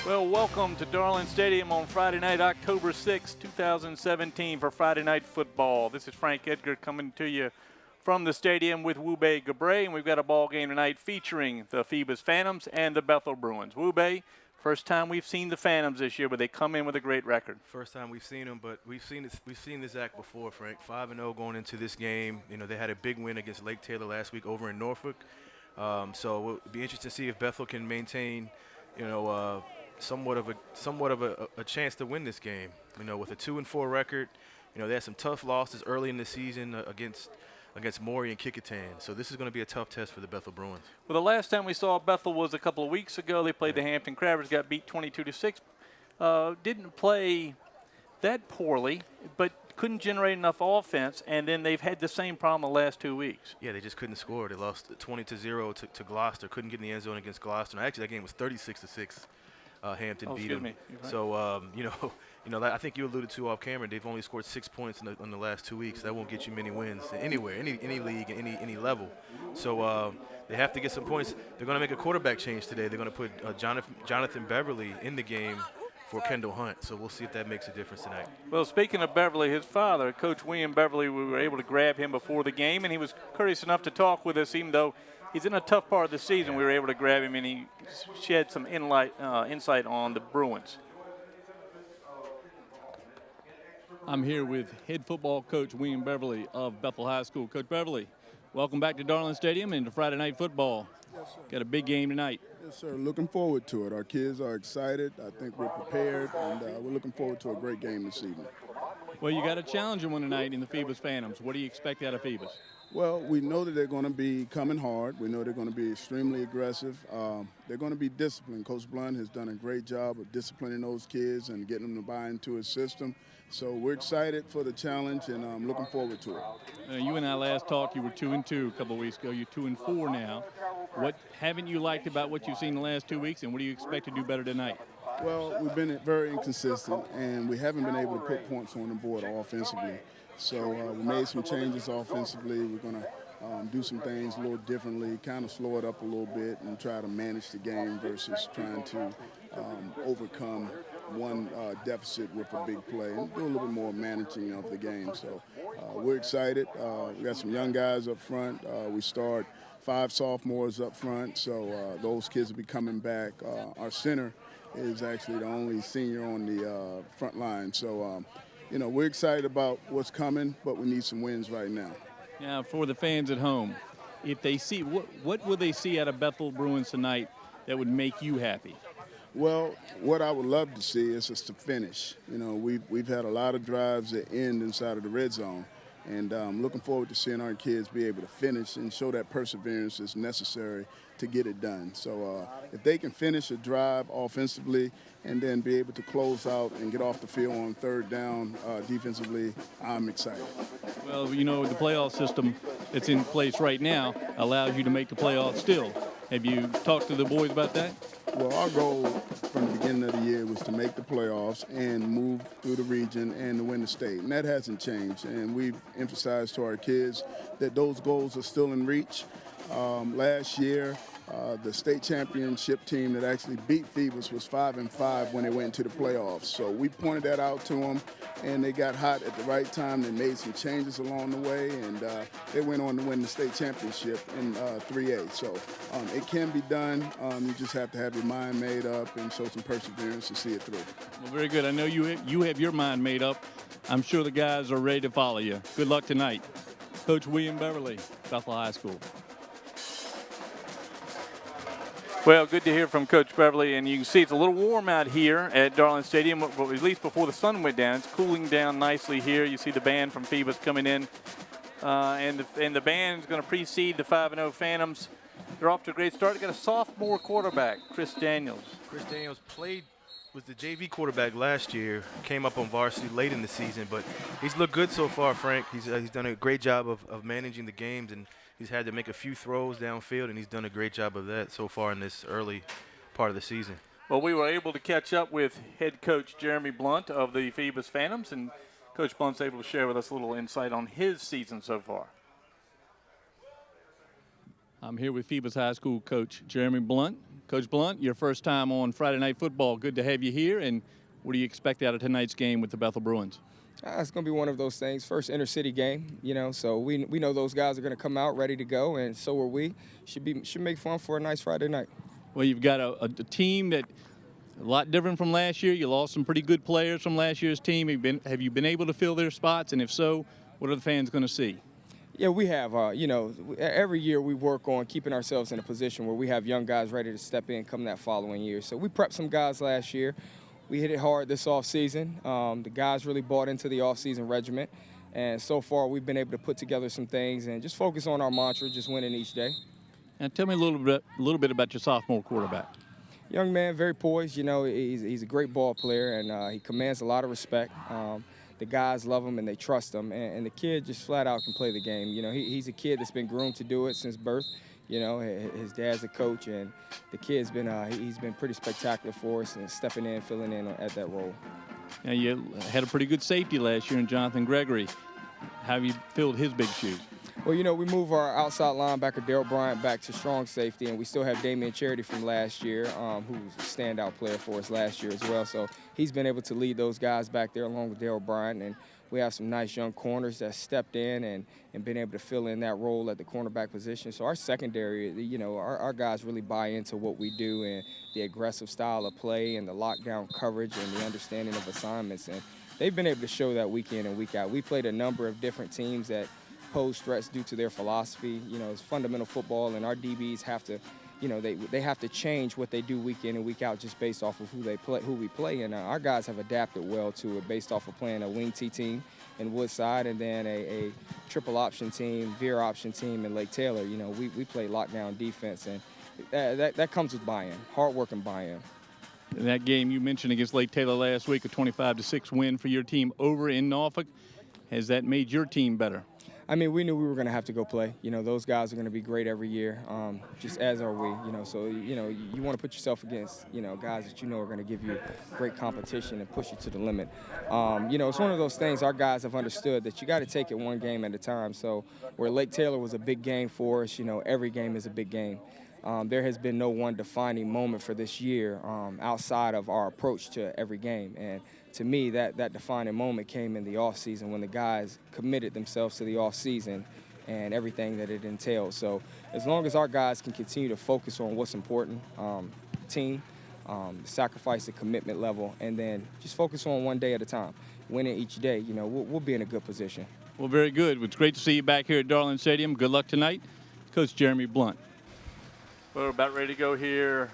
Well, welcome to Darling Stadium on Friday night, October 6, 2017 for Friday Night Football. This is Frank Edgar coming to you from the stadium with Wube Gabre, and we've got a ball game tonight featuring the Phoebus Phantoms and the Bethel Bruins. Wube, first time we've seen the Phantoms this year, but they come in with a great record. First time we've seen them, but we've seen this act before, Frank. 5-0 going into this game. You know, they had a big win against Lake Taylor last week over in Norfolk. So it'll be interesting to see if Bethel can maintain, you know, somewhat of a chance to win this game. You know, with a 2-4 record, you know, they had some tough losses early in the season against Maury and Kickintan. So this is going to be a tough test for the Bethel Bruins. Well, the last time we saw Bethel was a couple of weeks ago. They played the Hampton Crabbers, got beat 22-6. Didn't play that poorly, but couldn't generate enough offense, and then they've had the same problem the last 2 weeks. Yeah, they just couldn't score. They lost 20-0 to Gloucester. Couldn't get in the end zone against Gloucester. And actually, that game was 36-6. Hampton beat them. Right. So I think you alluded to off camera. They've only scored 6 points in the last 2 weeks. That won't get you many wins anywhere, any league, any level. So they have to get some points. They're going to make a quarterback change today. They're going to put Jonathan Beverly in the game for Kendall Hunt. So we'll see if that makes a difference tonight. Well, speaking of Beverly, his father, Coach William Beverly, we were able to grab him before the game, and he was courteous enough to talk with us, even though he's in a tough part of the season. We were able to grab him, and he shed some insight on the Bruins. I'm here with head football coach William Beverly of Bethel High School. Coach Beverly, welcome back to Darling Stadium and to Friday Night Football. Yes, sir. Got a big game tonight. Yes, sir. Looking forward to it. Our kids are excited. I think we're prepared, and we're looking forward to a great game this evening. Well, you got a challenger one tonight in the Phoebus Phantoms. What do you expect out of Phoebus? Well, we know that they're going to be coming hard. We know they're going to be extremely aggressive. They're going to be disciplined. Coach Blunt has done a great job of disciplining those kids and getting them to buy into his system. So we're excited for the challenge, and I'm looking forward to it. You and I last talked, you were 2-2 a couple of weeks ago. You're 2-4 now. What haven't you liked about what you've seen the last 2 weeks, and what do you expect to do better tonight? Well, we've been very inconsistent, and we haven't been able to put points on the board offensively. So we made some changes offensively. We're going to do some things a little differently, kind of slow it up a little bit and try to manage the game versus trying to overcome one deficit with a big play and do a little bit more managing of the game. So we're excited. We got some young guys up front. We start 5 sophomores up front, so those kids will be coming back. Our center is actually the only senior on the front line. So, we're excited about what's coming, but we need some wins right now. Now, for the fans at home, if they see, what will they see out of Bethel Bruins tonight that would make you happy? Well, what I would love to see is us to finish. You know, we've had a lot of drives that end inside of the red zone, and I'm looking forward to seeing our kids be able to finish and show that perseverance is necessary to get it done. So if they can finish a drive offensively and then be able to close out and get off the field on third down defensively, I'm excited. Well, the playoff system that's in place right now allows you to make the playoffs still. Have you talked to the boys about that? Well, our goal from the beginning of the year was to make the playoffs and move through the region and to win the state. And that hasn't changed. And we've emphasized to our kids that those goals are still in reach. Last year, the state championship team that actually beat Phoebus was 5-5 when they went into the playoffs. So we pointed that out to them, and they got hot at the right time. They made some changes along the way, and they went on to win the state championship in 3A. So it can be done. You just have to have your mind made up and show some perseverance to see it through. Well, very good. I know you have your mind made up. I'm sure the guys are ready to follow you. Good luck tonight. Coach William Beverly, Bethel High School. Well, good to hear from Coach Beverly, and you can see it's a little warm out here at Darling Stadium, at least before the sun went down. It's cooling down nicely here. You see the band from Phoebus coming in, and the band is going to precede the 5-0 Phantoms. They're off to a great start. They got a sophomore quarterback, Chris Daniels. Chris Daniels was the JV quarterback last year, came up on varsity late in the season, but he's looked good so far, Frank. He's done a great job of managing the games, and he's had to make a few throws downfield, and he's done a great job of that so far in this early part of the season. Well, we were able to catch up with head coach Jeremy Blunt of the Phoebus Phantoms, and Coach Blunt's able to share with us a little insight on his season so far. I'm here with Phoebus High School coach Jeremy Blunt. Coach Blunt, your first time on Friday Night Football. Good to have you here. And what do you expect out of tonight's game with the Bethel Bruins? It's going to be one of those things. First inter-city game, so we know those guys are going to come out ready to go, and so are we. Should make fun for a nice Friday night. Well, you've got a team that a lot different from last year. You lost some pretty good players from last year's team. Have you been able to fill their spots? And if so, what are the fans going to see? Yeah, we have. Every year we work on keeping ourselves in a position where we have young guys ready to step in come that following year. So we prepped some guys last year. We hit it hard this offseason. The guys really bought into the offseason regiment. And so far we've been able to put together some things and just focus on our mantra, just winning each day. Now tell me a little bit about your sophomore quarterback. Young man, very poised. He's a great ball player, and he commands a lot of respect. The guys love him and they trust him, and the kid just flat out can play the game. He's a kid that's been groomed to do it since birth. His dad's a coach, and the kid's been he's been pretty spectacular for us and stepping in, filling in at that role. Now you had a pretty good safety last year in Jonathan Gregory. How have you filled his big shoes? Well, we move our outside linebacker, Darryl Bryant, back to strong safety, and we still have Damian Charity from last year, who was a standout player for us last year as well. So he's been able to lead those guys back there along with Darryl Bryant, and we have some nice young corners that stepped in and been able to fill in that role at the cornerback position. So our secondary, our guys really buy into what we do and the aggressive style of play and the lockdown coverage and the understanding of assignments. And they've been able to show that week in and week out. We played a number of different teams that pose threats due to their philosophy. It's fundamental football, and our DBs have to, they have to change what they do week in and week out just based off of who we play. And our guys have adapted well to it based off of playing a wing T team in Woodside and then a triple option team, veer option team in Lake Taylor. We play lockdown defense, and that comes with buy-in, hard work and buy-in. In that game you mentioned against Lake Taylor last week, a 25-6 win for your team over in Norfolk. Has that made your team better? We knew we were going to have to go play. Those guys are going to be great every year, just as are we. So, you want to put yourself against, guys that are going to give you great competition and push you to the limit. It's one of those things our guys have understood that you got to take it one game at a time. So where Lake Taylor was a big game for us, every game is a big game. There has been no one defining moment for this year outside of our approach to every game. And to me, that defining moment came in the offseason when the guys committed themselves to the offseason and everything that it entails. So as long as our guys can continue to focus on what's important, team, sacrifice the commitment level, and then just focus on one day at a time, winning each day, we'll be in a good position. Well, very good. It's great to see you back here at Darling Stadium. Good luck tonight. Coach Jeremy Blunt. We're about ready to go here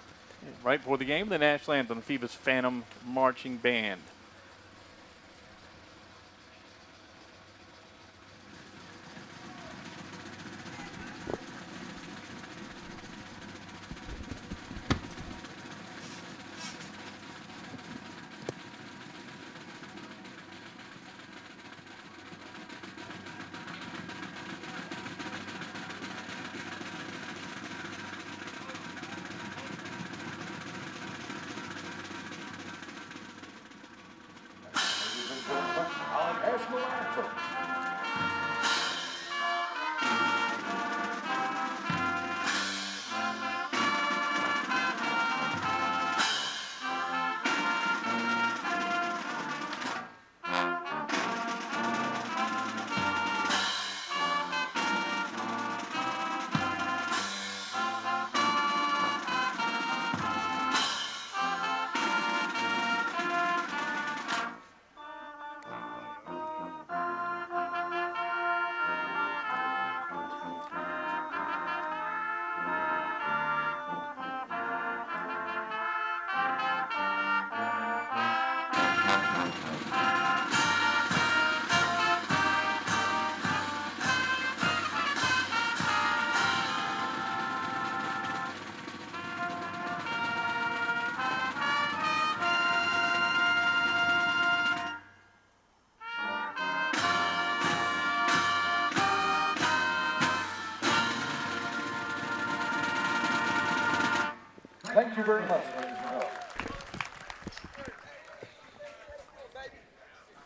right before the game. The national anthem, the Phoebus Phantom Marching Band. Thank you very much.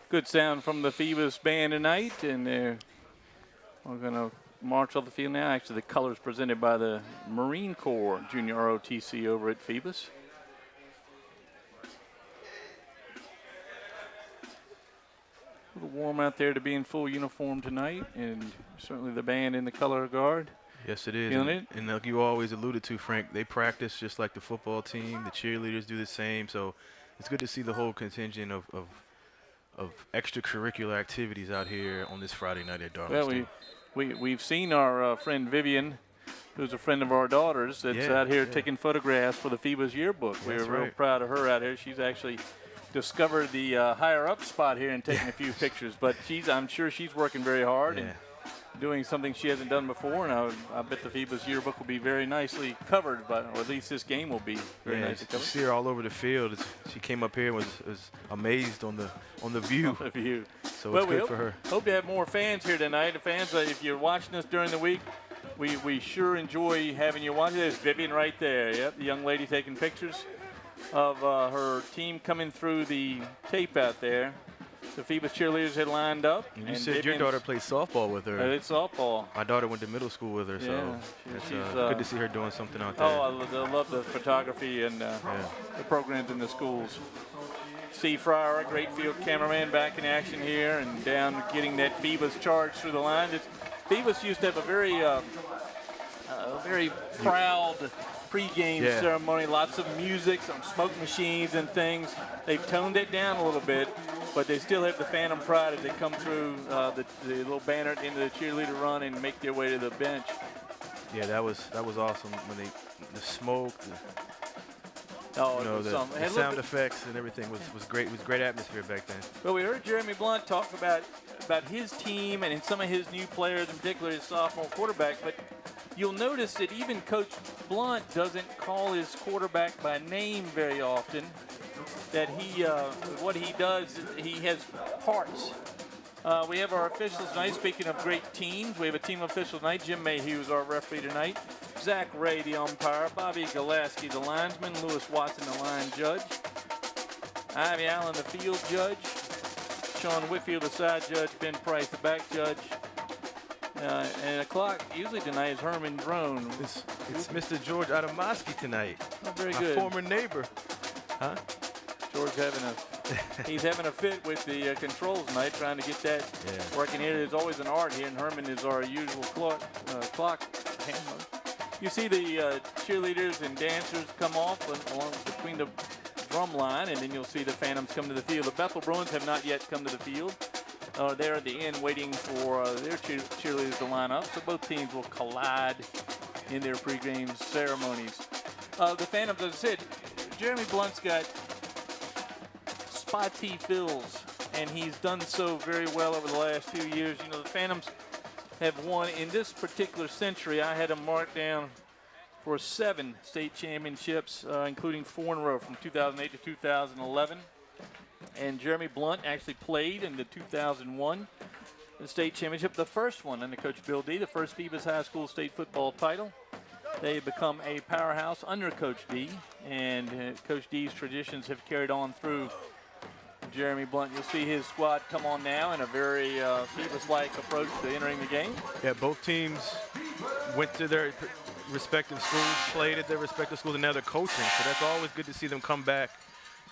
Good sound from the Phoebus band tonight, and we're going to march off the field now. Actually, the colors presented by the Marine Corps Junior ROTC over at Phoebus. A little warm out there to be in full uniform tonight, and certainly the band in the color guard. Yes, it is. Feeling it? And like you always alluded to, Frank, they practice just like the football team. The cheerleaders do the same. So it's good to see the whole contingent of extracurricular activities out here on this Friday night at Darlington. Well, we've seen our friend Vivian, who's a friend of our daughter's, that's out here taking photographs for the Phoebus yearbook. We're real proud of her out here. She's actually discovered the higher up spot here and taking a few pictures. But I'm sure she's working very hard and doing something she hasn't done before. And I bet the Phoebus yearbook will be very nicely covered, or at least this game will be very nicely covered. You see her all over the field. She came up here and was amazed on the view. On the view. So it's good for her. Hope to have more fans here tonight. The fans, if you're watching us during the week, we sure enjoy having you watch. There's Vivian right there. Yep, the young lady taking pictures of her team coming through the tape out there. The Phoebus cheerleaders had lined up. And you said your daughter played softball with her. It's softball. My daughter went to middle school with her, so it's good to see her doing something out there. Oh, I love the photography and the programs in the schools. Steve Fryer, a great field cameraman, back in action here and down getting that Phoebus charge through the line. Phoebus used to have a very proud pre-game ceremony, lots of music, some smoke machines and things. They've toned it down a little bit, but they still have the phantom pride as they come through the little banner into the cheerleader run and make their way to the bench. Yeah, that was awesome when the smoke, the sound effects and everything was great. It was great atmosphere back then. Well, we heard Jeremy Blunt talk about his team and some of his new players, in particular his sophomore quarterback, but you'll notice that even Coach Blunt doesn't call his quarterback by name very often. That what he does, he has parts. We have our officials tonight. Speaking of great teams, we have a team of officials tonight. Jim Mayhew is our referee tonight. Zach Ray, the umpire. Bobby Golaski, the linesman. Lewis Watson, the line judge. Ivy Allen, the field judge. Sean Whitfield, the side judge. Ben Price, the back judge. And the clock usually tonight is Herman Drone. It's Mr. George Adamowski tonight. Oh, very good. My former neighbor. Huh? George he's having a fit with the controls tonight, trying to get that working here. There's always an art here, and Herman is our usual clock handler. You see the cheerleaders and dancers come off along between the drum line, and then you'll see the Phantoms come to the field. The Bethel Bruins have not yet come to the field. They're at the end waiting for their cheerleaders to line up, so both teams will collide in their pregame ceremonies. The Phantoms, as I said, Jeremy Blunt's got spotty fills, and he's done so very well over the last 2 years. You know, the Phantoms have won in this particular century. I had them marked down for 7 state championships, including 4 in a row from 2008 to 2011. And Jeremy Blunt actually played in the 2001 state championship, the first one under Coach Bill D, the first Phoebus High School state football title. They have become a powerhouse under Coach D, and Coach D's traditions have carried on through Jeremy Blunt. You'll see his squad come on now in a very Phoebus-like approach to entering the game. Yeah, both teams went to their respective schools, played at their respective schools, and now they're coaching. So that's always good to see them come back.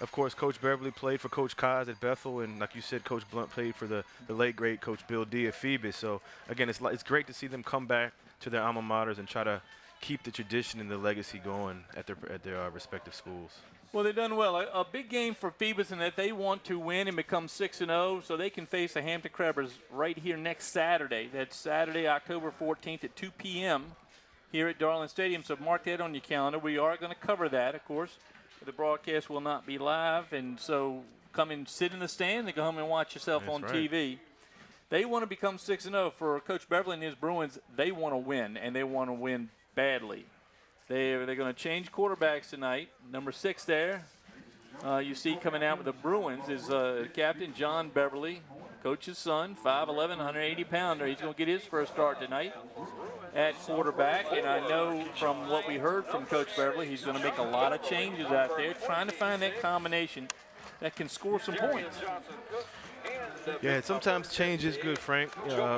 Of course, Coach Beverly played for Coach Kaz at Bethel, and like you said, Coach Blunt played for the late, great Coach Bill D at Phoebus. So, again, it's great to see them come back to their alma maters and try to keep the tradition and the legacy going at their respective schools. Well, they've done well. A big game for Phoebus in that they want to win and become 6-0, so they can face the Hampton Crabbers right here next Saturday. That's Saturday, October 14th at 2 p.m. here at Darlington Stadium, so mark that on your calendar. We are going to cover that, of course. The broadcast will not be live, and so come and sit in the stand and go home and watch yourself on TV. They want to become 6-0. For Coach Beverly and his Bruins, they want to win, and they want to win badly. They're going to change quarterbacks tonight. Number 6 there, you see coming out with the Bruins is Captain John Beverly, Coach's son, 5'11", 180-pounder. He's going to get his first start tonight at quarterback, and I know from what we heard from Coach Beverly, he's going to make a lot of changes out there, trying to find that combination that can score some points. Yeah, sometimes change is good, Frank.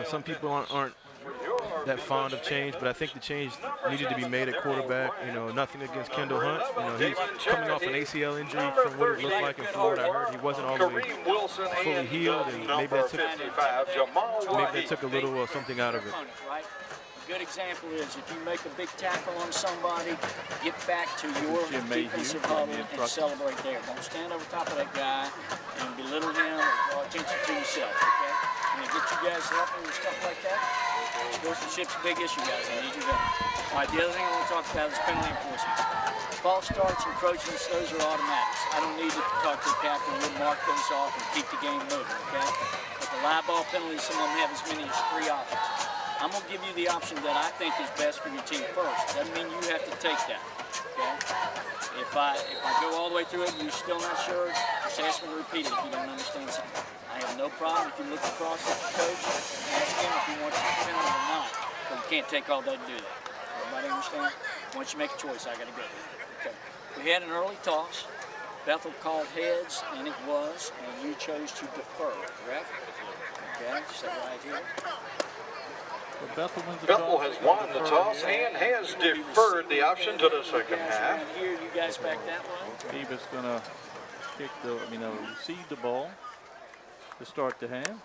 Some people aren't that fond of change, but I think the change needed to be made at quarterback. You know, nothing against Kendall Hunt. You know, he's coming off an ACL injury from what it looked like in Florida. I heard he wasn't all the way fully healed, and maybe that took a little something out of it. Good example is if you make a big tackle on somebody, get back to your defensive huddle and celebrate there. Don't stand over top of that guy and belittle him or draw attention to yourself, okay? And get you guys helping and stuff like that. Sportsmanship's a big issue, guys. I need your help. All right, the other thing I want to talk about is penalty enforcement. False starts, encroachments, those are automatics. I don't need to talk to the captain. We'll mark those off and keep the game moving, okay? But the live ball penalties, some of them have as many as 3 options. I'm going to give you the option that I think is best for your team first. Doesn't mean you have to take that, okay? If I go all the way through it and you're still not sure, just ask me to repeat it if you don't understand something. I have no problem if you look across at the coach and ask him if he wants you to penalty or not. But we can't take all day to do that. Everybody understand? Once you make a choice, I got to go. Okay. We had an early toss. Bethel called heads, and it was, and you chose to defer, correct? Okay, so right here. Bethel has won the toss and has deferred the option to the second half. Here, you guys back that way. Phoebus going to receive the ball to start the half. All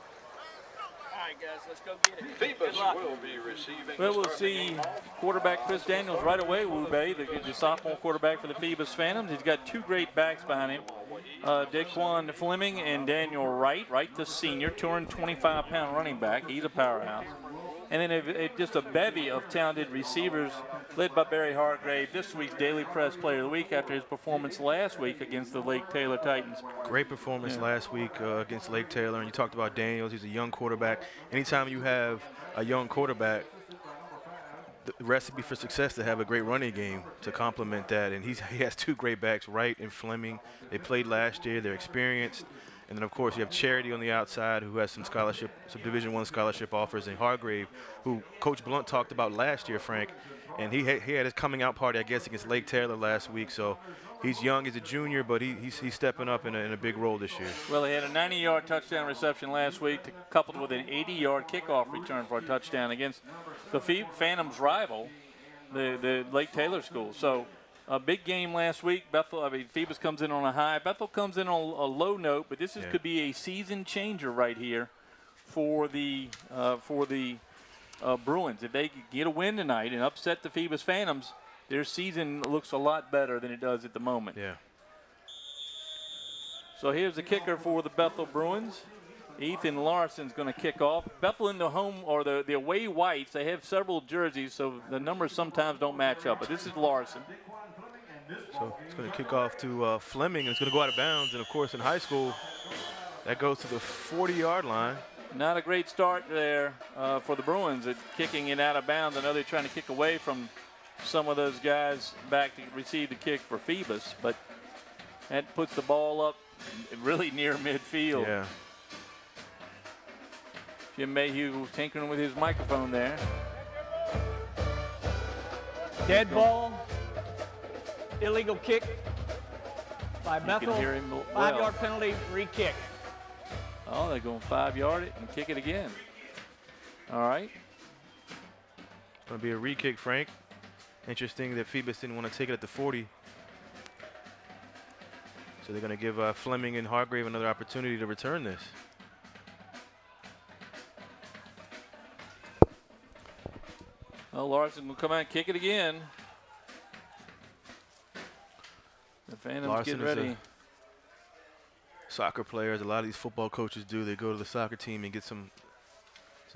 right, guys, let's go get it. Phoebus will be receiving. Well, we'll see quarterback Chris Daniels right away. Wu Bei, the sophomore quarterback for the Phoebus Phantoms. He's got 2 great backs behind him. Daquan Fleming and Daniel Wright. Wright, the senior, 225-pound running back. He's a powerhouse. And then just a bevy of talented receivers led by Barry Hargrave, this week's Daily Press Player of the Week after his performance last week against the Lake Taylor Titans. Great performance last week against Lake Taylor. And you talked about Daniels. He's a young quarterback. Anytime you have a young quarterback, the recipe for success to have a great running game to complement that. And he has 2 great backs, Wright and Fleming. They played last year. They're experienced. And then, of course, you have Charity on the outside who has some scholarship, some Division I scholarship offers, and Hargrave, who Coach Blunt talked about last year, Frank. And he had his coming out party, I guess, against Lake Taylor last week. So he's young, he's a junior, but he's stepping up in a big role this year. Well, he had a 90-yard touchdown reception last week, coupled with an 80-yard kickoff return for a touchdown against the Phantoms' rival, the Lake Taylor school. So a big game last week. Phoebus comes in on a high. Bethel comes in on a low note, but could be a season changer right here for the Bruins. If they get a win tonight and upset the Phoebus Phantoms, their season looks a lot better than it does at the moment. Yeah. So here's the kicker for the Bethel Bruins. Ethan Larson's going to kick off. Bethel in the home or the away whites, they have several jerseys, so the numbers sometimes don't match up. But this is Larson. So it's going to kick off to Fleming, and it's going to go out of bounds. And, of course, in high school, that goes to the 40-yard line. Not a great start there for the Bruins at kicking it out of bounds. I know they're trying to kick away from some of those guys back to receive the kick for Phoebus, but that puts the ball up really near midfield. Yeah. Jim Mayhew tinkering with his microphone there. Dead ball. Illegal kick by You Bethel. can hear him 5-yard penalty, re-kick. Oh, they're going 5-yard it and kick it again. All right. It's going to be a re-kick, Frank. Interesting that Phoebus didn't want to take it at the 40. So they're going to give Fleming and Hargrave another opportunity to return this. Well, Larson will come out and kick it again. The Phantoms Larson get ready. Soccer players, a lot of these football coaches do. They go to the soccer team and get some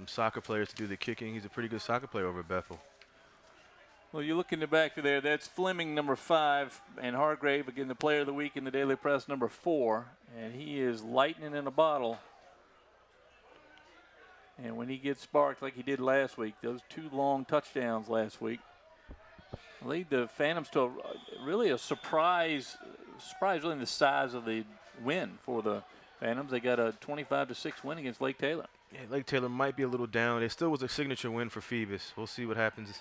soccer players to do the kicking. He's a pretty good soccer player over at Bethel. Well, you look in the back there. That's Fleming, number 5, and Hargrave, again, the player of the week in the Daily Press, number 4. And he is lightning in a bottle. And when he gets sparked like he did last week, those 2 long touchdowns last week, lead the Phantoms to really a surprise really in the size of the win for the Phantoms. They got a 25-6 win against Lake Taylor. Yeah, Lake Taylor might be a little down. It still was a signature win for Phoebus. We'll see what happens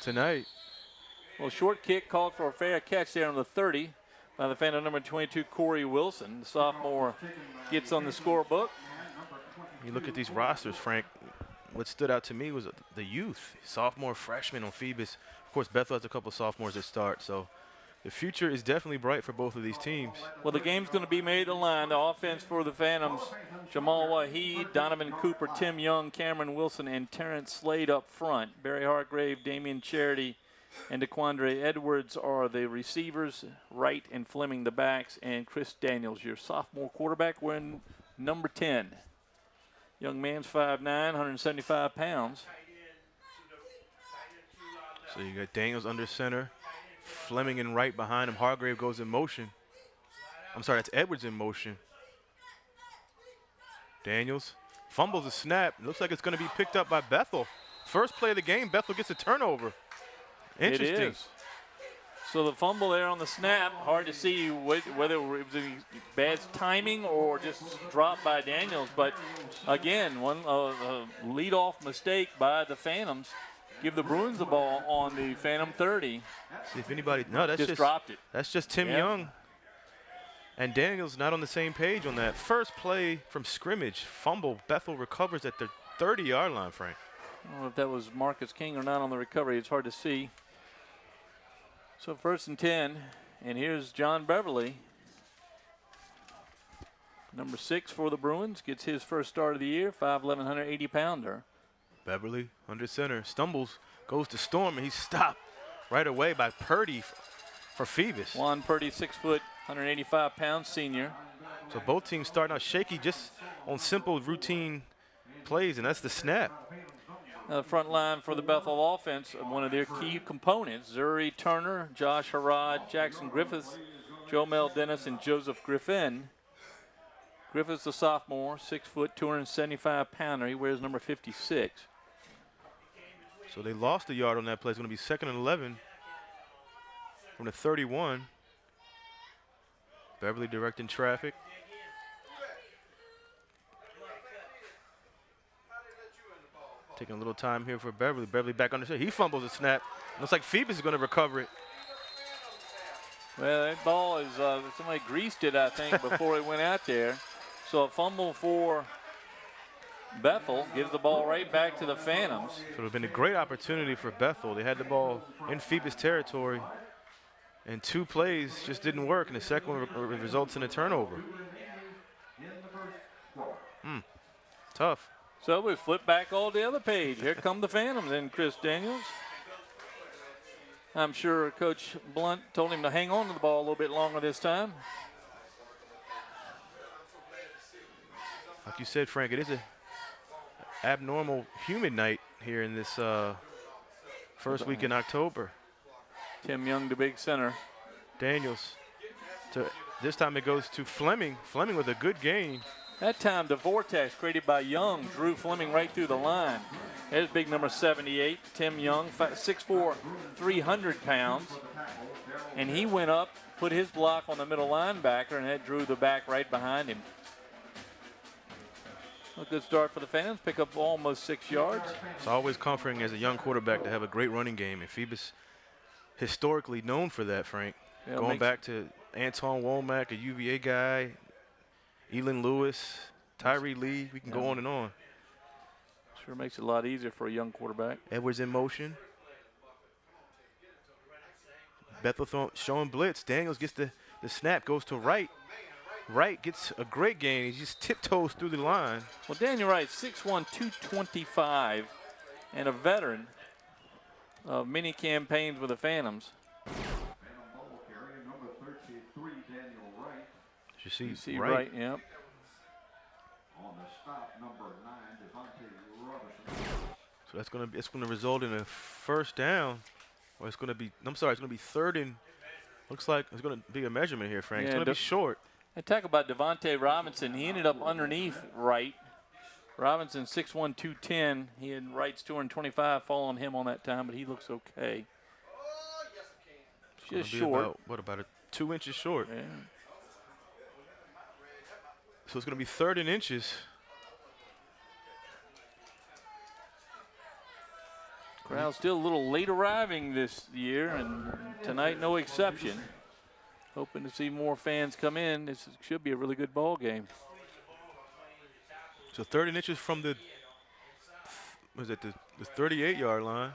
tonight. Well, short kick called for a fair catch there on the 30 by the Phantom number 22, Corey Wilson. The sophomore gets on the scorebook. You look at these rosters, Frank. what stood out to me was the youth, sophomore, freshman on Phoebus. Of course, Bethel has a couple of sophomores that start, so the future is definitely bright for both of these teams. Well, the game's going to be made to line. The offense for the Phantoms, Jamal Waheed, Donovan Cooper, Tim Young, Cameron Wilson, and Terrence Slade up front. Barry Hargrave, Damian Charity, and DeQuandre Edwards are the receivers. Wright and Fleming the backs, and Chris Daniels, your sophomore quarterback, wearing number 10. Young man's 5'9", 175 pounds. So you got Daniels under center, Fleming and Wright behind him. Hargrave goes in motion. I'm sorry, that's Edwards in motion. Daniels fumbles the snap. Looks like it's going to be picked up by Bethel. First play of the game, Bethel gets a turnover. Interesting. It is. So the fumble there on the snap, hard to see whether it was bad timing or just dropped by Daniels. But again, one leadoff mistake by the Phantoms. Give the Bruins the ball on the Phantom 30. See if anybody, no, that's just dropped it. That's just Tim Young. And Daniels not on the same page on that. First play from scrimmage, fumble. Bethel recovers at the 30-yard line, Frank. I don't know if that was Marcus King or not on the recovery. It's hard to see. So 1st and 10, and here's John Beverly. Number 6 for the Bruins, gets his first start of the year, 5'11", 180-pounder. Beverly under center, stumbles, goes to Storm, and he's stopped right away by Purdy for Phoebus. Juan Purdy, 6 foot, 185-pound senior. So both teams starting out shaky just on simple routine plays, and that's the snap. The front line for the Bethel offense, one of their key components, Zuri Turner, Josh Harrod, Jackson Griffiths, Jomel Dennis, and Joseph Griffin. Griffiths, a sophomore, 6 foot, 275-pounder. He wears number 56. So they lost a yard on that play. It's going to be 2nd and 11 from the 31. Beverly directing traffic. Taking a little time here for Beverly. Beverly back under center. He fumbles the snap. Looks like Phoebus is going to recover it. Well, that ball is, somebody greased it, I think, before it went out there. So a fumble for Bethel gives the ball right back to the Phantoms. So it would have been a great opportunity for Bethel. They had the ball in Phoebus territory, and 2 plays just didn't work, and the second one results in a turnover. Tough. So we flip back all the other page. Here come the Phantoms and Chris Daniels. I'm sure Coach Blunt told him to hang on to the ball a little bit longer this time. Like you said, Frank, it is a abnormal humid night here in this first week in October. Tim Young, the big center. Daniels. This time it goes to Fleming. Fleming with a good gain. That time the vortex created by Young drew Fleming right through the line. There's big number 78, Tim Young, 6'4", 300 pounds. And he went up, put his block on the middle linebacker, and that drew the back right behind him. A good start for the Phantoms, pick up almost 6 yards. It's always comforting as a young quarterback to have a great running game, and Phoebus historically known for that, Frank. Yeah, going back to Anton Womack, a UVA guy, Elin Lewis, Tyree Lee, we can go on and on. Sure makes it a lot easier for a young quarterback. Edwards in motion. Bethel showing blitz. Daniels gets the snap, goes to Wright. Wright gets a great gain. He just tiptoes through the line. Well, Daniel Wright, 6'1", 225, and a veteran of many campaigns with the Phantoms. You see Wright, yep. So it's gonna result in a first down. Or it's gonna be, I'm sorry, it's gonna be 3rd and, looks like it's gonna be a measurement here, Frank. Yeah, it's gonna be short. I talk about Devontae Robinson. He ended up underneath Wright. Robinson, 6'1", 210. He had Wright's 225 fall on him on that time, but he looks okay. Just short. About a 2 inches short. Yeah. So it's going to be 3rd and inches. Crowd still a little late arriving this year, and tonight no exception. Hoping to see more fans come in. This should be a really good ball game. So 3rd and inches from the was at the 38-yard line.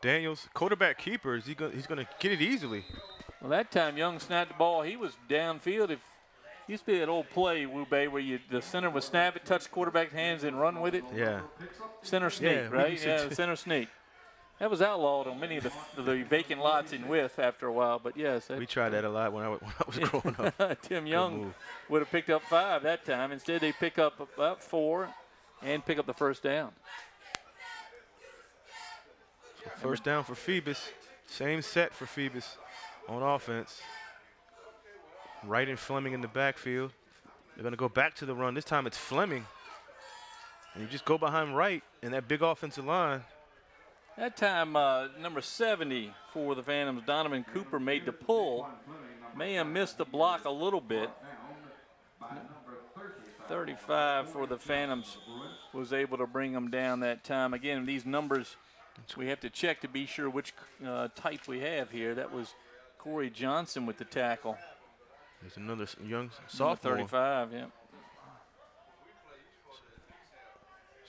Daniels, quarterback keeper, he's going to get it easily. Well, that time Young snapped the ball. He was downfield. If used to be that old play, Wu Bei, where the center would snap it, touch the quarterback's hands, and run with it. Yeah. Center sneak, right? Yeah, center sneak. That was outlawed on many of the vacant lots in With after a while, but yes. We tried that a lot when I was growing up. Tim Young would have picked up 5 that time. Instead, they pick up about 4 and pick up the first down. So first down for Phoebus. Same set for Phoebus on offense. Wright and Fleming in the backfield. They're going to go back to the run. This time it's Fleming. And you just go behind Wright and that big offensive line. That time, number 70 for the Phantoms, Donovan Cooper, made the pull. May have missed the block a little bit. 35 for the Phantoms was able to bring them down that time. Again, these numbers, we have to check to be sure which type we have here. That was Corey Johnson with the tackle. There's another young sophomore. 35, yeah.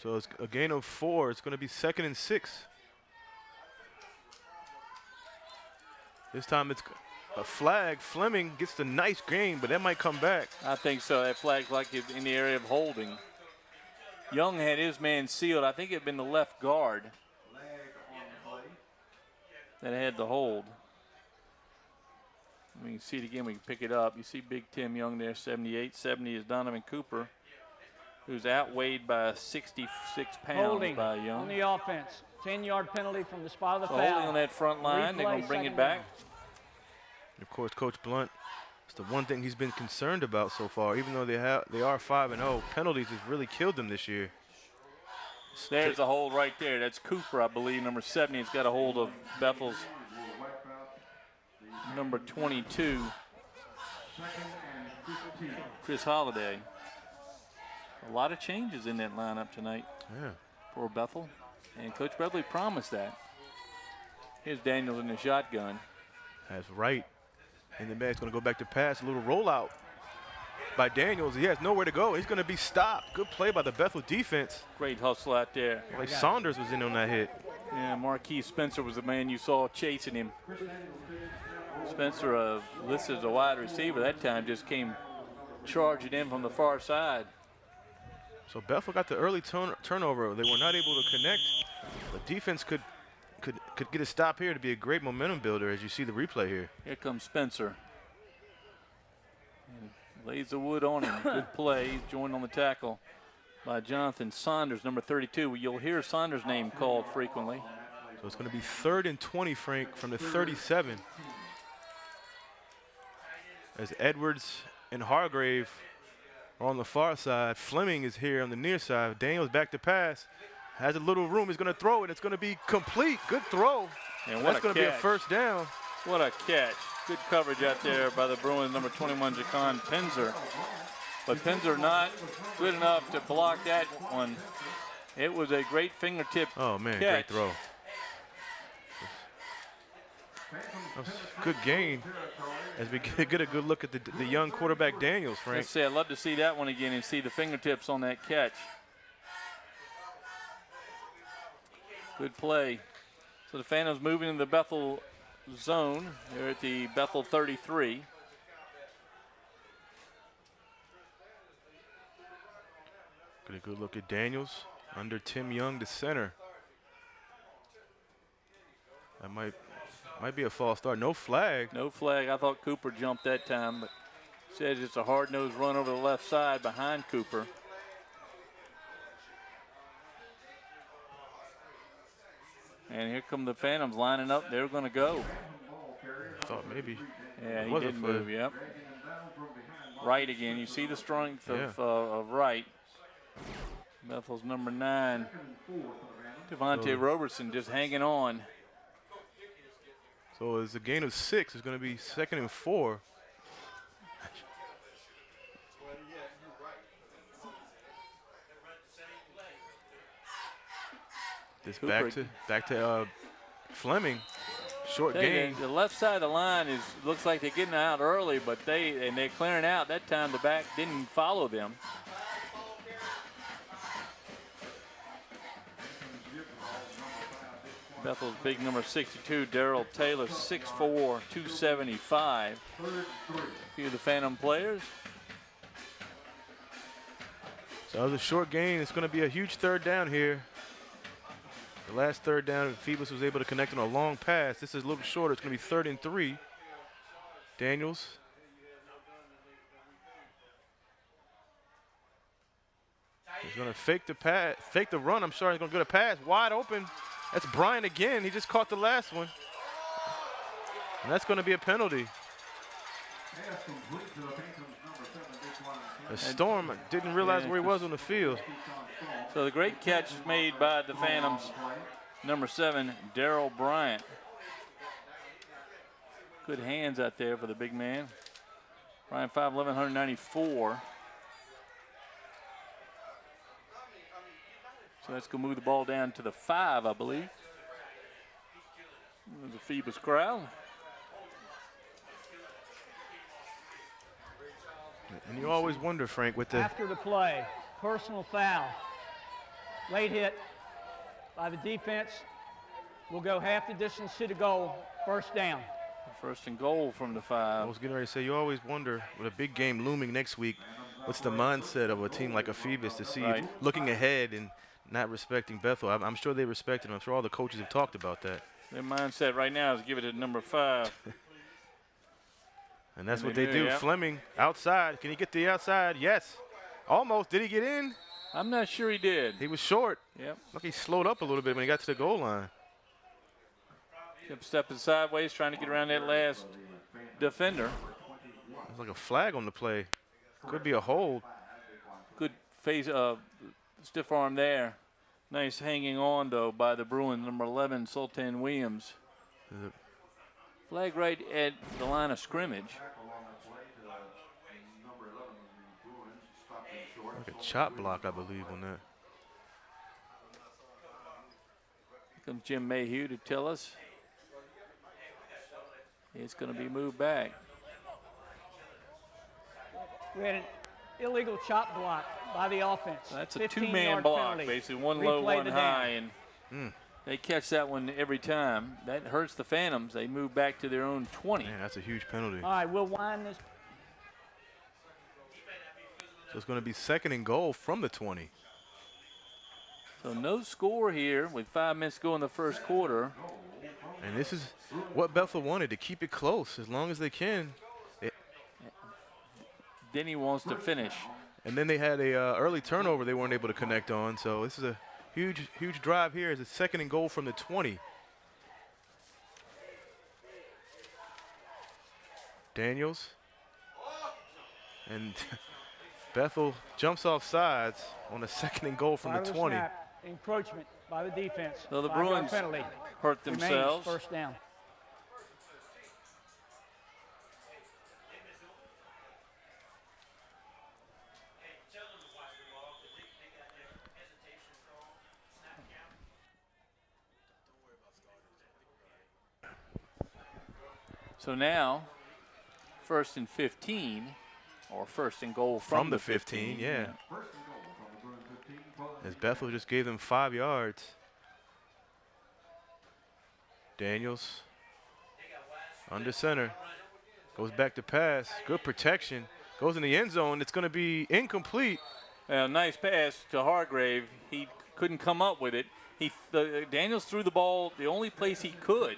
So it's a gain of 4. It's going to be 2nd and 6. This time it's a flag. Fleming gets the nice gain, but that might come back. I think so. That flag's like in the area of holding. Young had his man sealed. I think it had been the left guard that had the hold. We can see it again. We can pick it up. You see Big Tim Young there, 78. 70 is Donovan Cooper, who's outweighed by 66 pounds Holding by Young. on the offense. 10-yard penalty from the spot of the So foul. holding on that front line. They're going to bring it back. Of course, Coach Blunt, it's the one thing he's been concerned about so far. Even though they are 5-0, penalties have really killed them this year. There's a hold right there. That's Cooper, I believe, number 70. He's got a hold of Bethel's number 22, Chris Holliday. A lot of changes in that lineup tonight for Bethel, and Coach Beverly promised that. Here's Daniels in the shotgun. That's right. And the man's going to go back to pass. A little rollout by Daniels. He has nowhere to go. He's going to be stopped. Good play by the Bethel defense. Great hustle out there. Like Saunders was in on that hit. Yeah, Marquise Spencer was the man you saw chasing him. Spencer, listed as a wide receiver that time, just came charging in from the far side. So Bethel got the early turnover. They were not able to connect. The defense could get a stop here to be a great momentum builder as you see the replay here. Here comes Spencer. And lays the wood on him. Good play. He's joined on the tackle by Jonathan Saunders, number 32. You'll hear Saunders' name called frequently. So it's going to be 3rd and 20, Frank, from the 37. As Edwards and Hargrave are on the far side. Fleming is here on the near side. Daniels back to pass. Has a little room. He's going to throw it. It's going to be complete. Good throw. And that's going to be a first down. What a catch. Good coverage out there by the Bruins, number 21, Jaquan Penzer. But Penzer not good enough to block that one. It was a great fingertip Oh, man, catch. great throw. That was good gain as we get a good look at the young quarterback Daniels, Frank. Let's say I'd love to see that one again and see the fingertips on that catch. Good play. So the Phantoms moving in the Bethel zone. They're at the Bethel 33. Get a good look at Daniels under Tim Young, the center. That might be a false start. No flag. No flag. I thought Cooper jumped that time, but says it's a hard-nosed run over the left side behind Cooper. And here come the Phantoms lining up. They're going to go. I thought maybe. Yeah, he did move, yep. Wright again. You see the strength of Wright. Bethel's number 9. Devontae Robertson just hanging on. So it's a gain of 6. It's going to be 2nd and 4. This back to Fleming. Short gain. The left side of the line looks like they're getting out early, but they're clearing out. That time the back didn't follow them. Bethel's big number 62, Darrell Taylor, 6'4", 275. A few of the Phantom players. So it was a short gain. It's going to be a huge third down here. The last third down, Phoebus was able to connect on a long pass. This is a little shorter. It's going to be 3rd and 3. Daniels. He's going to fake the run. I'm sorry, he's going to go to pass. Wide open. That's Bryant again. He just caught the last one. And that's going to be a penalty. The Storm didn't realize where he was on the field. So the great catch made by the Phantoms, number 7, Darrell Bryant. Good hands out there for the big man. Bryant 5'11", 194. So that's going to move the ball down to the 5, I believe. There's a Phoebus crowd. And you always wonder, Frank, with the... After the play, personal foul. Late hit by the defense. We'll go half the distance to the goal, 1st down. 1st and goal from the 5. I was getting ready to say, you always wonder, with a big game looming next week, what's the mindset of a team like a Phoebus to see you looking ahead and not respecting Bethel. I'm sure they respect it. I'm sure all the coaches have talked about that. Their mindset right now is give it to number 5. And that's what they do. Yep. Fleming outside. Can he get the outside? Yes. Almost. Did he get in? I'm not sure he did. He was short. Yep. Look, he slowed up a little bit when he got to the goal line. Kept stepping sideways, trying to get around that last defender. There's like a flag on the play. Could be a hold. Good face, stiff arm there. Nice hanging on, though, by the Bruins, number 11, Sultan Williams. Flag right at the line of scrimmage. Like a chop block, I believe, on that. Here comes Jim Mayhew to tell us it's going to be moved back. We had an illegal chop block by the offense. That's a 2-man block, penalty. basically. One low, one high, and they catch that one every time. That hurts the Phantoms. They move back to their own 20. Man, that's a huge penalty. All right, we'll wind this. So it's going to be 2nd and goal from the 20. So no score here with 5 minutes to go in the first quarter. And this is what Bethel wanted, to keep it close as long as they can. Denny wants to finish. And then they had a early turnover they weren't able to connect on. So this is a huge, huge drive here. It's a 2nd and goal from the 20. Daniels. And Bethel jumps off sides on a 2nd and goal from the 20. Snap. Encroachment by the defense. So the Bruins penalty. hurt themselves. Remains 1st down. So now, 1st and 15, or 1st and goal from the 15. Yeah. As Bethel just gave them 5 yards. Daniels under center. Goes back to pass. Good protection. Goes in the end zone. It's going to be incomplete. Nice pass to Hargrave. He couldn't come up with it. Daniels threw the ball the only place he could.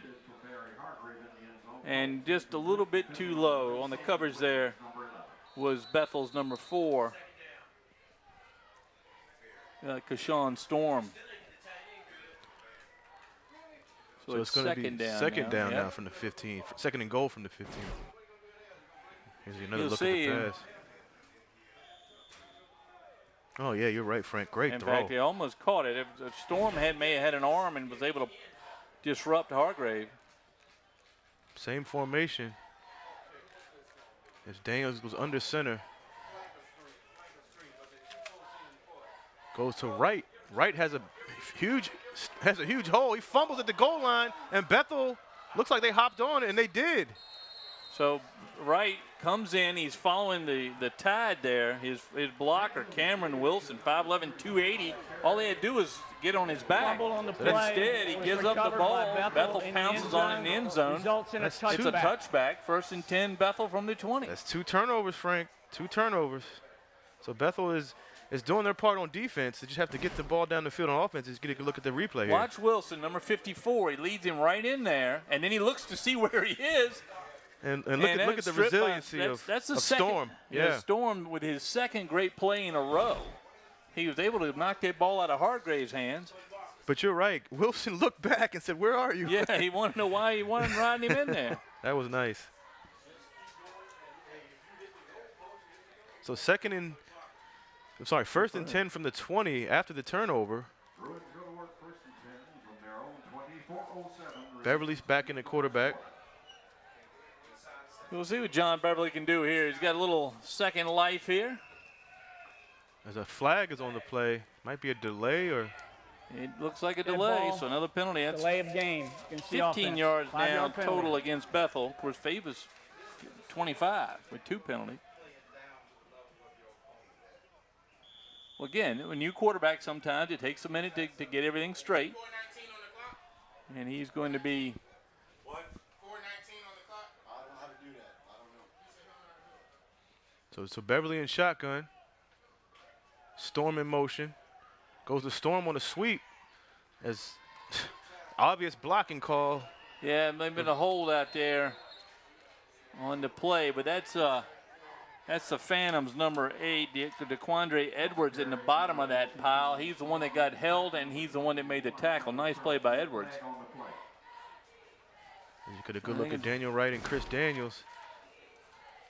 And just a little bit too low. On the coverage there was Bethel's number 4. Kashawn Storm. So it's going to be second down now from the 15. 2nd and goal from the 15. Here's another look at the pass. Oh, yeah, you're right, Frank. Great throw. In fact, he almost caught it. If Storm may have had an arm and was able to disrupt Hargrave. Same formation. As Daniels goes under center. Goes to right. Right has a huge hole. He fumbles at the goal line, and Bethel looks like they hopped on it, and they did. So Wright comes in. He's following the tide there. His blocker, Cameron Wilson, 5'11", 280. All he had to do was get on his back. Fumble on the But play instead, he was gives up the recovered ball. by Bethel in the pounces end on it zone. in the end zone. Results in a It's a touchback. touchback. 1st and 10, Bethel from the 20. That's 2 turnovers, Frank. 2 turnovers. So Bethel is doing their part on defense. They just have to get the ball down the field on offense. Just get a look at the replay here. Watch Wilson, number 54. He leads him right in there, and then he looks to see where he is. And look at the resiliency of Storm. Yeah, Storm with his 2nd great play in a row. He was able to knock that ball out of Hargrave's hands. But you're right. Wilson looked back and said, "Where are you?" Yeah, he wanted to know why he wanted riding him in there. That was nice. So 1st and 10 from the 20 after the turnover. Beverly's back in the quarterback. We'll see what John Beverly can do here. He's got a little second life here. As a flag is on the play. Might be a delay or. It looks like a Dead delay, ball. so another penalty. That's Delay of game against the 15 offense. yards 5 now yard penalty. total against Bethel. Of course, Phoebus 25 with 2 penalties. Well, again, a new quarterback sometimes it takes a minute to get everything straight. And he's going to be. So Beverly in shotgun. Storm in motion. Goes to Storm on a sweep. As obvious blocking call. Yeah, maybe a hold out there on the play, but that's the Phantoms number 8, DeQuandre Edwards in the bottom of that pile. He's the one that got held, and he's the one that made the tackle. Nice play by Edwards. You get a good look at Daniel Wright and Chris Daniels.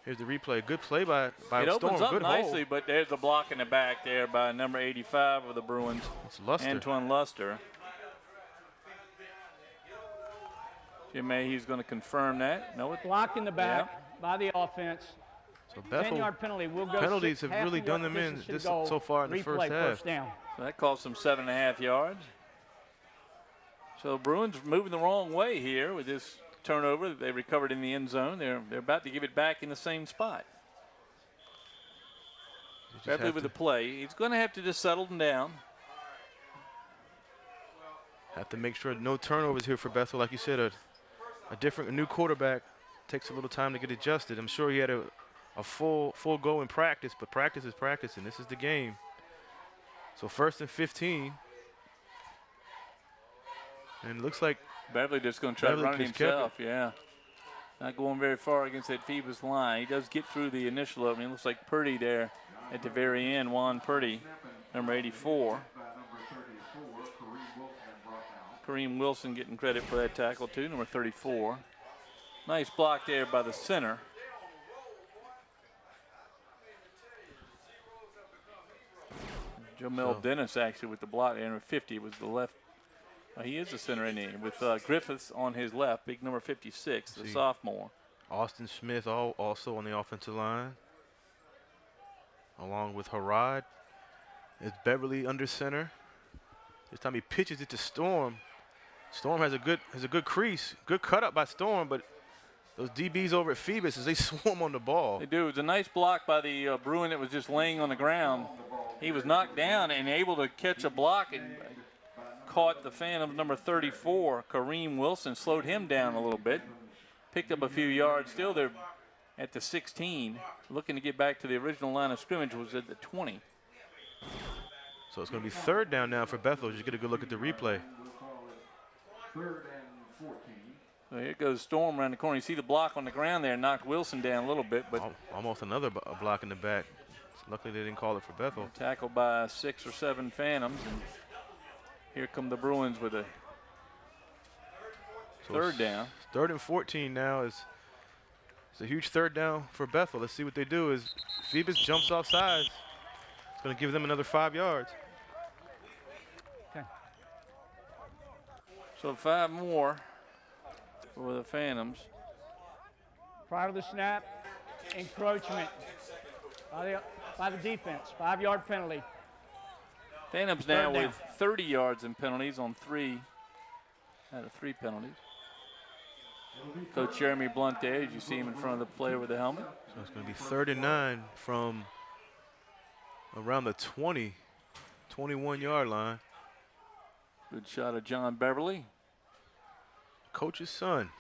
Here's the replay. Good play by It Storm. opens up Good nicely, hold. but there's a block in the back there by number 85 of the Bruins, It's Luster. Antoine Luster. Jim Mayhew's going to confirm that. No, it's Blocked in the back by the offense. So Bethel 10-yard penalty. We'll go penalties six, have really half done yard them in distance to this the goal. so far in the first Replay, half. first down. So that costs them 7.5 yards. So the Bruins moving the wrong way here with this turnover that they recovered in the end zone. They're about to give it back in the same spot. Beverly with the play. He's going to have to just settle them down. Have to make sure no turnovers here for Bethel. Like you said, a new quarterback takes a little time to get adjusted. I'm sure he had a full go in practice, but practice is practice, and this is the game. So 1st and 15. And it looks like Beverly just going to try to run it just kept himself. Yeah. Not going very far against that Phoebus line. He does get through the initial opening. It looks like Purdy there at the very end. Juan Purdy, number 84. Kareem Wilson getting credit for that tackle too, number 34. Nice block there by the center. Jamel Dennis actually with the block there, number 50 was the left. He is the center, isn't he? With Griffiths on his left, big number 56, the sophomore. Austin Smith also on the offensive line, along with Harrod. It's Beverly under center. This time he pitches it to Storm. Storm has a good crease, good cut up by Storm, but those DBs over at Phoebus as they swarm on the ball. They do. It was a nice block by the Bruin that was just laying on the ground. He was knocked down and able to catch a block and caught the Phantom number 34, Kareem Wilson, slowed him down a little bit. Picked up a few yards. Still they're at the 16, looking to get back to the original line of scrimmage, was at the 20. So it's going to be 3rd down now for Bethel. Just get a good look at the replay. 3rd and 14. So here goes Storm around the corner. You see the block on the ground there, knocked Wilson down a little bit, but Almost another block in the back. Luckily they didn't call it for Bethel. tackled by 6 or 7 Phantoms. And here come the Bruins with a So 3rd down. 3rd and 14 now is it's a huge 3rd down for Bethel. Let's see what they do. Is Phoebus jumps off sides. It's going to give them another 5 yards. Okay. So 5 more for the Phantoms. Prior to the snap, encroachment by the defense. 5-yard penalty. Phantoms Third now down. with 30 yards in penalties on 3 out of 3 penalties. Coach Jeremy Blunt there, as you see him in front of the player with the helmet. So it's going to be 3rd and 9 from around the 20, 21-yard line. Good shot of John Beverly. Coach's son.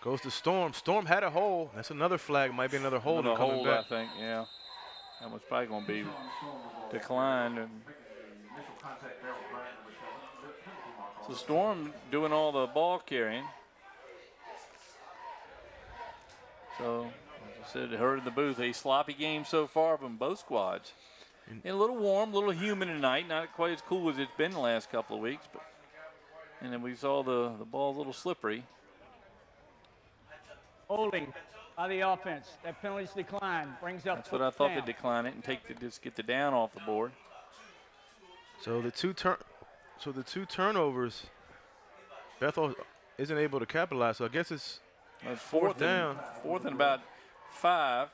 Goes to Storm. Storm had a hole. That's another flag. Might be another hold. Another coming hold, back. I think, yeah. That was probably going to be declined. And so Storm doing all the ball carrying. So, as I said, heard in the booth, a sloppy game so far from both squads. And a little warm, a little humid tonight. Not quite as cool as it's been the last couple of weeks. But, and then we saw the ball a little slippery. Holding by the offense. That penalty's declined. Brings up. That's what I thought they'd decline it and just get the down off the board. So the two turnovers, Bethel isn't able to capitalize. So I guess it's fourth down. Fourth and about 5.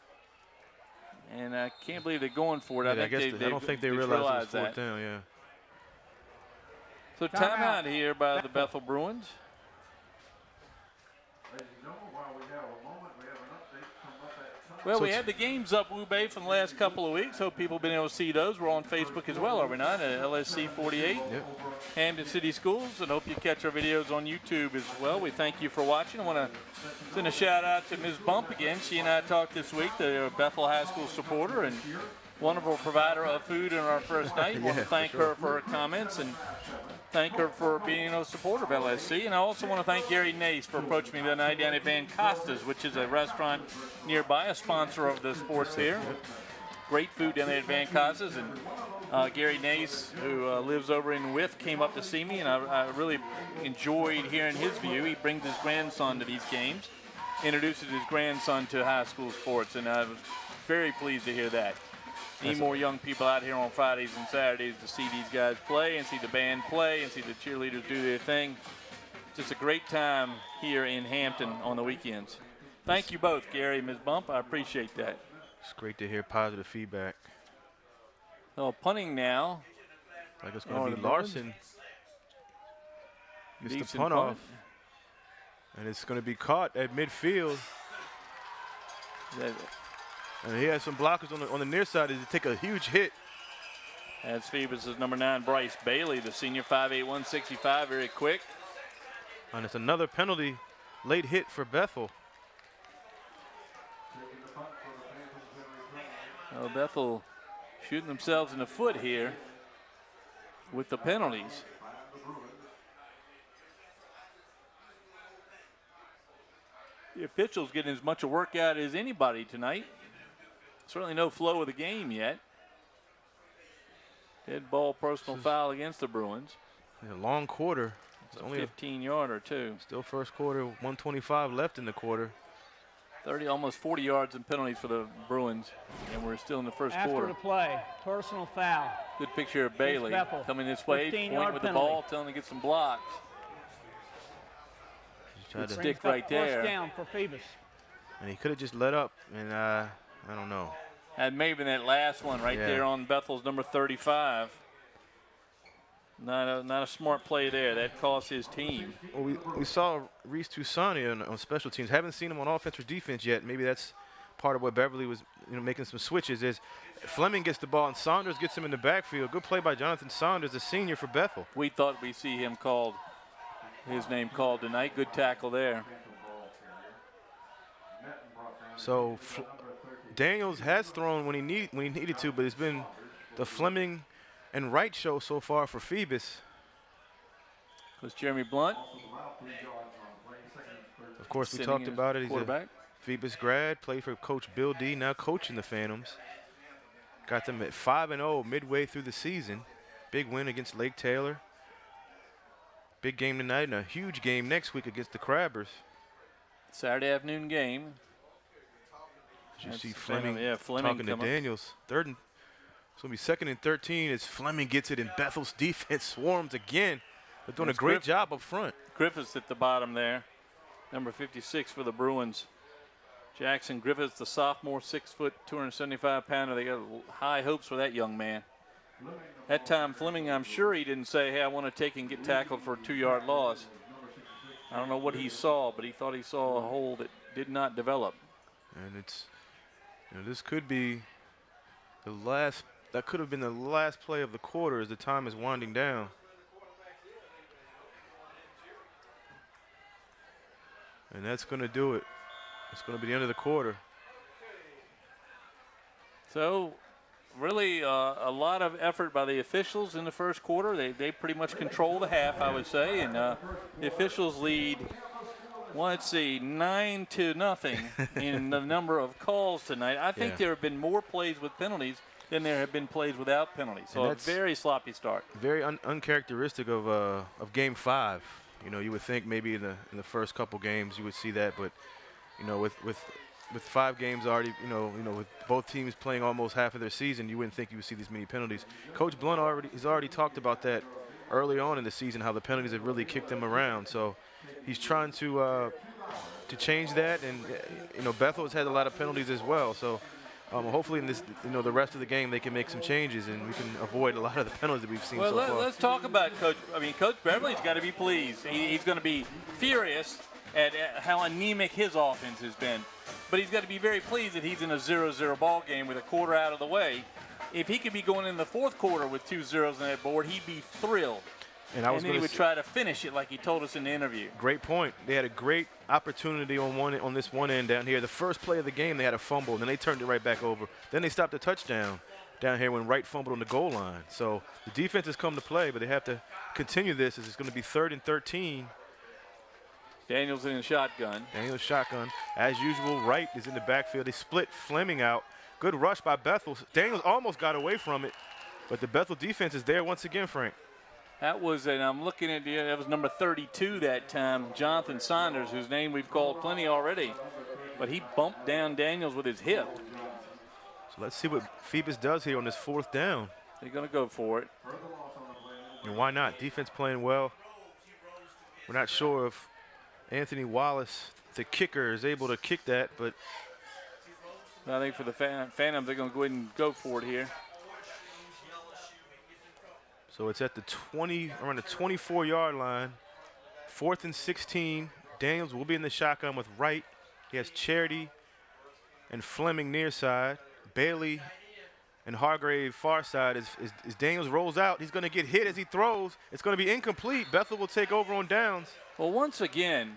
And I can't believe they're going for it. Yeah, I don't think they realized it was 4th down, yeah. So timeout here by the Bethel Bruins. Well, so we had the games up, Wu Bay, from the last couple of weeks. Hope people have been able to see those. We're on Facebook as well, are we not? At LSC 48, yep. Hampton City Schools, and hope you catch our videos on YouTube as well. We thank you for watching. I want to send a shout out to Ms. Bump again. She and I talked this week, the Bethel High School supporter and wonderful provider of food in our first night. I want to thank her for her comments and thank her for being a supporter of LSC. And I also want to thank Gary Nace for approaching me the night down at Van Costa's, which is a restaurant nearby, a sponsor of the sports here. Great food down there at Van Costa's. And Gary Nace, who lives over in Wythe, came up to see me, and I really enjoyed hearing his view. He brings his grandson to these games, introduces his grandson to high school sports, and I was very pleased to hear that. Need more young people out here on Fridays and Saturdays to see these guys play and see the band play and see the cheerleaders do their thing. Just a great time here in Hampton on the weekends. Thank you both, Gary and Ms. Bump. I appreciate that. It's great to hear positive feedback. So punting now. Like it's going to be Larson. Gets the punt off. And it's going to be caught at midfield. And he has some blockers on the near side as he take a huge hit. As Phoebus is number 9, Bryce Bailey, the senior, 5'8", 165, very quick. And it's another penalty, late hit for Bethel. Well, Bethel shooting themselves in the foot here with the penalties. The officials getting as much a workout as anybody tonight. Certainly no flow of the game yet. Dead ball personal foul against the Bruins. A long quarter. It's only a 15-yarder too. Still first quarter, 1:25 left in the quarter. 30, almost 40 yards in penalties for the Bruins, and we're still in the first quarter. After the play, personal foul. Good picture of Bailey coming this way, pointing with the ball, telling him to get some blocks. Good stick right there. First down for Phoebus. And he could have just let up, and I don't know. Had maybe that last one right there on Bethel's number 35. Not a smart play there. That cost his team. Well, we saw Reese Tusani on special teams. Haven't seen him on offense or defense yet. Maybe that's part of what Beverly was making some switches. Is Fleming gets the ball and Saunders gets him in the backfield. Good play by Jonathan Saunders, the senior for Bethel. We thought we'd see him called, his name called tonight. Good tackle there. So Daniels has thrown when he needed to, but it's been the Fleming and Wright show so far for Phoebus. Was Jeremy Blunt. Of course, we talked about it. He's a Phoebus grad, played for Coach Bill D, now coaching the Phantoms. Got them at 5-0 midway through the season. Big win against Lake Taylor. Big game tonight and a huge game next week against the Crabbers. Saturday afternoon game. You see Fleming, talking to Daniels. It's going to be 2nd and 13 as Fleming gets it, and Bethel's defense swarms again. They're doing a great job up front. Griffiths at the bottom there, number 56 for the Bruins. Jackson Griffiths, the sophomore, 6 foot, 275 pounder. They got high hopes for that young man. That time Fleming, I'm sure he didn't say, hey, I want to take and get tackled for a 2-yard loss. I don't know what he saw, but he thought he saw a hole that did not develop. And it's, this could be the last, that could have been the last play of the quarter as the time is winding down. And that's going to do it. It's going to be the end of the quarter. So really a lot of effort by the officials in the first quarter. They pretty much control the half, I would say. And the officials lead, well, let's see, 9-0 in the number of calls tonight. I think there have been more plays with penalties than there have been plays without penalties. So a very sloppy start. Very uncharacteristic of Game 5. You would think maybe in the first couple games you would see that, but with 5 games already, with both teams playing almost half of their season, you wouldn't think you would see this many penalties. Coach Blunt has already talked about that early on in the season, how the penalties have really kicked him around. So he's trying to change that, and Bethel has had a lot of penalties as well. So hopefully in this, the rest of the game they can make some changes and we can avoid a lot of the penalties that we've seen so far. Let's talk about Coach. Coach Beverly's got to be pleased. He's going to be furious at how anemic his offense has been. But he's got to be very pleased that he's in a 0-0 ball game with a quarter out of the way. If he could be going in the fourth quarter with 2 zeros on that board, he'd be thrilled. And then he would try to finish it like he told us in the interview. Great point. They had a great opportunity on this one end down here. The first play of the game, they had a fumble, and then they turned it right back over. Then they stopped a touchdown down here when Wright fumbled on the goal line. So the defense has come to play, but they have to continue this as it's going to be 3rd and 13. Daniels in the shotgun. Daniels shotgun. As usual, Wright is in the backfield. They split Fleming out. Good rush by Bethel. Daniels almost got away from it, but the Bethel defense is there once again, Frank. That was, and I'm looking at, that was number 32 that time, Jonathan Saunders, whose name we've called plenty already. But he bumped down Daniels with his hip. So let's see what Phoebus does here on this 4th down. They're going to go for it. And why not? Defense playing well. We're not sure if Anthony Wallace, the kicker, is able to kick that, but I think for the Phantoms, they're going to go ahead and go for it here. So it's at the around the 24-yard line. 4th and 16. Daniels will be in the shotgun with Wright. He has Charity and Fleming near side. Bailey and Hargrave far side. As Daniels rolls out, he's going to get hit as he throws. It's going to be incomplete. Bethel will take over on downs. Well, once again,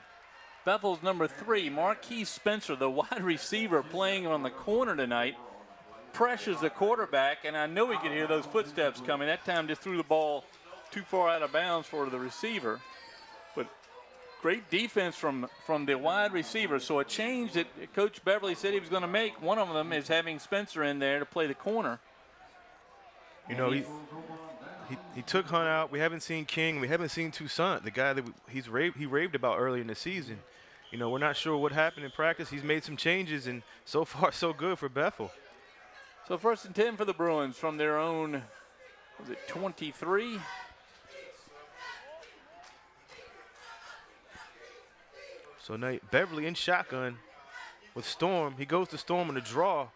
Bethel's number 3, Marquise Spencer, the wide receiver playing on the corner tonight, pressures the quarterback, and I know he could hear those footsteps coming. That time just threw the ball too far out of bounds for the receiver. But great defense from the wide receiver. So a change that Coach Beverly said he was going to make, one of them is having Spencer in there to play the corner. He took Hunt out. We haven't seen King. We haven't seen Toussaint, the guy that he raved about early in the season. We're not sure what happened in practice. He's made some changes, and so far so good for Bethel. So 1st and 10 for the Bruins from their own, was it 23? So now Beverly in shotgun with Storm. He goes to Storm in the draw.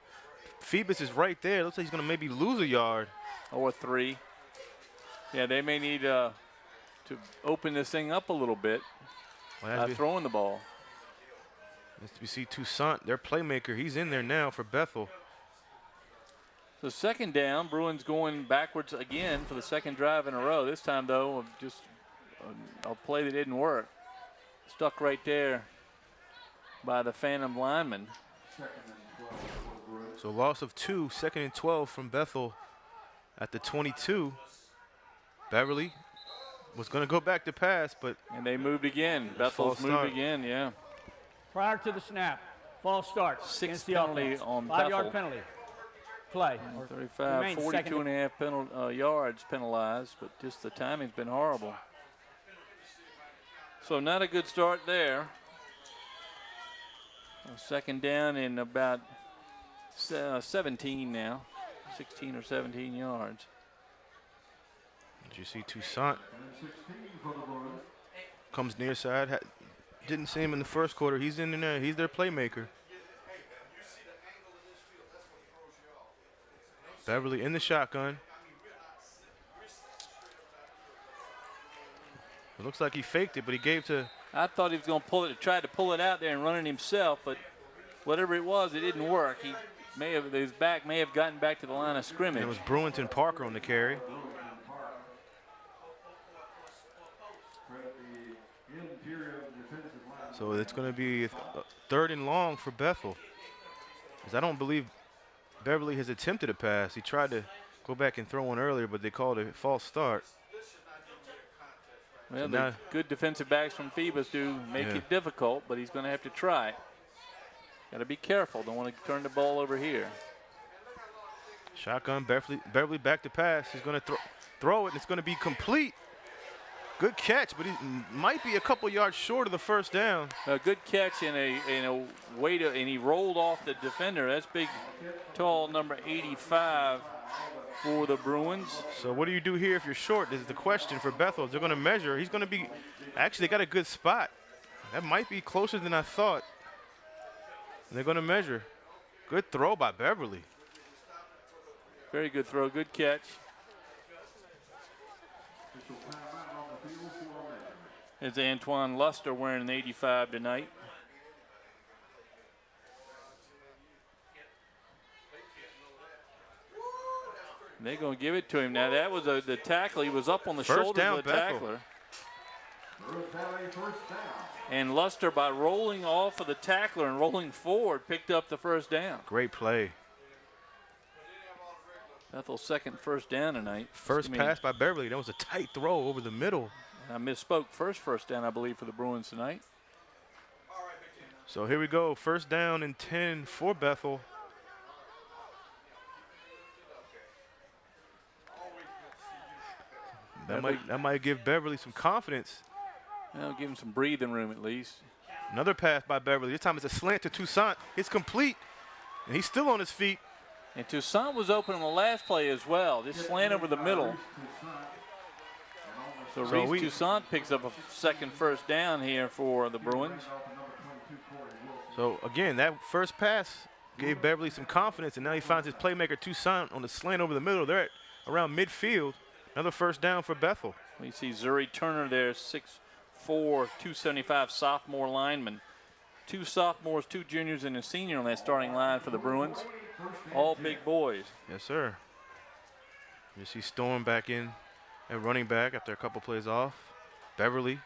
Phoebus is right there. Looks like he's going to maybe lose a yard. Or 3. Yeah, they may need to open this thing up a little bit by throwing the ball. As we see Toussaint, their playmaker. He's in there now for Bethel. So 2nd down, Bruins going backwards again for the 2nd drive in a row. This time, though, just a play that didn't work. Stuck right there by the Phantom lineman. So loss of 2, 2nd and 12 from Bethel at the 22. Beverly was going to go back to pass, but and they moved again. Bethel's moved again, yeah. Prior to the snap, false start. 6th penalty on Bethel. 5-yard penalty. Play. 35, 42 and a half yards penalized, but just the timing's been horrible. So not a good start there. 2nd down in about 17 now, 16 or 17 yards. Did you see Toussaint comes near side? Didn't see him in the first quarter. He's in there. He's their playmaker. Beverly in the shotgun. It looks like he faked it, but he gave to. I thought he was going to pull it, try to pull it out there and run it himself, but whatever it was, it didn't work. He may have, his back may have gotten back to the line of scrimmage. It was Bruins and Parker on the carry. So it's going to be 3rd and long for Bethel. Because I don't believe Beverly has attempted a pass. He tried to go back and throw one earlier, but they called it a false start. Well, So the now- good defensive backs from Phoebus do make Yeah. it difficult, but he's going to have to try. Got to be careful. Don't want to turn the ball over here. Shotgun, Beverly back to pass. He's going to throw it, and it's going to be complete. Good catch, but he might be a couple yards short of the first down. A good catch and a way to, and he rolled off the defender. That's big, tall number 85 for the Bruins. So what do you do here if you're short? This is the question for Bethel. They're going to measure. He's going to be, actually, they got a good spot. That might be closer than I thought. They're going to measure. Good throw by Beverly. Very good throw, good catch. It's Antoine Luster wearing an 85 tonight. They're going to give it to him. Now, that was the tackle. He was up on the First shoulders down, of the Bethel. tackler. And Luster, by rolling off of the tackler and rolling forward, picked up the first down. Great play. Bethel's second first down tonight. First pass by Beverly. That was a tight throw over the middle. I misspoke. First down, I believe, for the Bruins tonight. So here we go. First down and 10 for Bethel. That might give Beverly some confidence. Well, give him some breathing room at least. Another pass by Beverly. This time it's a slant to Toussaint. It's complete. And he's still on his feet. And Toussaint was open on the last play as well. This slant over the middle. So Reese Toussaint picks up a second first down here for the Bruins. So again, that first pass gave Beverly some confidence, and now he finds his playmaker Toussaint on the slant over the middle. They're at around midfield. Another first down for Bethel. We see Zuri Turner there, 6'4", 275 sophomore lineman. 2 sophomores, 2 juniors, and a senior on that starting line for the Bruins. All big boys. Yes, sir. You see Storm back in at running back after a couple plays off. Beverly,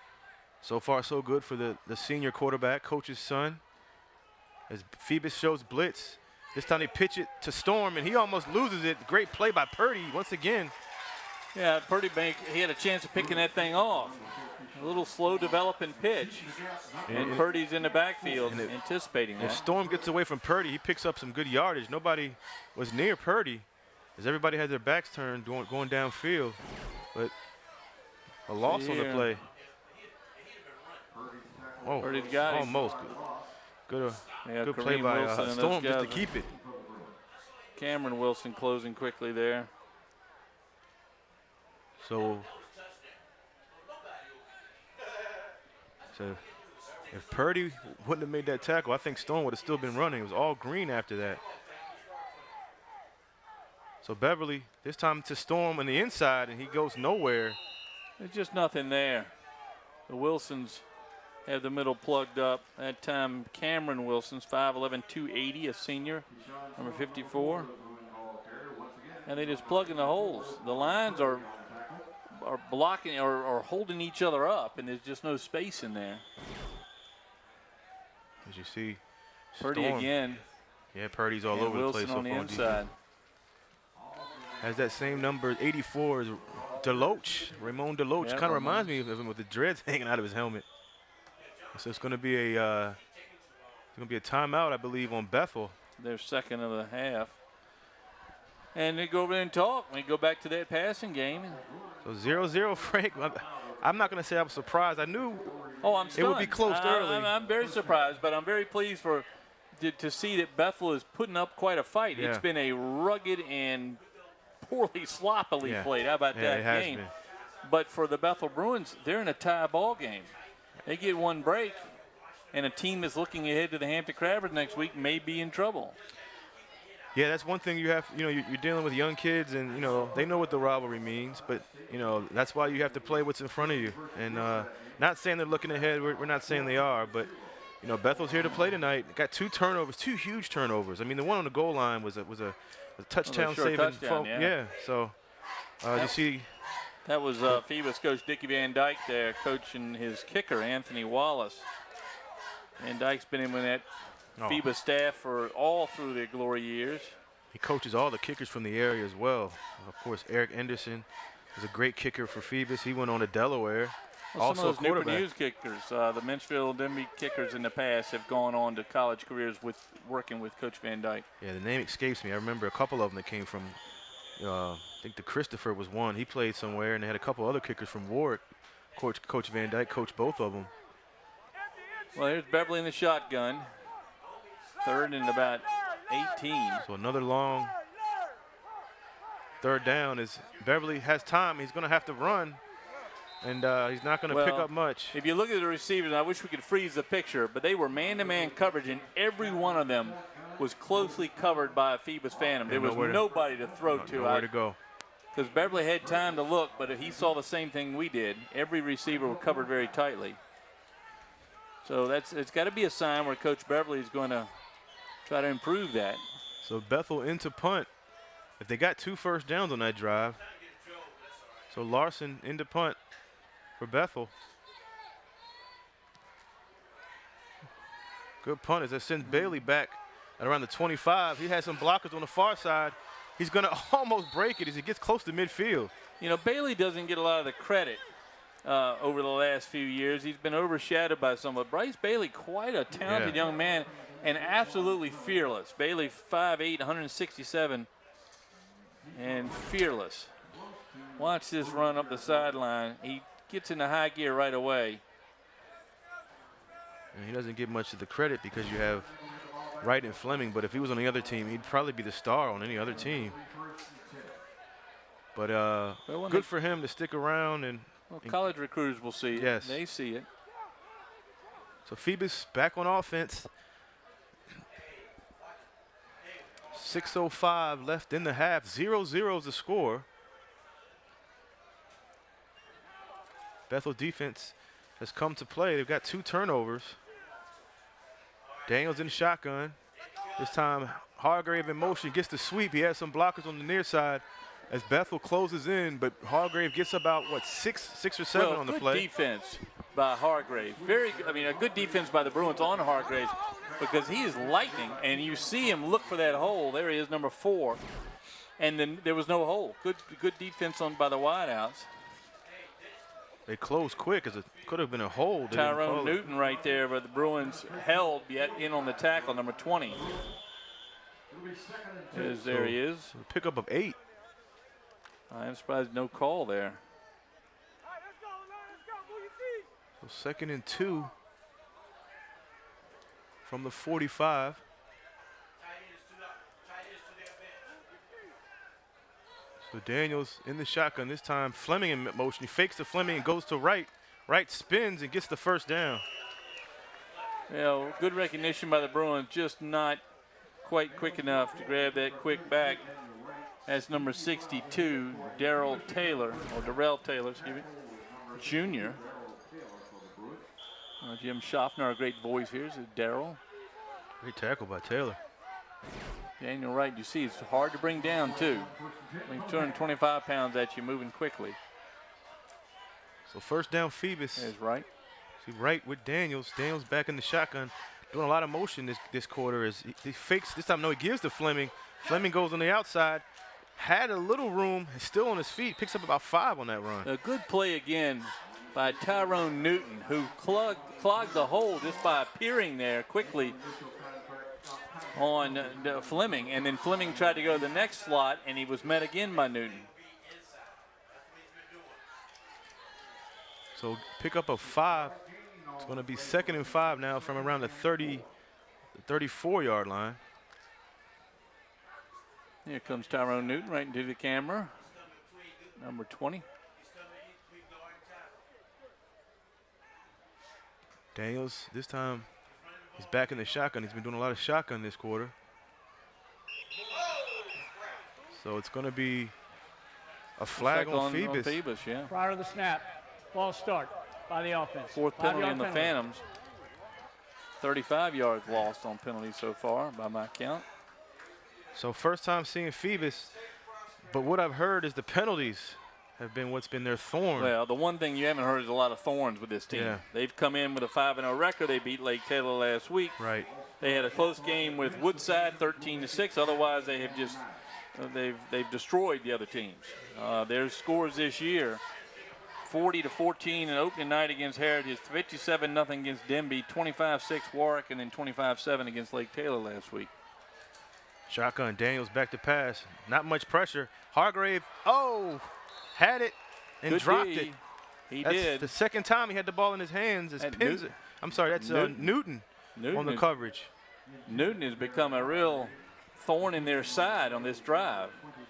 so far so good for the senior quarterback, coach's son. As Phoebus shows blitz. This time they pitch it to Storm, and he almost loses it. Great play by Purdy once again. Yeah, Purdy Bank, he had a chance of picking that thing off. A little slow developing pitch. And Purdy's in the backfield anticipating that. If Storm gets away from Purdy, he picks up some good yardage. Nobody was near Purdy as everybody had their backs turned going downfield. But a loss on the play. Oh, Purdy's got him. almost. Good Yeah, play Kareem by Wilson and Storm those just to guys. keep it. Cameron Wilson closing quickly there. So if Purdy wouldn't have made that tackle, I think Storm would have still been running. It was all green after that. So Beverly, this time to Storm on the inside, and he goes nowhere. There's just nothing there. The Wilsons have the middle plugged up. That time, Cameron Wilson's 5'11", 280, a senior, number 54. And they just plug in the holes. The lines are blocking or holding each other up, and there's just no space in there. As you see, Purdy Storm. again. Yeah, Purdy's all and over Wilson the place so on the far. inside. Has that same number, 84, as Deloach. Ramon Deloach Yeah, kind of Ramon. reminds me of him with the dreads hanging out of his helmet. So it's going to be a timeout, I believe, on Bethel. Their second of the half. And they go over there and talk. We go back to that passing game. So 0-0, Frank. I'm not going to say I was surprised. I knew I'm it would be stunned. close early. I'm very surprised, but I'm very pleased to see that Bethel is putting up quite a fight. Yeah. It's been a rugged and poorly, sloppily played. How about that it has game? been. But for the Bethel Bruins, they're in a tie ball game. They get one break, and a team that's looking ahead to the Hampton Crabbers next week may be in trouble. Yeah, that's one thing you have. You know, you're dealing with young kids, and you know they know what the rivalry means. But you know that's why you have to play what's in front of you. And not saying they're looking ahead. We're not saying they are, but you know Bethel's here to play tonight. Got 2 turnovers, 2 huge turnovers. I mean, the one on the goal line was a touchdown saving. Touchdown, yeah. So you see. That was Phoebus coach Dickie Van Dyke there coaching his kicker, Anthony Wallace. Van Dyke's been in with that Phoebus staff for all through their glory years. He coaches all the kickers from the area as well. And of course, Eric Anderson is a great kicker for Phoebus. He went on to Delaware. Well, also some of those a quarterback. Newport News kickers, the Menchville Denby kickers in the past have gone on to college careers with working with Coach Van Dyke. Yeah, the name escapes me. I remember a couple of them that came from, I think the Christopher was one. He played somewhere, and they had a couple other kickers from Warwick. Coach Van Dyke coached both of them. Well, here's Beverly in the shotgun. 3rd and about 18. So another long 3rd down as Beverly has time. He's going to have to run, and he's not going to pick up much. If you look at the receivers, I wish we could freeze the picture, but they were man-to-man coverage, and every one of them was closely covered by a Phoebus Phantom. There was nobody to throw to. Nowhere to go. Because Beverly had time to look, but he saw the same thing we did. Every receiver was covered very tightly. So it's got to be a sign where Coach Beverly is going to try to improve that. So Bethel into punt. If they got 2 first downs on that drive. So Larson into punt for Bethel. Good punt as that sends Bailey back at around the 25. He has some blockers on the far side. He's going to almost break it as he gets close to midfield. You know, Bailey doesn't get a lot of the credit over the last few years. He's been overshadowed by some, but Bryce Bailey, quite a talented young man and absolutely fearless. Bailey 5'8", 167, and fearless. Watch this run up the sideline. He gets into high gear right away. And he doesn't get much of the credit because you have Wright and Fleming, but if he was on the other team, he'd probably be the star on any other team. But good for him to stick around. And college recruiters will see it. Yes. They see it. So Phoebus back on offense. 6:05 left in the half. 0-0 is the score. Bethel defense has come to play. They've got 2 turnovers. Daniels in shotgun. This time Hargrave in motion, gets the sweep. He has some blockers on the near side as Bethel closes in, but Hargrave gets about, what, six or seven on the play. Good defense by Hargrave. A good defense by the Bruins on Hargrave because he is lightning, and you see him look for that hole. There he is, number 4. And then there was no hole. Good defense by the wideouts. They closed quick as it could have been a hole. Tyrone Newton right there, but the Bruins held yet in on the tackle, number 20. There he is. A pickup of 8. I'm surprised no call there. So 2nd and 2 from the 45. So Daniels in the shotgun this time. Fleming in motion. He fakes to Fleming and goes to Wright. Wright spins and gets the first down. Yeah, good recognition by the Bruins, just not quite quick enough to grab that quick back. That's number 62, Darrell Taylor, excuse me, Jr. Jim Schaffner, our great voice here, is Darrell. Great tackle by Taylor. Daniel Wright, you see, it's hard to bring down, too. I mean, 225 pounds at you, moving quickly. So first down, Phoebus. There's Wright. See Wright with Daniels. Daniels back in the shotgun, doing a lot of motion this quarter. As he fakes this time. No, he gives to Fleming. Fleming goes on the outside. Had a little room. He's still on his feet. Picks up about 5 on that run. A good play again by Tyrone Newton, who clogged the hole just by appearing there quickly on Fleming, and then Fleming tried to go to the next slot, and he was met again by Newton. So pick up of 5. It's going to be 2nd and 5 now from around the 34-yard line. Here comes Tyrone Newton right into the camera, number 20. Daniels, this time, he's back in the shotgun. He's been doing a lot of shotgun this quarter. So it's going to be a flag on Phoebus. Phoebus, yeah. Prior to the snap, false start by the offense. Fourth penalty 5-yard in the Phantoms. 35 yards lost on penalties so far by my count. So first time seeing Phoebus, but what I've heard is the penalties have been what's been their thorn. Well, the one thing you haven't heard is a lot of thorns with this team. Yeah. They've come in with a 5-0 record. They beat Lake Taylor last week. Right. They had a close game with Woodside, 13-6. Otherwise, they have just they've destroyed the other teams. Their scores this year: 40-14 in opening night against Heritage, 57-0 against Denby, 25-6 Warwick, and then 25-7 against Lake Taylor last week. Shotgun, Daniels back to pass. Not much pressure. Hargrave, had it and Good dropped D. it. He That's did. the second time he had the ball in his hands. As Newton. I'm sorry, that's Newton on the coverage. Newton has become a real thorn in their side on this drive.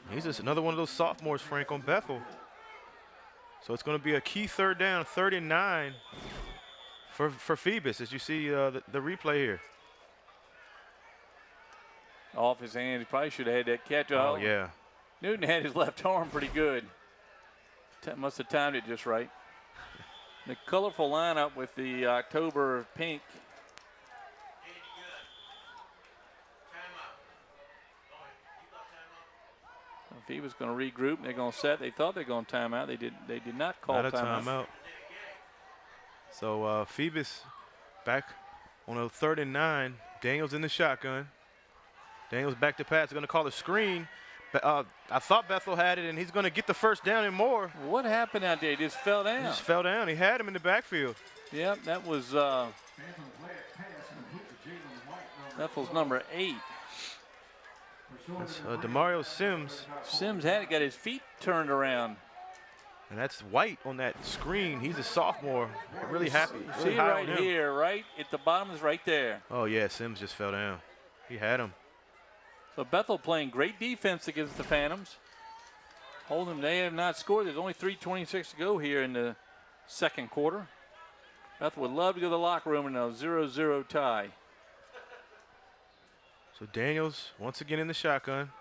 He's just another one of those sophomores, Frank, on Bethel. So it's going to be a key third down, 39 for Phoebus, as you see the replay here. Off his hand, he probably should have had that catch. Oh, yeah. Newton had his left arm pretty good. Must have timed it just right. The colorful lineup with the October pink. Phoebus going to regroup. They're going to set. They thought they were going to time out. They did not call timeout. So Phoebus back on a 3rd and 9. Daniels in the shotgun. Daniels back to pass. They're going to call a screen. I thought Bethel had it, and he's going to get the first down and more. What happened out there? He just fell down. He just fell down. He had him in the backfield. Yep, that was Bethel's number 8. That's Demario Sims. Sims had it, got his feet turned around. And that's White on that screen. He's a sophomore. Really happy. Really See high right on him. here, right at the bottom is right there. Oh, yeah, Sims just fell down. He had him. So Bethel playing great defense against the Phantoms. Hold'em, they have not scored. There's only 3:26 to go here in the second quarter. Bethel would love to go to the locker room in a 0-0 tie. So Daniels once again in the shotgun.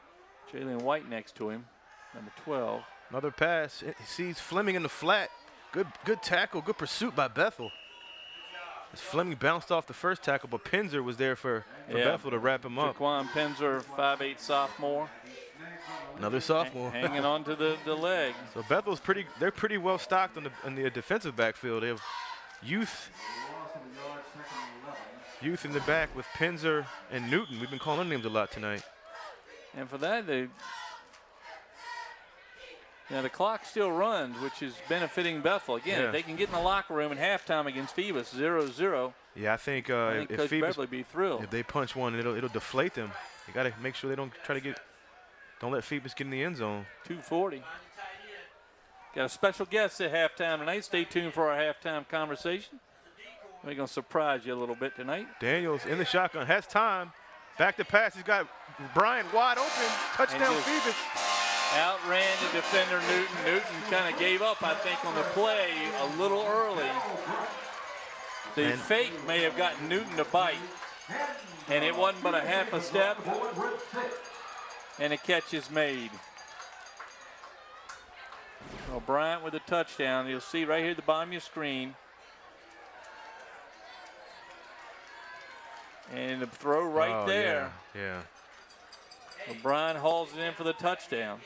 Jalen White next to him, number 12. Another pass. He sees Fleming in the flat. Good tackle, good pursuit by Bethel. As Fleming bounced off the first tackle, but Pinzer was there for Bethel to wrap him up. Jaquan Pinzer, 5'8" sophomore. Another sophomore. Hanging on to the leg. So Bethel's they're pretty well stocked in the defensive backfield. They have youth in the back with Pinzer and Newton. We've been calling their names a lot tonight. And for that, the clock still runs, which is benefiting Bethel. Again, if they can get in the locker room at halftime against Phoebus, 0-0. Yeah, I think Coach Phoebus, Beverly be thrilled. if they punch one, it'll deflate them. You got to make sure they don't let Phoebus get in the end zone. 2:40. Got a special guest at halftime tonight. Stay tuned for our halftime conversation. We're going to surprise you a little bit tonight. Daniels in the shotgun, has time. Back to pass. He's got Bryant wide open. Touchdown, Phoebus. Outran the defender, Newton. Newton kind of gave up, I think, on the play a little early. The fake may have gotten Newton to bite, and it wasn't but a half a step, and a catch is made. Well, Bryant with a touchdown. You'll see right here at the bottom of your screen. And the throw right there. Yeah. So Bryant hauls it in for the touchdown.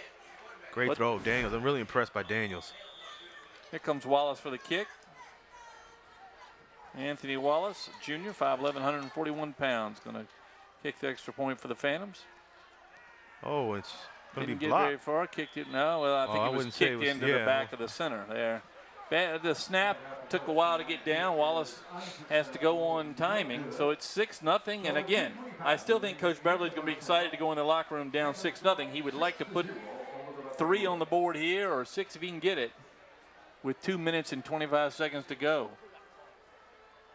Great throw, Daniels. I'm really impressed by Daniels. Here comes Wallace for the kick. Anthony Wallace, junior, 5'11", 141 pounds. Going to kick the extra point for the Phantoms. Oh, it's going to be Didn't get blocked. very far. Kicked it. No, well, I think it was kicked into the back of the center there. The snap took a while to get down. Wallace has to go on timing. So it's 6-0. And again, I still think Coach Beverly's going to be excited to go in the locker room down 6-0. He would like to put 3 on the board here, or 6 if he can get it, with 2 minutes and 25 seconds to go.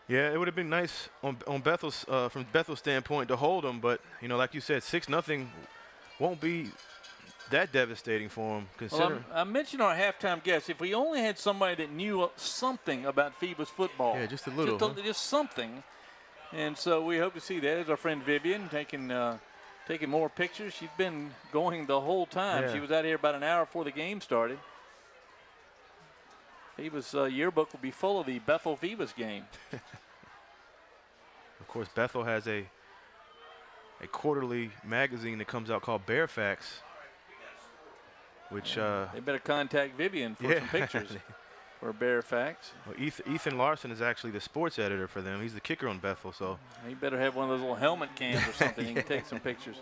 Yeah, it would have been nice on Bethel's from Bethel's standpoint to hold them, but like you said, 6-0 won't be that devastating for him. Well, I mentioned our halftime guest. If we only had somebody that knew something about Phoebus football, just a little, just something, and so we hope to see that. There's our friend Vivian taking taking more pictures. She's been going the whole time. Yeah. She was out here about an hour before the game started. Phoebus yearbook will be full of the Bethel-Phoebus game. Of course, Bethel has a quarterly magazine that comes out called Bear Facts, which they better contact Vivian for some pictures for Bear Facts. Well, Ethan Larson is actually the sports editor for them. He's the kicker on Bethel, so He better have one of those little helmet cams or something. He can take some pictures.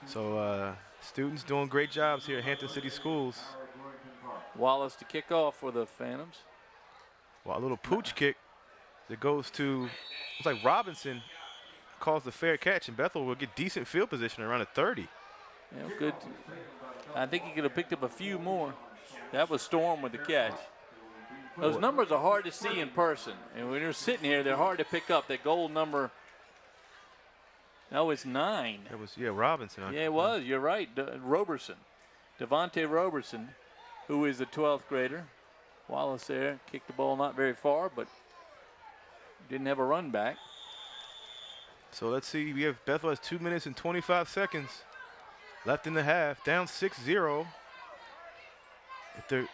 so students doing great jobs here at Hampton City Schools. Wallace to kick off for the Phantoms. Well, a little pooch kick that goes to, it's like Robinson calls the fair catch, and Bethel will get decent field position around a 30. Yeah, good. I think he could have picked up a few more. That was Storm with the catch. Those numbers are hard to see in person, and when you're sitting here, they're hard to pick up. That goal number, no, it's 9. It was, Robinson. Yeah, it was. You're right. Roberson. Devontae Roberson, who is a 12th grader. Wallace there kicked the ball not very far, but didn't have a run back. So let's see. We have Bethel has 2 minutes and 25 seconds left in the half, down 6-0.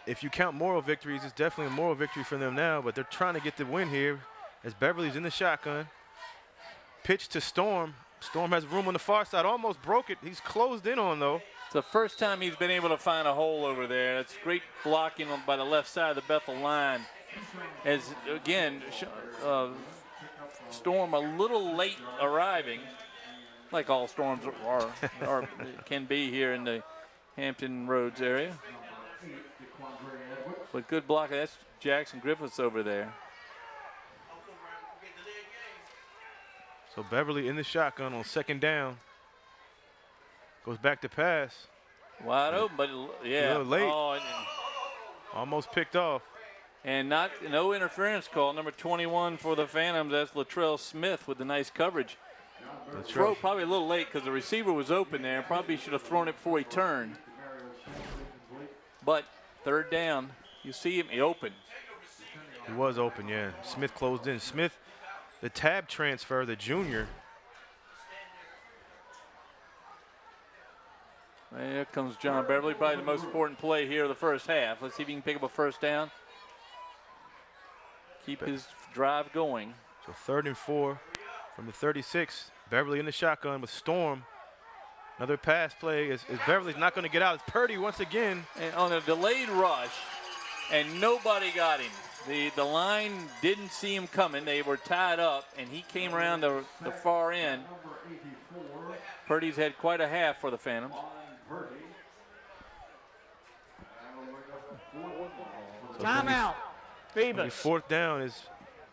If you count moral victories, it's definitely a moral victory for them now, but they're trying to get the win here as Beverly's in the shotgun. Pitch to Storm. Storm has room on the far side, almost broke it. He's closed in on, though. It's the first time he's been able to find a hole over there. That's great blocking by the left side of the Bethel line. As, again, Storm a little late arriving, like all storms are can be here in the Hampton Roads area. But good block. That's Jackson Griffiths over there. So Beverly in the shotgun on second down. Goes back to pass. Wide open, but yeah. A little late. Oh, Almost picked off. and no interference call. Number 21 for the Phantoms. That's Latrell Smith with the nice coverage. Throw probably a little late because the receiver was open there. Probably should have thrown it before he turned. But third down, you see him, he opened. He was open, yeah. Smith closed in. Smith, the tab transfer, the junior. There comes John Beverly, probably the most important play here of the first half. Let's see if he can pick up a first down. Keep his drive going. So 3rd and 4 from the 36. Beverly in the shotgun with Storm. Another pass play as Beverly's not going to get out. It's Purdy once again. And on a delayed rush, and nobody got him. The line didn't see him coming. They were tied up, and he came around the far end. Purdy's had quite a half for the Phantoms. Timeout. Phoebus. 4th down is,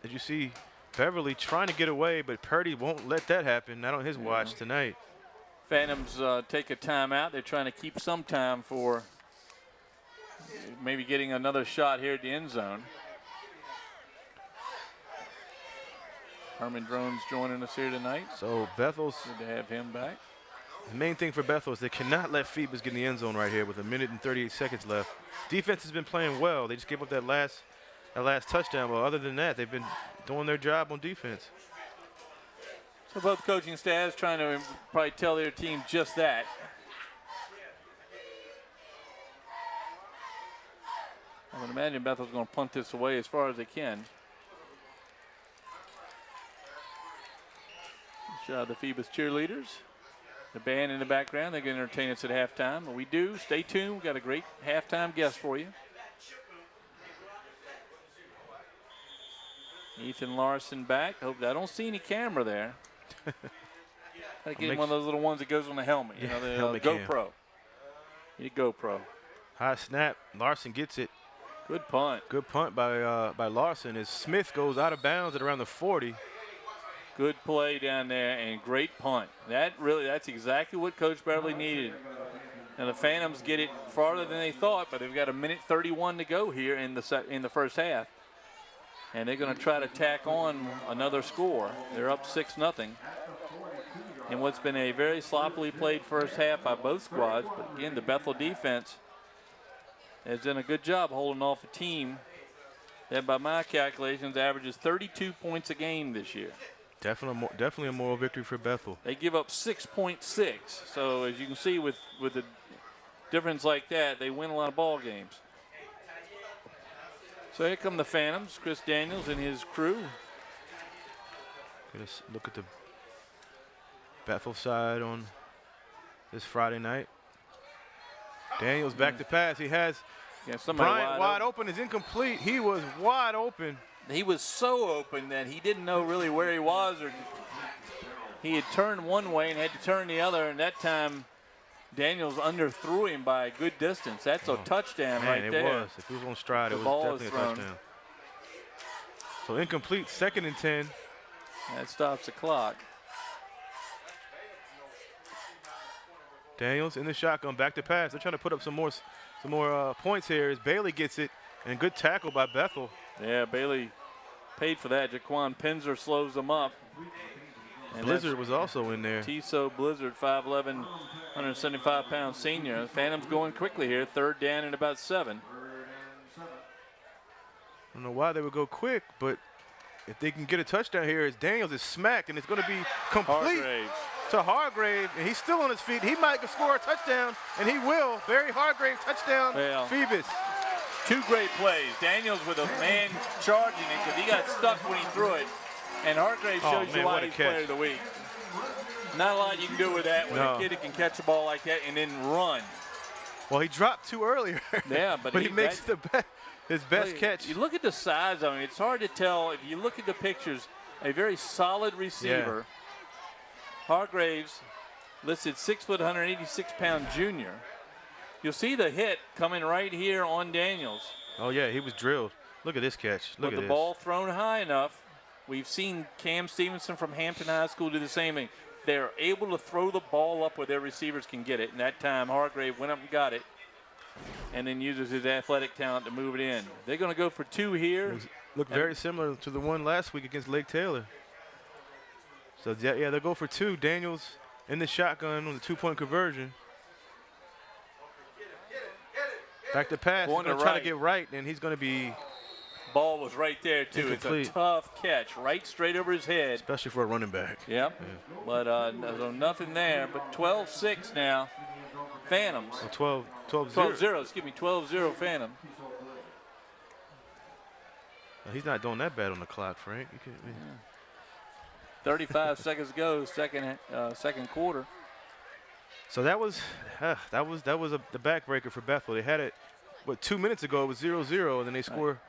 as you see, Beverly trying to get away, but Purdy won't let that happen. Not on his watch tonight. Phantoms take a timeout. They're trying to keep some time for maybe getting another shot here at the end zone. Herman Drones joining us here tonight. So Bethel's, Good to have him back. the main thing for Bethel is they cannot let Phoebus get in the end zone right here with 1 minute and 38 seconds left. Defense has been playing well. They just gave up that last touchdown, but other than that, they've been doing their job on defense. So both coaching staffs trying to probably tell their team just that. I would imagine Bethel's going to punt this away as far as they can. Shout out the Phoebus cheerleaders. The band in the background, they're going to entertain us at halftime. But we do. Stay tuned. We've got a great halftime guest for you. Ethan Larson back. I don't see any camera there. Gotta get him one of those little ones that goes on the helmet. You know, the helmet GoPro. Need a GoPro. High snap. Larson gets it. Good punt. Good punt by Larson as Smith goes out of bounds at around the 40. Good play down there and great punt. That's exactly what Coach Beverly needed. Now the Phantoms get it farther than they thought, but they've got 1:31 to go here in the first half. And they're going to try to tack on another score. They're up 6-0. In what's been a very sloppily played first half by both squads. But again, the Bethel defense has done a good job holding off a team that, by my calculations, averages 32 points a game this year. Definitely a moral victory for Bethel. They give up 6.6. So as you can see with the difference like that, they win a lot of ball games. So here come the Phantoms, Chris Daniels and his crew. Let's look at the Bethel side on this Friday night. Daniels back to pass. He has Bryant wide open. Is incomplete. He was wide open. He was so open that he didn't know really where he was, or he had turned one way and had to turn the other, and that time Daniels underthrew him by a good distance. That's a touchdown right there. It was. If he was on stride, it was definitely a touchdown. So incomplete, 2nd and 10. That stops the clock. Daniels in the shotgun, back to pass. They're trying to put up some more points here as Bailey gets it, and good tackle by Bethel. Yeah, Bailey paid for that. Jaquan Penzer slows them up. And Blizzard was also in there. Tiso Blizzard, 5'11", 175-pound senior. Phantoms going quickly here. 3rd down and about 7. I don't know why they would go quick, but if they can get a touchdown here, as Daniels is smacked, and it's going to be complete to Hargrave, and he's still on his feet. He might score a touchdown, and he will. Barry Hargrave, touchdown, Phoebus. 2 great plays. Daniels with a man charging it because he got stuck when he threw it. And Hargrave shows you why he's player of the week. Not a lot you can do with that when a kid who can catch a ball like that and then run. Well, he dropped 2 earlier. Yeah, but he makes his best catch. You look at the size of him. It's hard to tell. If you look at the pictures, a very solid receiver. Hargraves listed 6', 186-pound junior. You'll see the hit coming right here on Daniels. Oh, yeah, he was drilled. Look at this catch. Look at this. With the ball thrown high enough, we've seen Cam Stevenson from Hampton High School do the same thing. They're able to throw the ball up where their receivers can get it. And that time, Hargrave went up and got it and then uses his athletic talent to move it in. They're going to go for 2 here. Look very similar to the one last week against Lake Taylor. So, yeah, they'll go for 2. Daniels in the shotgun on the 2-point conversion. Back to pass. He's going to try to get right, and he's going to be. Ball was right there, too. Incomplete. It's a tough catch, right straight over his head. Especially for a running back. Yep. Yeah. But so nothing there. But 12-6 now. Phantoms. 12-0. 12-0, excuse me, 12-0 Phantom. He's not doing that bad on the clock, Frank. 35 seconds ago, second quarter. So that was the backbreaker for Bethel. They had it, 2 minutes ago it was 0-0, and then they score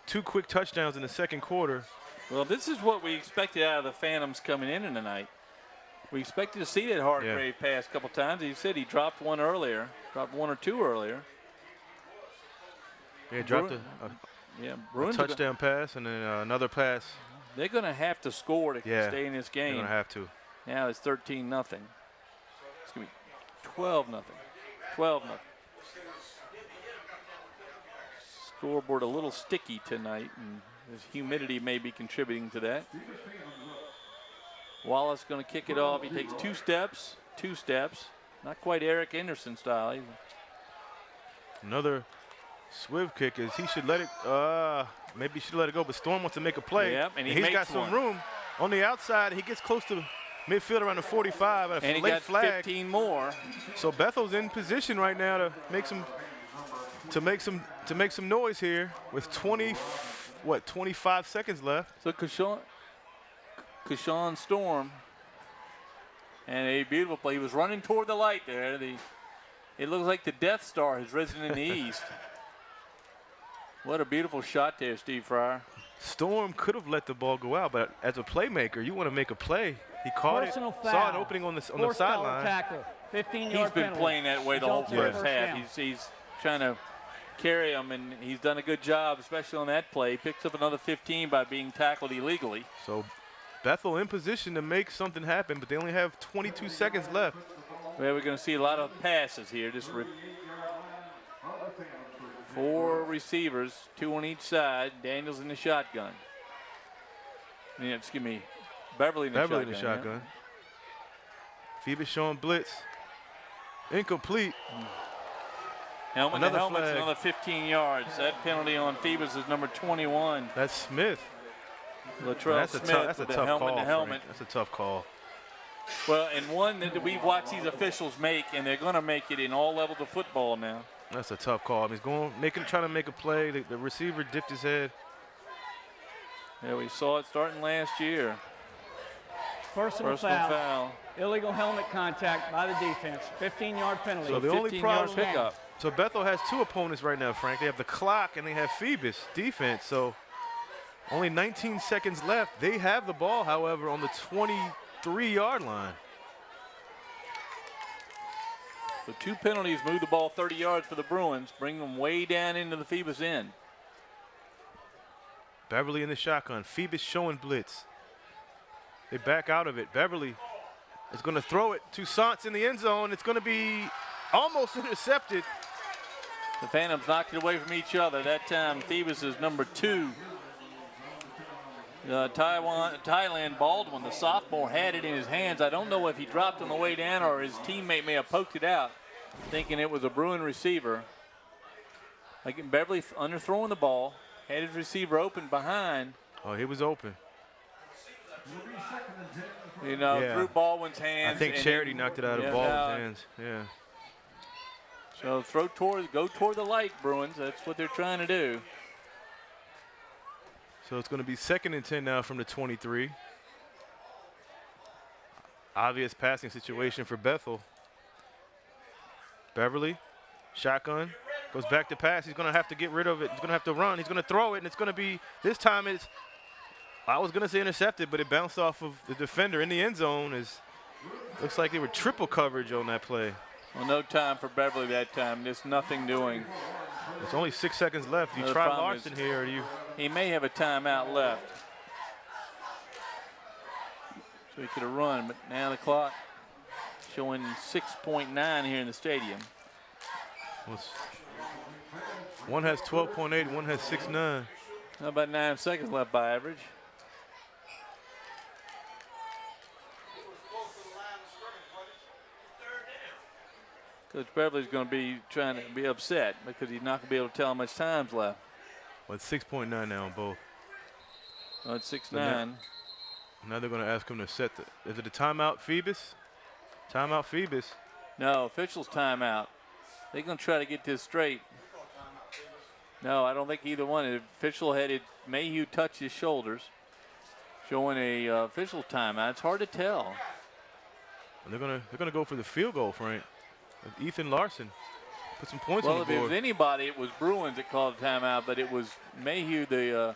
2 quick touchdowns in the second quarter. Well, this is what we expected out of the Phantoms coming in tonight. We expected to see that Hargrave pass a couple times. He said he dropped one earlier, dropped 1 or 2 earlier. Yeah, dropped a touchdown pass and then another pass. They're going to have to score to stay in this game. They're going to have to. Now it's 13-0. Excuse me, 12-0. 12-0. Scoreboard a little sticky tonight, and this humidity may be contributing to that. Wallace going to kick it off. He takes 2 steps. Not quite Eric Anderson style. Another swift kick is he should let it. Maybe he should let it go, but Storm wants to make a play. Yep, and he's got some room on the outside. He gets close to midfield around the 45. And he got 15 more. So Bethel's in position right now to make some noise here with 25 seconds left. So Kashawn Storm, and a beautiful play. He was running toward the light there. It looks like the Death Star has risen in the east. What a beautiful shot there, Steve Fryer. Storm could have let the ball go out, but as a playmaker, you want to make a play. He caught it, saw an opening on the sideline. He's been playing that way the whole first half. He's trying to carry him, and he's done a good job, especially on that play. He picks up another 15 by being tackled illegally. So Bethel in position to make something happen, but they only have 22 seconds left. Well, we're going to see a lot of passes here. Just 4 receivers, 2 on each side. Daniels in the shotgun. Yeah, excuse me, Beverly in the shotgun. Yeah. Phoebus showing blitz. Incomplete. Helmet to helmet, another 15 yards. That penalty on Phoebus is number 21. That's Smith. Latrell Smith with the helmet to helmet. That's a tough call. Well, and one that we watch these officials make, and they're going to make it in all levels of football now. That's a tough call. I mean, he's trying to make a play. The receiver dipped his head. Yeah, we saw it starting last year. Personal foul. Illegal helmet contact by the defense. 15-yard penalty. So the only problem pickup. So Bethel has two opponents right now, Frank. They have the clock and they have Phoebus defense. So only 19 seconds left. They have the ball, however, on the 23-yard line. So 2 penalties move the ball 30 yards for the Bruins, bring them way down into the Phoebus end. Beverly in the shotgun. Phoebus showing blitz. They back out of it. Beverly is going to throw it to Santz in the end zone. It's going to be almost intercepted. The Phantoms knocked it away from each other. That time, Phoebus is number 2. Thailand Baldwin, the sophomore, had it in his hands. I don't know if he dropped on the way down or his teammate may have poked it out, thinking it was a Bruin receiver. Again, Beverly underthrowing the ball, had his receiver open behind. Oh, he was open. You know, through Baldwin's hands. I think Charity knocked it out of Baldwin's hands. Yeah. So go toward the light, Bruins. That's what they're trying to do. So it's going to be 2nd and 10 now from the 23. Obvious passing situation for Bethel. Beverly, shotgun, goes back to pass. He's going to have to get rid of it. He's going to have to run. He's going to throw it, and it's going to be, this time it's, I was going to say intercepted, but it bounced off of the defender in the end zone. Looks like they were triple coverage on that play. Well, no time for Beverly that time. Just nothing doing. There's only 6 seconds left. You try Larson here, or do you? He may have a timeout left. So he could have run, but now the clock showing 6.9 here in the stadium. One has 12.8, one has 6.9. How about 9 seconds left by average? Coach Beverly's going to be trying to be upset because he's not going to be able to tell how much time's left. Well, it's 6.9 now on both. Oh, it's 6.9. Now they're going to ask him to set is it a timeout, Phoebus? Timeout, Phoebus. No, officials timeout. They're going to try to get this straight. No, I don't think either one. The official had Mayhew touch his shoulders, showing a official timeout. It's hard to tell. And they're gonna go for the field goal, Frank. Ethan Larson put some points on the board. Well, if it was anybody, it was Bruins that called a timeout, but it was Mayhew, the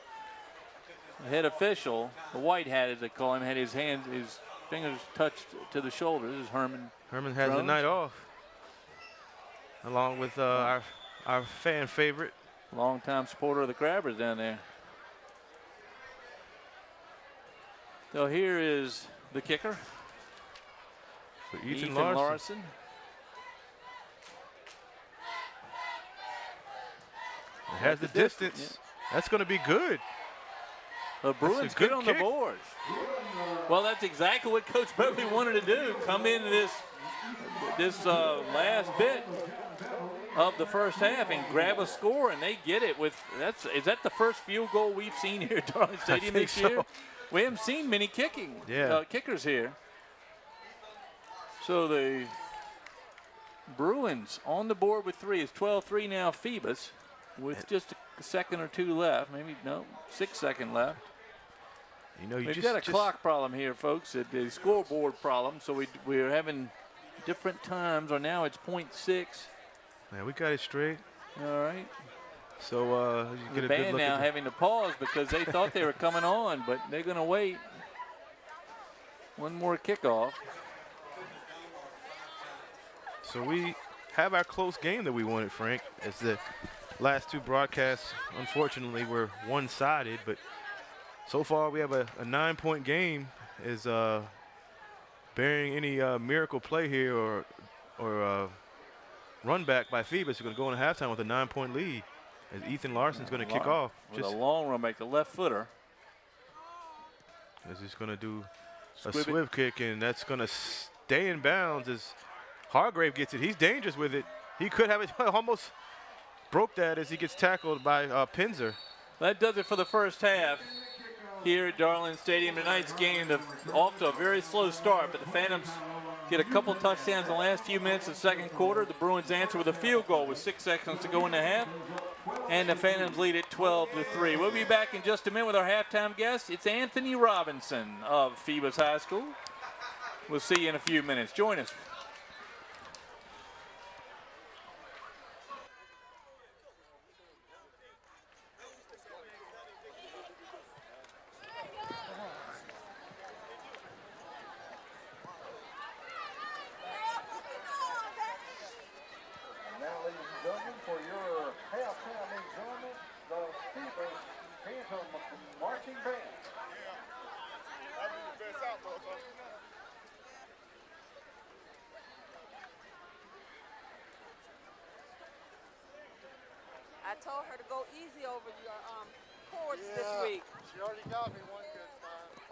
head official, the white hat as they call him, had his fingers touched to the shoulders. This is Herman. Herman has the night off, along with our fan favorite. Longtime supporter of the Crabbers down there. So here is the kicker. For Ethan Larson. It has the distance. Yeah. That's going to be good. The Bruins get on the board. Well, that's exactly what Coach Beverly wanted to do. Come into this last bit of the first half and grab a score, and they get it with is that the first field goal we've seen here at Darling Stadium this year? So. We haven't seen many kickers here. So the Bruins on the board with 3. It's 12-3 now, Phoebus, with just a second or 2 left. Maybe, no, 6 seconds left. You know, We've got a clock problem here, folks, the scoreboard problem. So we're having different times, or now it's 0.6. Yeah, we got it straight. All right. So you get the a good band look now having to pause because they thought they were coming on, but they're going to wait. One more kickoff. So we have our close game that we wanted, Frank, as the last 2 broadcasts, unfortunately, were one-sided. But so far we have a 9-point game. Is bearing any miracle play here or run back by Phoebus. We're going to go into halftime with a 9-point lead as Ethan Larson's going to kick off. With a long run back, the left footer. Is he's going to do a swift kick, and that's going to stay in bounds as Hargrave gets it. He's dangerous with it. He could have it. Almost broke that as he gets tackled by Pinzer. That does it for the first half. here at Darling Stadium. Tonight's game off to a very slow start, but the Phantoms get a couple touchdowns in the last few minutes of the second quarter. The Bruins answer with a field goal with 6 seconds to go in the half. And the Phantoms lead at 12-3. We'll be back in just a minute with our halftime guest. It's Anthony Robinson of Phoebus High School. We'll see you in a few minutes. Join us. I told her to go easy over your chords this week. She already got me one good time.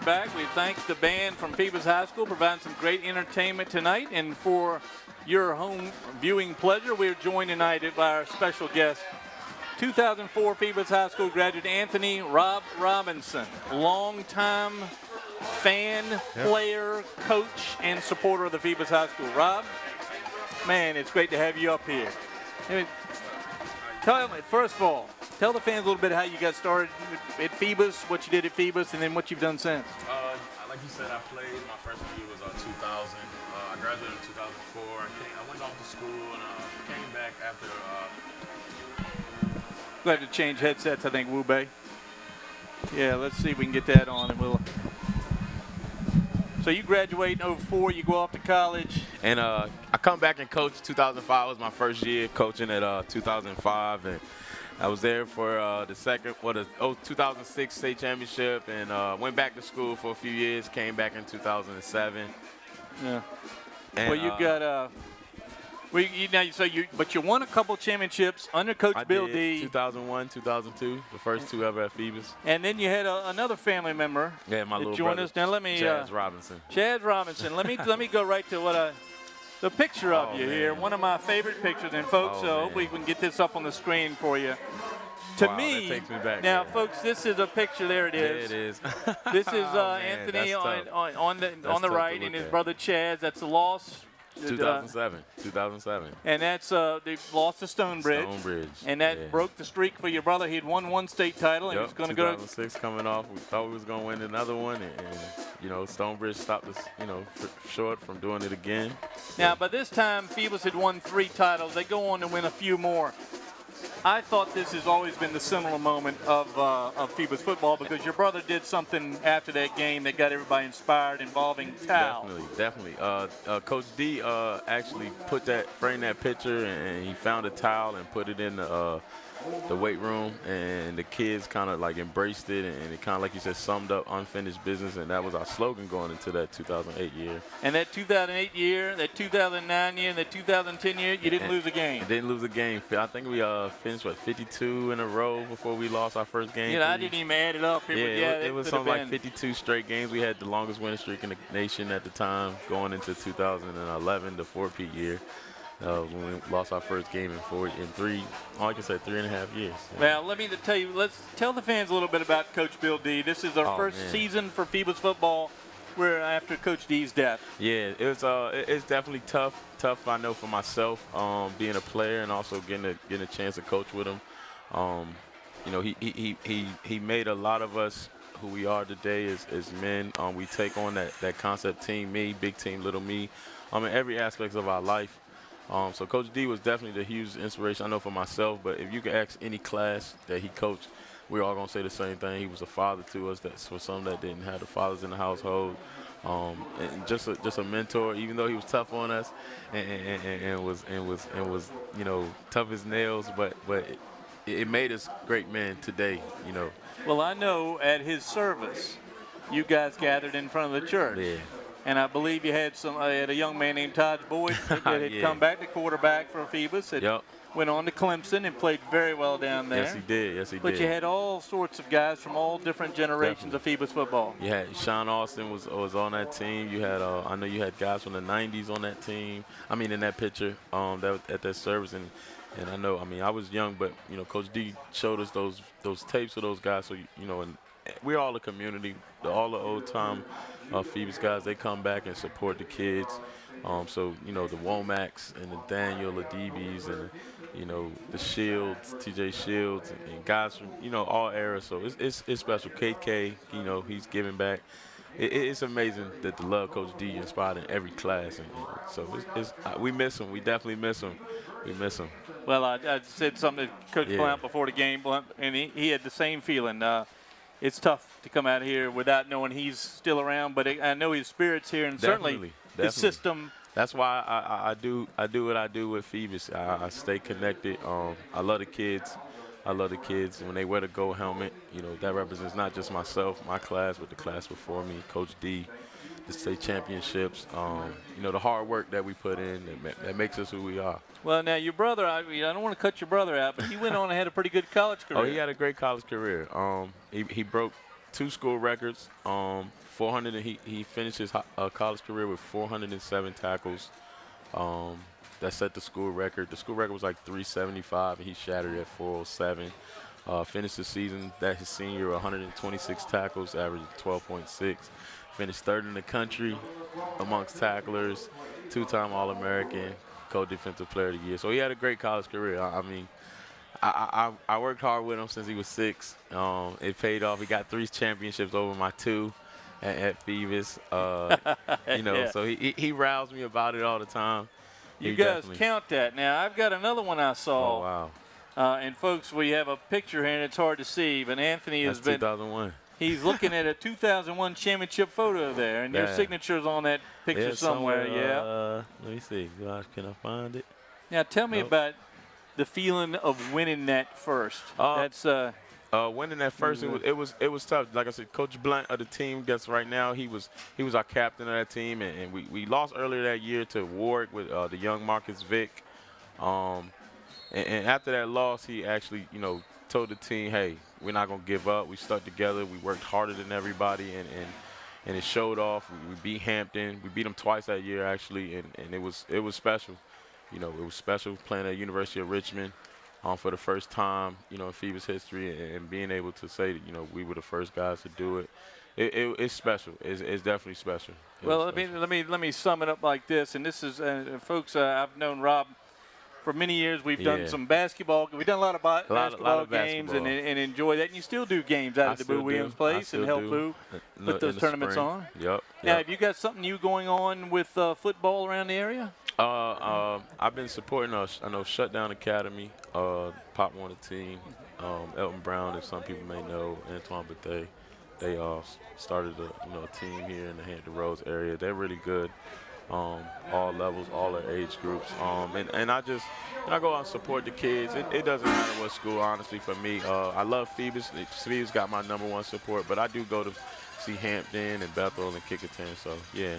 we're back. We thank the band from Phoebus High School providing some great entertainment tonight. And for your home viewing pleasure, we're joined tonight by our special guest, 2004 Phoebus High School graduate Anthony Rob Robinson, longtime fan, player, coach, and supporter of the Phoebus High School. Rob, man, it's great to have you up here. Tell me, first of all, tell the fans a little bit how you got started at Phoebus, what you did at Phoebus, and then what you've done since. Like you said, I played. My freshman year was 2000. I graduated in 2004. I went off to school and came back after. We'll have to change headsets, I think, Wu Bei. Yeah, let's see if we can get that on, and we'll. So you graduate in 04, you go off to college. And I come back and coach 2005 was my first year coaching at 2005. And I was there for the 2006 state championship and went back to school for a few years, came back in 2007. Yeah. And, well, you got but you won a couple championships under Coach Bill D. 2001, 2002, the first two ever at Phoebus. And then you had another family member. Yeah, my little joined brother. us. Now let me. Chaz Robinson. Chaz Robinson. let me go right to the picture of you here. One of my favorite pictures. And folks, I hope we can get this up on the screen for you. To me, that takes me back, now, man. Folks, this is a picture. There it is. Yeah, it is. This is Man, Anthony on the right, and his brother Chaz. That's a loss. 2007. And that's they lost to Stonebridge. And that broke the streak for your brother. He had won one state title, and he's going to go. 2006 coming off. We thought we was going to win another one, and Stonebridge stopped us, short from doing it again. Now, by this time, Phoebus had won 3 titles. They go on to win a few more. I thought this has always been the similar moment of Phoebus football because your brother did something after that game that got everybody inspired involving towel. Definitely. Coach D actually framed that picture, and he found a towel and put it in the weight room, and the kids kind of like embraced it, and it kind of, like you said, summed up unfinished business, and that was our slogan going into that 2008 year. And that 2008 year, that 2009 year, and that 2010 year, you didn't lose a game. Didn't lose a game. I think we finished 52 in a row before we lost our first game. I didn't even add it up. It was something like 52 straight games. We had the longest winning streak in the nation at the time, going into 2011, the 4-peat year. When we lost our first game in 3.5 years. Well, let me tell you, let's tell the fans a little bit about Coach Bill D. This is our first season for Phoebus football. We're after Coach D's death. Yeah, it's definitely tough. Tough, I know, for myself, being a player and also getting a chance to coach with him. He made a lot of us who we are today as men. We take on that concept team me, big team, little me, in every aspect of our life. So Coach D was definitely the huge inspiration, I know, for myself. But if you could ask any class that he coached, we're all going to say the same thing. He was a father to us. That's for some that didn't have the fathers in the household. And just a mentor, even though he was tough on us and was tough as nails. But it made us great men today, Well, I know at his service, you guys gathered in front of the church. Yeah. And I believe you had a young man named Todd Boyd that had come back, the quarterback for Phoebus. Went on to Clemson and played very well down there. Yes, he did. But you had all sorts of guys from all different generations of Phoebus football. You had Sean Austin was on that team. You had I know you had guys from the 90s on that team. In that picture at that service. And I know, I was young, but Coach D showed us those tapes of those guys. So and we're all a community. All the old time Phoebus guys, they come back and support the kids. So the Womacks and the Daniel Adibis and the Shields, TJ Shields, and guys from all eras. So it's special. KK, he's giving back. It's amazing that the love Coach D inspired in every class. And so we miss him. We definitely miss him. We miss him. Well, I said something to Coach Blount before the game, and he had the same feeling. It's tough to come out here without knowing he's still around, but I know his spirit's here, and certainly his system. That's why I do what I do with Phoebus. I stay connected. I love the kids. When they wear the gold helmet, that represents not just myself, my class, but the class before me, Coach D, the state championships, the hard work that we put in that makes us who we are. Well, now your brother, I don't want to cut your brother out, but he went on and had a pretty good college career. Oh, he had a great college career. He broke 2 school records, 400. He finished his college career with 407 tackles. That set the school record. The school record was like 375, and he shattered it at 407. Finished the season his senior year, 126 tackles, averaged 12.6. Finished third in the country amongst tacklers, 2-time All-American, co-defensive player of the year. So he had a great college career. I mean, I worked hard with him since he was 6. It paid off. He got 3 championships over my 2 at Phoebus. You know, Yeah. so he roused me about it all the time. You He guys definitely- count that. Now, I've got another one I saw. Oh, wow. And, folks, we have a picture here, and it's hard to see, but Anthony That's has been 2001. He's looking at a 2001 championship photo there, and your Yeah. signature's on that picture Yeah, somewhere. Yeah. Let me see. Can I find it? Now, tell me Nope. about the feeling of winning that first. That's winning that first. It was tough. Like I said, Coach Blunt of the team gets right now. He was our captain of that team, and we lost earlier that year to Warwick with the young Marcus Vick. And after that loss, he actually told the team, hey, we're not gonna give up. We stuck together. We worked harder than everybody, and it showed off. We beat Hampton. We beat them twice that year actually, and it was special. It was special playing at University of Richmond for the first time, in Phoebus history, and being able to say that we were the first guys to do it. It's special. It's definitely special. well. Let me sum it up like this. And this is, folks. I've known Rob for many years. We've done some basketball. We've done a lot of basketball games and enjoy that. And you still do games out at the Boo Williams place and help Boo put those tournaments on. Yep. Now, have you got something new going on with football around the area? I've been supporting Shutdown Academy, Pop Warner team, Elton Brown, if some people may know, Antoine Bethel. They started a team here in the Hampton Roads area. They're really good, all levels, all their age groups. And I just I go out and support the kids. It doesn't matter what school, honestly, for me. I love Phoebus. Phoebus got my #1 support, but I do go to see Hampton and Bethel and Kickerton. So yeah.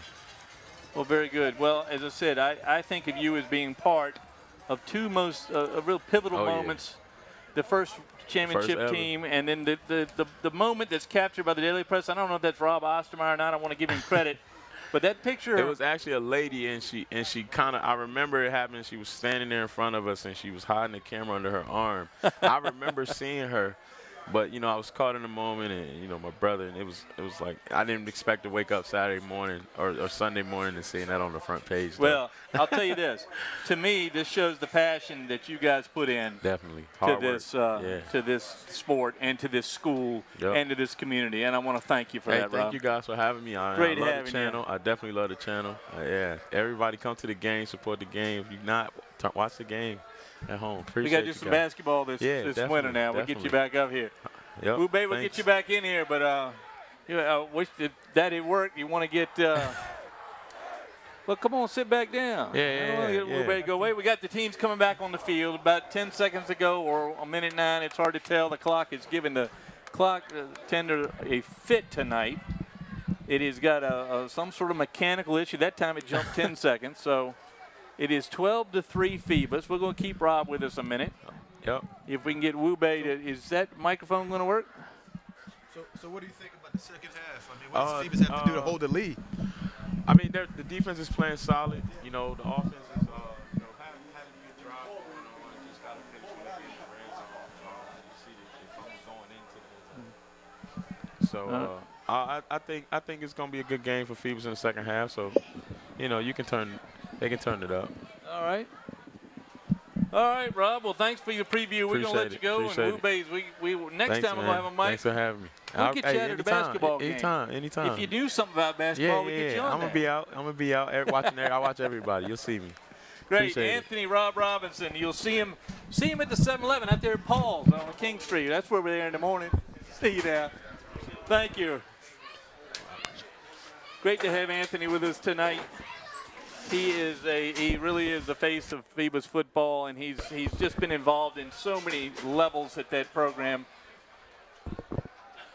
Well, very good. Well, as I said, I think of you as being part of two real pivotal moments. The first championship team, and then the moment that's captured by the Daily Press. I don't know if that's Rob Ostermeyer or not. I want to give him credit. But that picture. It was actually a lady, and she kind of, I remember it happening. She was standing there in front of us, and she was hiding the camera under her arm. I remember seeing her. But, I was caught in the moment, and, my brother, and it was like I didn't expect to wake up Saturday morning or Sunday morning and seeing that on the front page. Well, I'll tell you this. To me, this shows the passion that you guys put in definitely to this sport and to this school and to this community. And I want to thank you for that, Rob. Thank you guys for having me. Great I love having the channel. you. I definitely love the channel. Everybody come to the game, support the game. If you not, watch the game at home. Appreciate we got to do some basketball this winter now. We'll get you back up here. Yep. We'll get you back in here, but I wish that it worked. You want to get well, come on, sit back down. We're ready to go away. We got the teams coming back on the field. About 10 seconds ago or a minute 9. It's hard to tell. The clock is giving the clock tender a fit tonight. It has got some sort of mechanical issue. That time it jumped 10 seconds. So it is 12-3 Phoebus. We're going to keep Rob with us a minute. Yep. If we can get Wubei to, is that microphone going to work? So what do you think about the second half? I mean, what does Phoebus have to do to hold the lead? I mean, the defense is playing solid. The offense is, having a good drive going on. Just got to finish with it in the red zone. You see the phones going into the I think it's going to be a good game for Phoebus in the second half. So, they can turn it up. All right. All right, Rob. Well, thanks for your preview. We're going to let you go. And Wubeis, next time we're going to have a mic. Thanks for having me. We'll get you out of the basketball game. Anytime. If you knew something about basketball, we'll get you on I'm going to be out watching there. I watch everybody. You'll see me. Great. Anthony Rob Robinson. You'll see him at the 7-Eleven out there at Paul's on King Street. That's where we're there in the morning. See you now. Thank you. Great to have Anthony with us tonight. He really is the face of Phoebus football, and he's just been involved in so many levels at that program.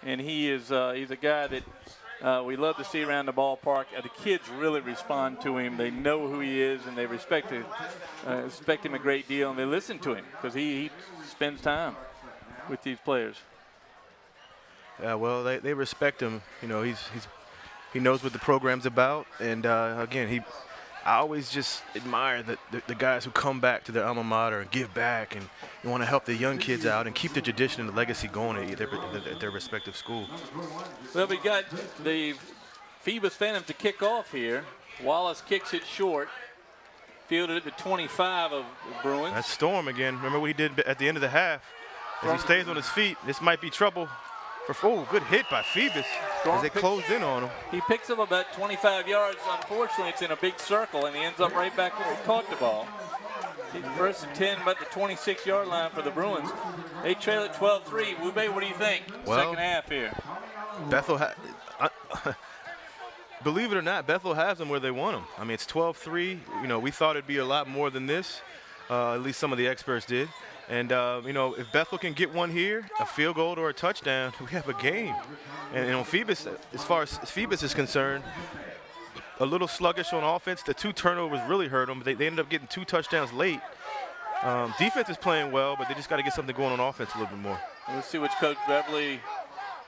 And he's a guy that we love to see around the ballpark. The kids really respond to him. They know who he is, and they respect him a great deal, and they listen to him because he spends time with these players. Yeah, well, they respect him. He's He knows what the program's about. And, again, I always just admire the guys who come back to their alma mater and give back and want to help the young kids out and keep the tradition and the legacy going at their respective school. Well, we got the Phoebus Phantoms to kick off here. Wallace kicks it short. Fielded at the 25 of the Bruins. That's Storm again. Remember what he did at the end of the half? As he stays on his feet, this might be trouble. Good hit by Phoebus as they closed in on him. He picks up about 25 yards. Unfortunately, it's in a big circle, and he ends up right back where he caught the ball. First and 10, about the 26-yard line for the Bruins. They trail at 12-3. Wube, what do you think? Well, second half here. Bethel, believe it or not, Bethel has them where they want them. I mean, it's 12-3. You know, we thought it'd be a lot more than this. At least some of the experts did. And, you know, if Bethel can get one here, a field goal or a touchdown, we have a game. And on Phoebus, as far as Phoebus is concerned, a little sluggish on offense. The 2 turnovers really hurt them. They ended up getting 2 touchdowns late. Defense is playing well, but they just got to get something going on offense a little bit more. Let's see what Coach Beverly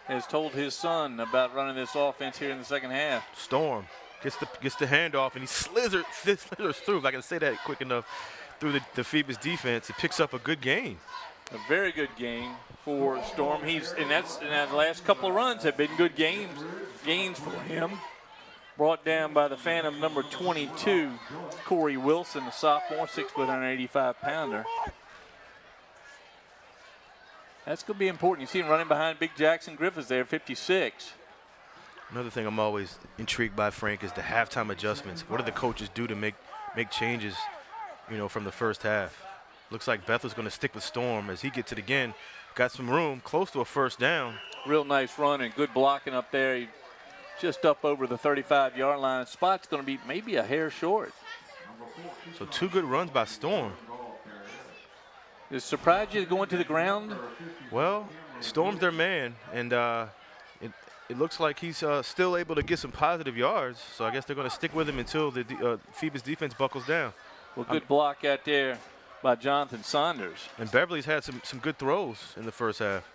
has told his son about running this offense here in the second half. Storm gets the handoff, and he slithers through, if I can say that quick enough, through the Phoebus defense. It picks up a good gain. A very good game for Storm. And the last couple of runs have been good gains for him. Brought down by the Phantom number 22, Corey Wilson, the sophomore, 6 foot 185-pounder. That's going to be important. You see him running behind Big Jackson Griffiths there, 56. Another thing I'm always intrigued by, Frank, is the halftime adjustments. What do the coaches do to make changes, you know, from the first half? Looks like Bethel's going to stick with Storm as he gets it again. Got some room, close to a first down. Real nice run and good blocking up there. He just up over the 35-yard line. Spot's going to be maybe a hair short. So 2 good runs by Storm. Does it surprise you going to the ground? Well, Storm's their man, and it looks like he's still able to get some positive yards. So I guess they're going to stick with him until the Phoebus defense buckles down. Well, good block out there by Jonathan Saunders. And Beverly's had some good throws in the first half.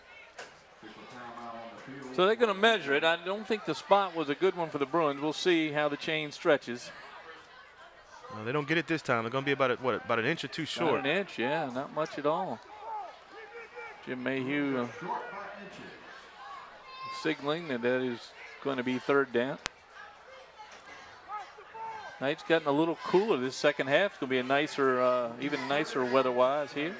So they're going to measure it. I don't think the spot was a good one for the Bruins. We'll see how the chain stretches. They don't get it this time. They're going to be about an inch or 2 short. About an inch, yeah, not much at all. Jim Mayhew signaling that is going to be third down. Night's gotten a little cooler this second half. It's going to be a nicer, even nicer weather-wise here.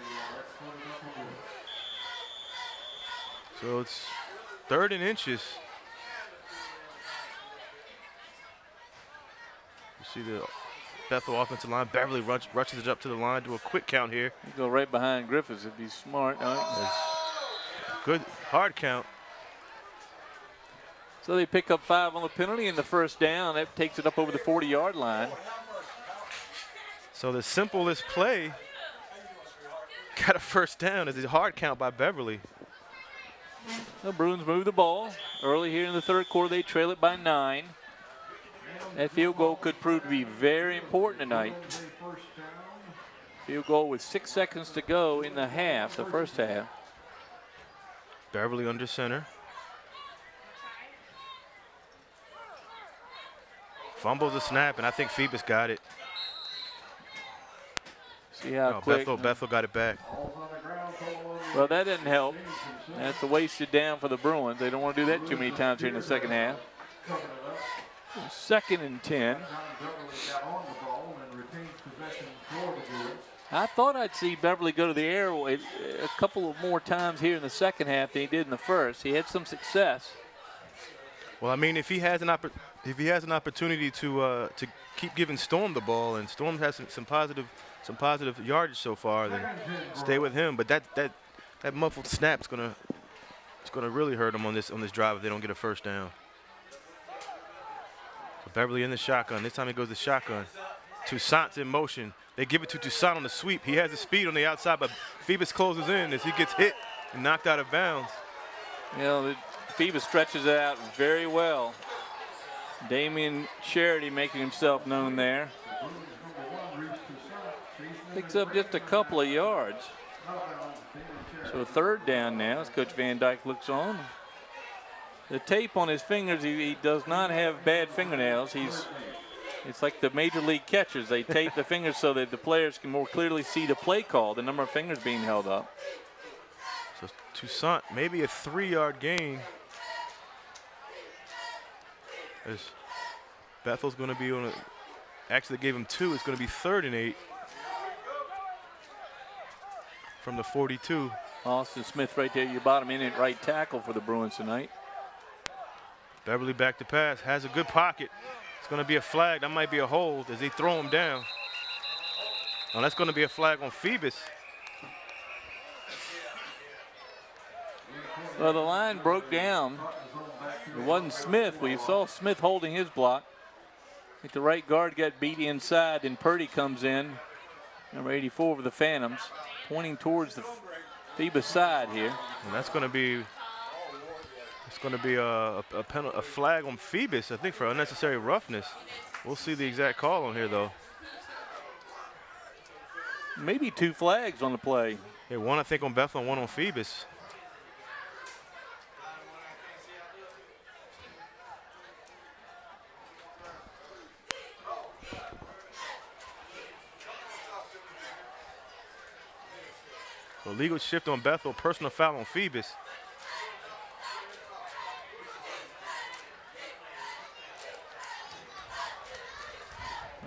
So it's 3rd and inches. You see the Bethel offensive line. Beverly rushes it up to the line. Do a quick count here. You go right behind Griffiths if he's smart. Good hard count. So they pick up 5 on the penalty and the first down. That takes it up over the 40-yard line. So the simplest play got a first down as a hard count by Beverly. The Bruins move the ball. Early here in the third quarter, they trail it by 9. That field goal could prove to be very important tonight. Field goal with 6 seconds to go in the half, the first half. Beverly under center. Fumbles a snap, and I think Phoebus got it. See how quick. Bethel got it back. Well, that didn't help. That's a wasted down for the Bruins. They don't want to do that too many times here in the second half. 2nd and 10. I thought I'd see Beverly go to the air a couple of more times here in the second half than he did in the first. He had some success. Well, I mean, if he has an opportunity to keep giving Storm the ball, and Storm has some positive yardage so far, then stay with him. But that muffled snap's gonna really hurt him on this drive if they don't get a first down. So Beverly in the shotgun. This time he goes to shotgun. Toussaint's in motion. They give it to Toussaint on the sweep. He has the speed on the outside, but Phoebus closes in as he gets hit and knocked out of bounds. You know, Phoebus stretches it out very well. Damian Charity making himself known there. Picks up just a couple of yards. So 3rd down now as Coach Van Dyke looks on. The tape on his fingers, he does not have bad fingernails. It's like the major league catchers. They tape the fingers so that the players can more clearly see the play call, the number of fingers being held up. So Toussaint, maybe a 3-yard gain. As Bethel's going to be on actually gave him 2. It's going to be 3rd and 8 from the 42. Austin Smith right there, your bottom in at right tackle for the Bruins tonight. Beverly back to pass, has a good pocket. It's going to be a flag. That might be a hold as they throw him down. Oh, that's going to be a flag on Phoebus. Well, the line broke down. It wasn't Smith. We saw Smith holding his block. I think the right guard got beat inside, and Purdy comes in, number 84 for the Phantoms, pointing towards the Phoebus side here. And that's going to be a flag on Phoebus, I think, for unnecessary roughness. We'll see the exact call on here, though. Maybe 2 flags on the play. Yeah, one I think on Bethel and one on Phoebus. So legal shift on Bethel, personal foul on Phoebus.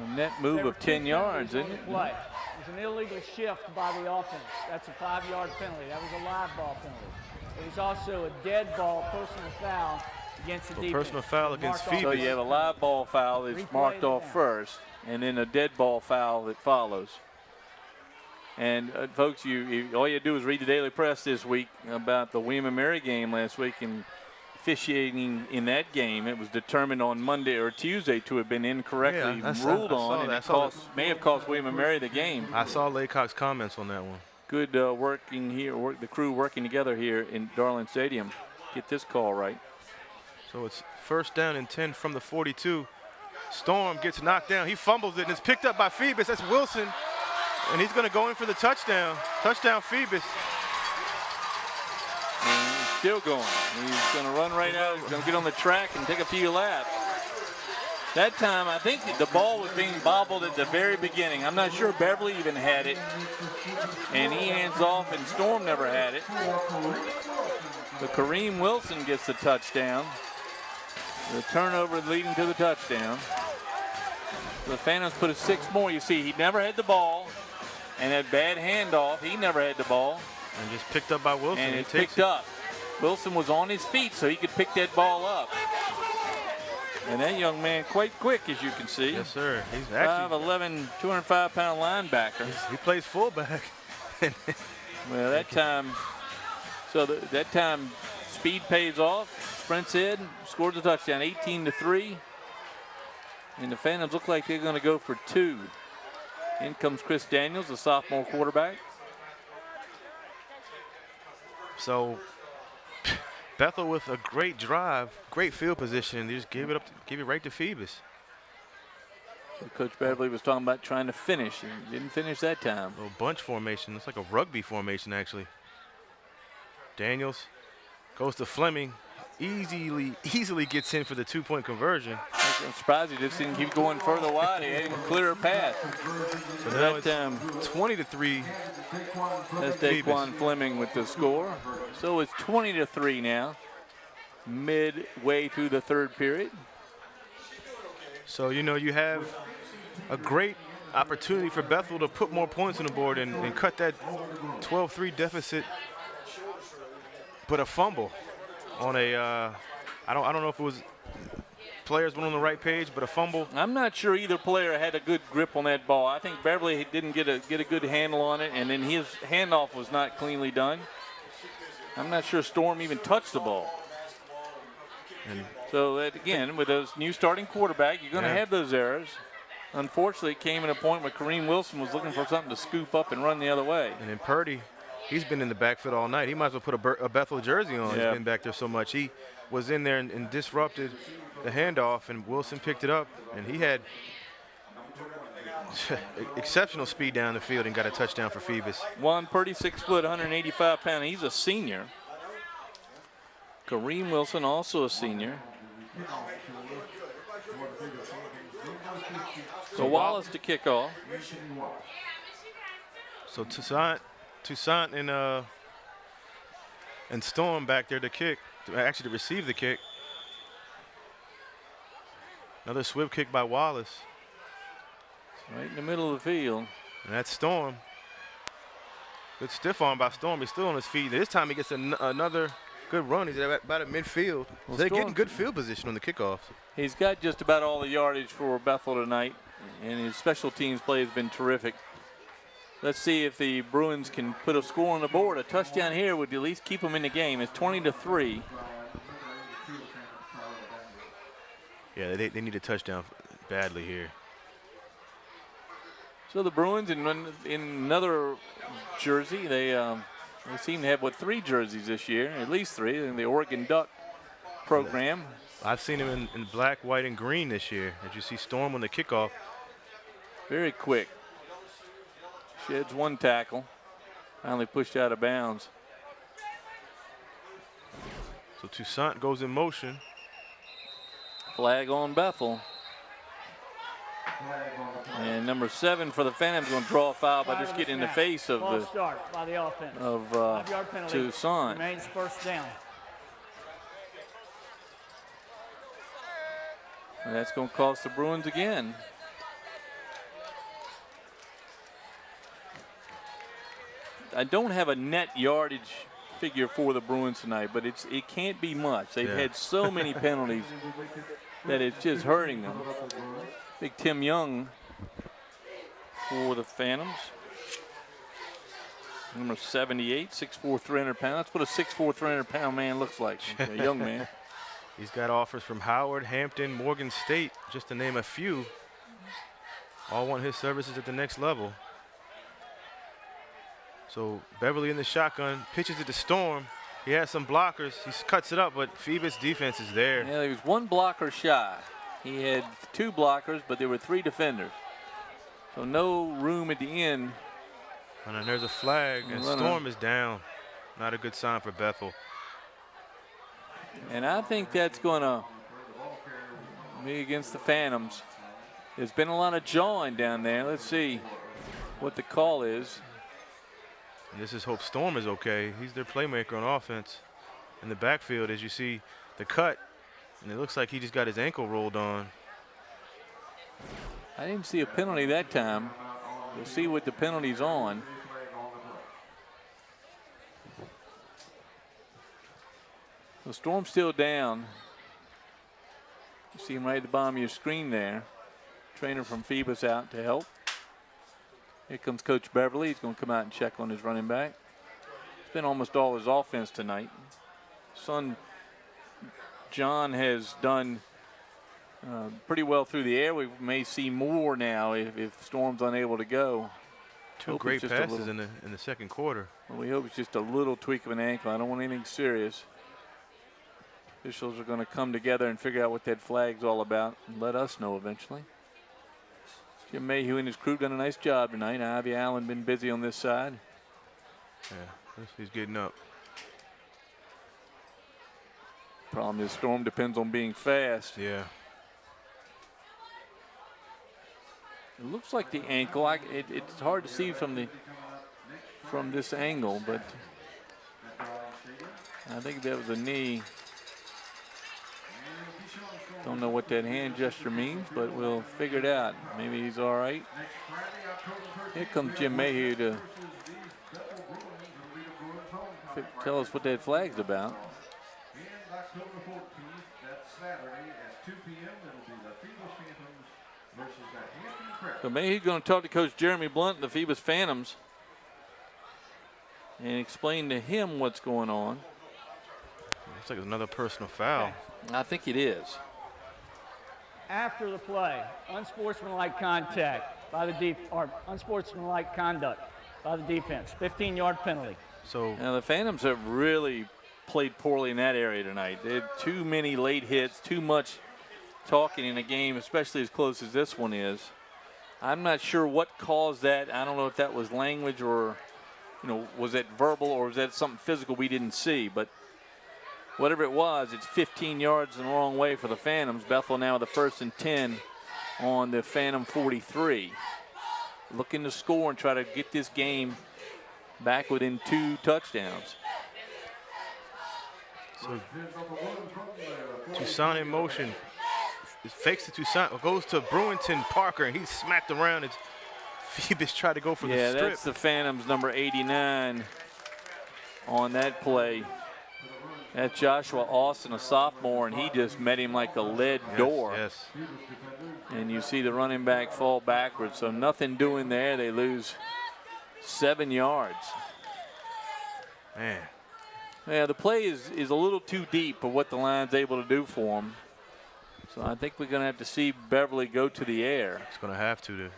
A net move of 10 yards, isn't it? Play. It was an illegal shift by the offense. That's a 5-yard penalty. That was a live ball penalty. It was also a dead ball personal foul against the defense. Personal foul against Phoebus. So you have a live ball foul that's marked off first, and then a dead ball foul that follows. And folks, all you do is read the Daily Press this week about the William & Mary game last week, and officiating in that game, it was determined on Monday or Tuesday to have been incorrectly ruled on, and it may have cost William & Mary the game. I saw Laycock's comments on that one. Good working here, the crew working together here in Darling Stadium. Get this call right. So it's 1st down and 10 from the 42. Storm gets knocked down. He fumbles it, and it's picked up by Phoebus. That's Wilson. And he's going to go in for the touchdown. Touchdown, Phoebus. And he's still going. He's going to run right out. He's going to get on the track and take a few laps. That time, I think the ball was being bobbled at the very beginning. I'm not sure Beverly even had it. And he hands off, and Storm never had it. But Kareem Wilson gets the touchdown. The turnover leading to the touchdown. The Phantoms put a 6 more. You see, he never had the ball. And that bad handoff, he never had the ball. And just picked up by Wilson. And it's picked up. Wilson was on his feet, so he could pick that ball up. And that young man quite quick, as you can see. Yes, sir. He's actually 5'11", 205-pound linebacker. He plays fullback. Well, that time, that time, speed pays off. Sprints in, scores a touchdown, 18-3. And the Phantoms look like they're going to go for 2. In comes Chris Daniels, the sophomore quarterback. So Bethel with a great drive, great field position. They just gave it right to Phoebus. So Coach Beverly was talking about trying to finish, and didn't finish that time. A little bunch formation. It's like a rugby formation, actually. Daniels goes to Fleming. Easily gets in for the 2-point conversion. I'm surprised he just didn't keep going further wide. He had a clearer path. So now it's 20-3. That's Daquan Fleming with the score. So it's 20-3 now, midway through the 3rd period. So, you have a great opportunity for Bethel to put more points on the board and cut that 12-3 deficit. But a fumble on a, I don't know if it was players went on the right page, but a fumble. I'm not sure either player had a good grip on that ball. I think Beverly didn't get a good handle on it, and then his handoff was not cleanly done. I'm not sure Storm even touched the ball. And so that, again, with those new starting quarterback, you're going to have those errors. Unfortunately, it came at a point where Kareem Wilson was looking for something to scoop up and run the other way. And then Purdy, he's been in the backfield all night. He might as well put a Bethel jersey on. Yeah. He's been back there so much. He was in there and disrupted the handoff, and Wilson picked it up, and he had exceptional speed down the field and got a touchdown for Phoebus. Purdy, 6 foot, 185 pounds. He's a senior. Kareem Wilson, also a senior. So Wallace to kick off. So Toussaint and Storm back there to kick, to receive the kick. Another swift kick by Wallace. Right in the middle of the field. And that's Storm. Good stiff arm by Storm. He's still on his feet. This time he gets another good run. He's about at midfield. Well, so they're getting good field position on the kickoffs. He's got just about all the yardage for Bethel tonight, and his special teams play has been terrific. Let's see if the Bruins can put a score on the board. A touchdown here would at least keep them in the game. It's 20-3. Yeah, they need a touchdown badly here. So the Bruins in another jersey, they seem to have, 3 jerseys this year, at least 3, in the Oregon Duck program. I've seen him in black, white, and green this year. As you see Storm on the kickoff. Very quick. Sheds one tackle. Finally pushed out of bounds. So Toussaint goes in motion. Flag on Bethel. And number 7 for the Phantoms going to draw a foul by just getting in the face of False start by the offense. Of Toussaint. Remains first down. And that's going to cost the Bruins again. I don't have a net yardage figure for the Bruins tonight, but it can't be much. They've had so many penalties that it's just hurting them. Big Tim Young for the Phantoms. Number 78, 6'4", 300 pounds. That's what a 6'4", 300-pound man looks like, a young man. He's got offers from Howard, Hampton, Morgan State, just to name a few. All want his services at the next level. So Beverly in the shotgun, pitches it to Storm. He has some blockers. He cuts it up, but Phoebus' defense is there. Yeah, he was 1 blocker shy. He had 2 blockers, but there were 3 defenders. So no room at the end. And then there's a flag, and Storm is down. Not a good sign for Bethel. And I think that's going to be against the Phantoms. There's been a lot of jawing down there. Let's see what the call is. And this is Hope Storm is okay. He's their playmaker on offense. In the backfield, as you see the cut, and it looks like he just got his ankle rolled on. I didn't see a penalty that time. We'll see what the penalty's on. The Storm's still down. You see him right at the bottom of your screen there. Trainer from Phoebus out to help. Here comes Coach Beverly. He's going to come out and check on his running back. It's been almost all his offense tonight. Son John has done pretty well through the air. We may see more now if Storm's unable to go. 2 great passes in the second quarter. Well, we hope it's just a little tweak of an ankle. I don't want anything serious. Officials are going to come together and figure out what that flag's all about and let us know eventually. Jim Mayhew and his crew done a nice job tonight. Ivy Allen been busy on this side. Yeah, he's getting up. Problem is Storm depends on being fast. Yeah. It looks like the ankle. It's hard to see from this angle, but I think that was a knee. Don't know what that hand gesture means, but we'll figure it out. Maybe he's all right. Here comes Jim Mayhew to tell us what that flag's about. So Mayhew's going to talk to Coach Jeremy Blunt, the Phoebus Phantoms, and explain to him what's going on. Looks like it's another personal foul. I think it is. After the play, unsportsmanlike contact by the or unsportsmanlike conduct by the defense. 15-yard penalty. So now the Phantoms have really played poorly in that area tonight. They had too many late hits, too much talking in a game, especially as close as this one is. I'm not sure what caused that. I don't know if that was language or, was that verbal or was that something physical we didn't see. But whatever it was, it's 15 yards in the wrong way for the Phantoms. Bethel now the 1st and 10 on the Phantom 43. Looking to score and try to get this game back within 2 touchdowns. So Toussaint in motion. It fakes to Toussaint, goes to Brewington Parker, and he's smacked around as Phoebus tried to go for the strip. Yeah, that's the Phantoms, number 89 on that play. That's Joshua Austin, a sophomore, and he just met him like a lead door. Yes. And you see the running back fall backwards, so nothing doing there. They lose 7 yards. Man. Yeah, the play is a little too deep for what the line's able to do for them. So I think we're going to have to see Beverly go to the air. It's going to have to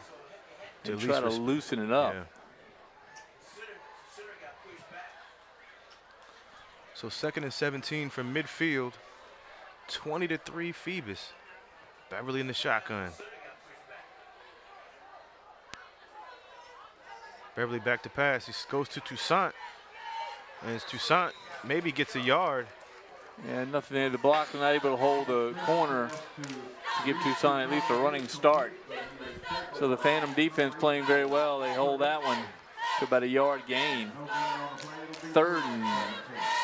and try to loosen it up. Yeah. So 2nd and 17 from midfield. 20-3 Phoebus. Beverly in the shotgun. Beverly back to pass. He goes to Toussaint. And it's Toussaint maybe gets a yard. Yeah, nothing there to block. They're not able to hold the corner to give Toussaint at least a running start. So the Phantom defense playing very well. They hold that one to about a yard gain. 3rd and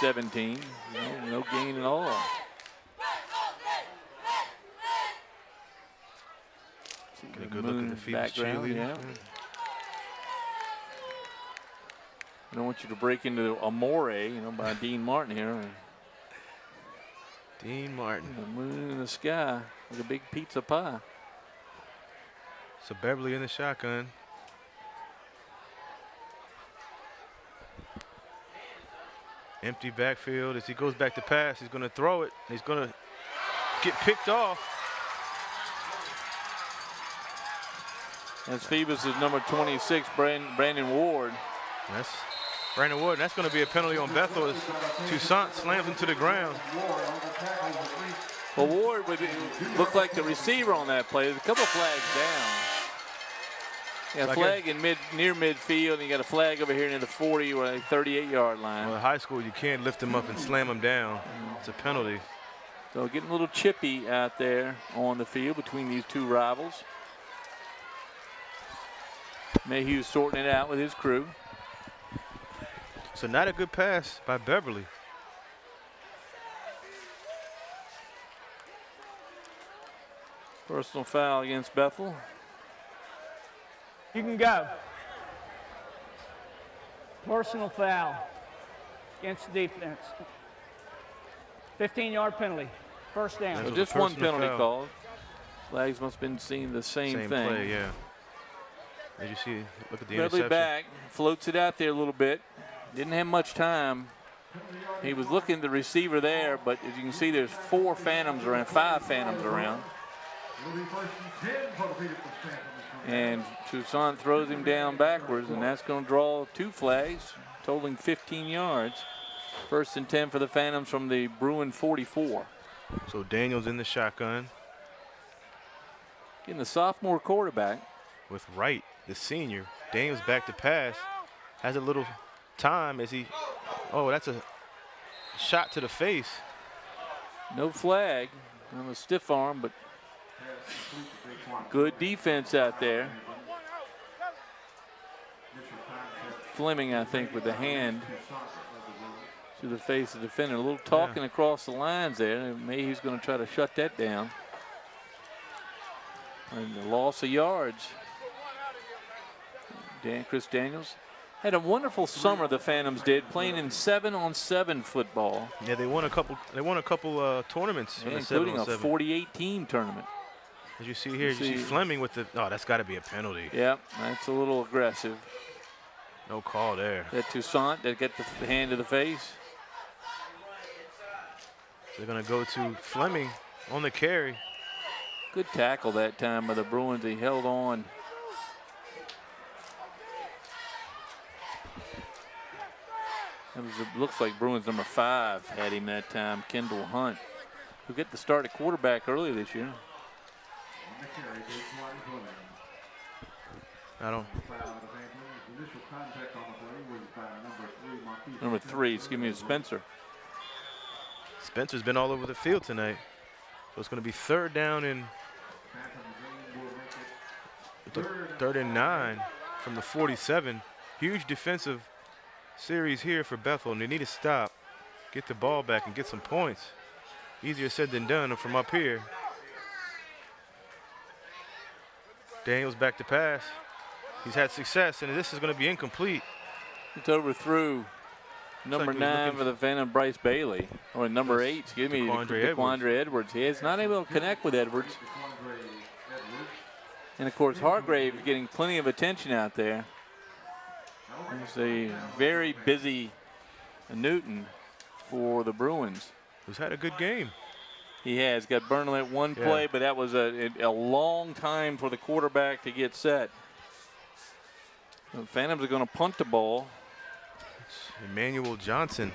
17. No gain at all. Get a good look at the Phoebus cheerleader. Yeah. I don't want you to break into Amore, by Dean Martin here. Dean Martin. The moon in the sky like a big pizza pie. So Beverly in the shotgun. Empty backfield. As he goes back to pass, he's going to throw it. He's going to get picked off. That's Phoebus' number 26, Brandon Ward. That's Brandon Ward. That's going to be a penalty on Bethel as Toussaint slams him to the ground. Well, Ward would look like the receiver on that play. There's a couple flags down. Yeah, flag in near midfield, and you got a flag over here near the 40 or 38-yard line. Well, in high school, you can't lift him up and slam him down. It's a penalty. So getting a little chippy out there on the field between these two rivals. Mayhew's sorting it out with his crew. So not a good pass by Beverly. Personal foul against Bethel. You can go. Personal foul against the defense. 15-yard penalty. 1st down. So just one penalty called. Flags must have been seeing the same thing. Play, yeah. As you see, look at the Beverly interception. back, floats it out there a little bit. Didn't have much time. He was looking at the receiver there, but as you can see, there's 5 Phantoms around. And Toussaint throws him down backwards, and that's going to draw 2 flags, totaling 15 yards. 1st and 10 for the Phantoms from the Bruin 44. So Daniels in the shotgun. Getting the sophomore quarterback. With Wright, the senior. Daniels back to pass. Has a little time as he, that's a shot to the face. No flag. On a stiff arm, but good defense out there. Fleming, I think, with the hand to the face of the defender. A little talking across the lines there. Mayhew's going to try to shut that down. And the loss of yards. Chris Daniels had a wonderful summer. The Phantoms did, playing in 7-on-7 football. Yeah, they won a couple tournaments, including a 48-team tournament. As you see here, you see Fleming with the. Oh, that's got to be a penalty. Yeah, that's a little aggressive. No call there. That Toussaint that get the hand to the face. They're going to go to Fleming on the carry. Good tackle that time by the Bruins. He held on. It looks like Bruins number 5 had him that time, Kendall Hunt, who get the start at quarterback earlier this year. Number 3, excuse me, Spencer. Spencer's been all over the field tonight. So it's going to be third down and third and 9 from the 47. Huge defensive series here for Bethel, and they need to stop, get the ball back, and get some points. Easier said than done from up here. Daniels back to pass. He's had success, and this is going to be incomplete. It's overthrew number 9 for the Phantom, Bryce Bailey, or number 8, excuse me, DeQuandre Edwards. He is not able to connect with Edwards. And of course, Hargrave getting plenty of attention out there. There's a very busy Newton for the Bruins. Who's had a good game. He has got Burnley at one play, but that was a long time for the quarterback to get set. The Phantoms are going to punt the ball. Emmanuel Johnson.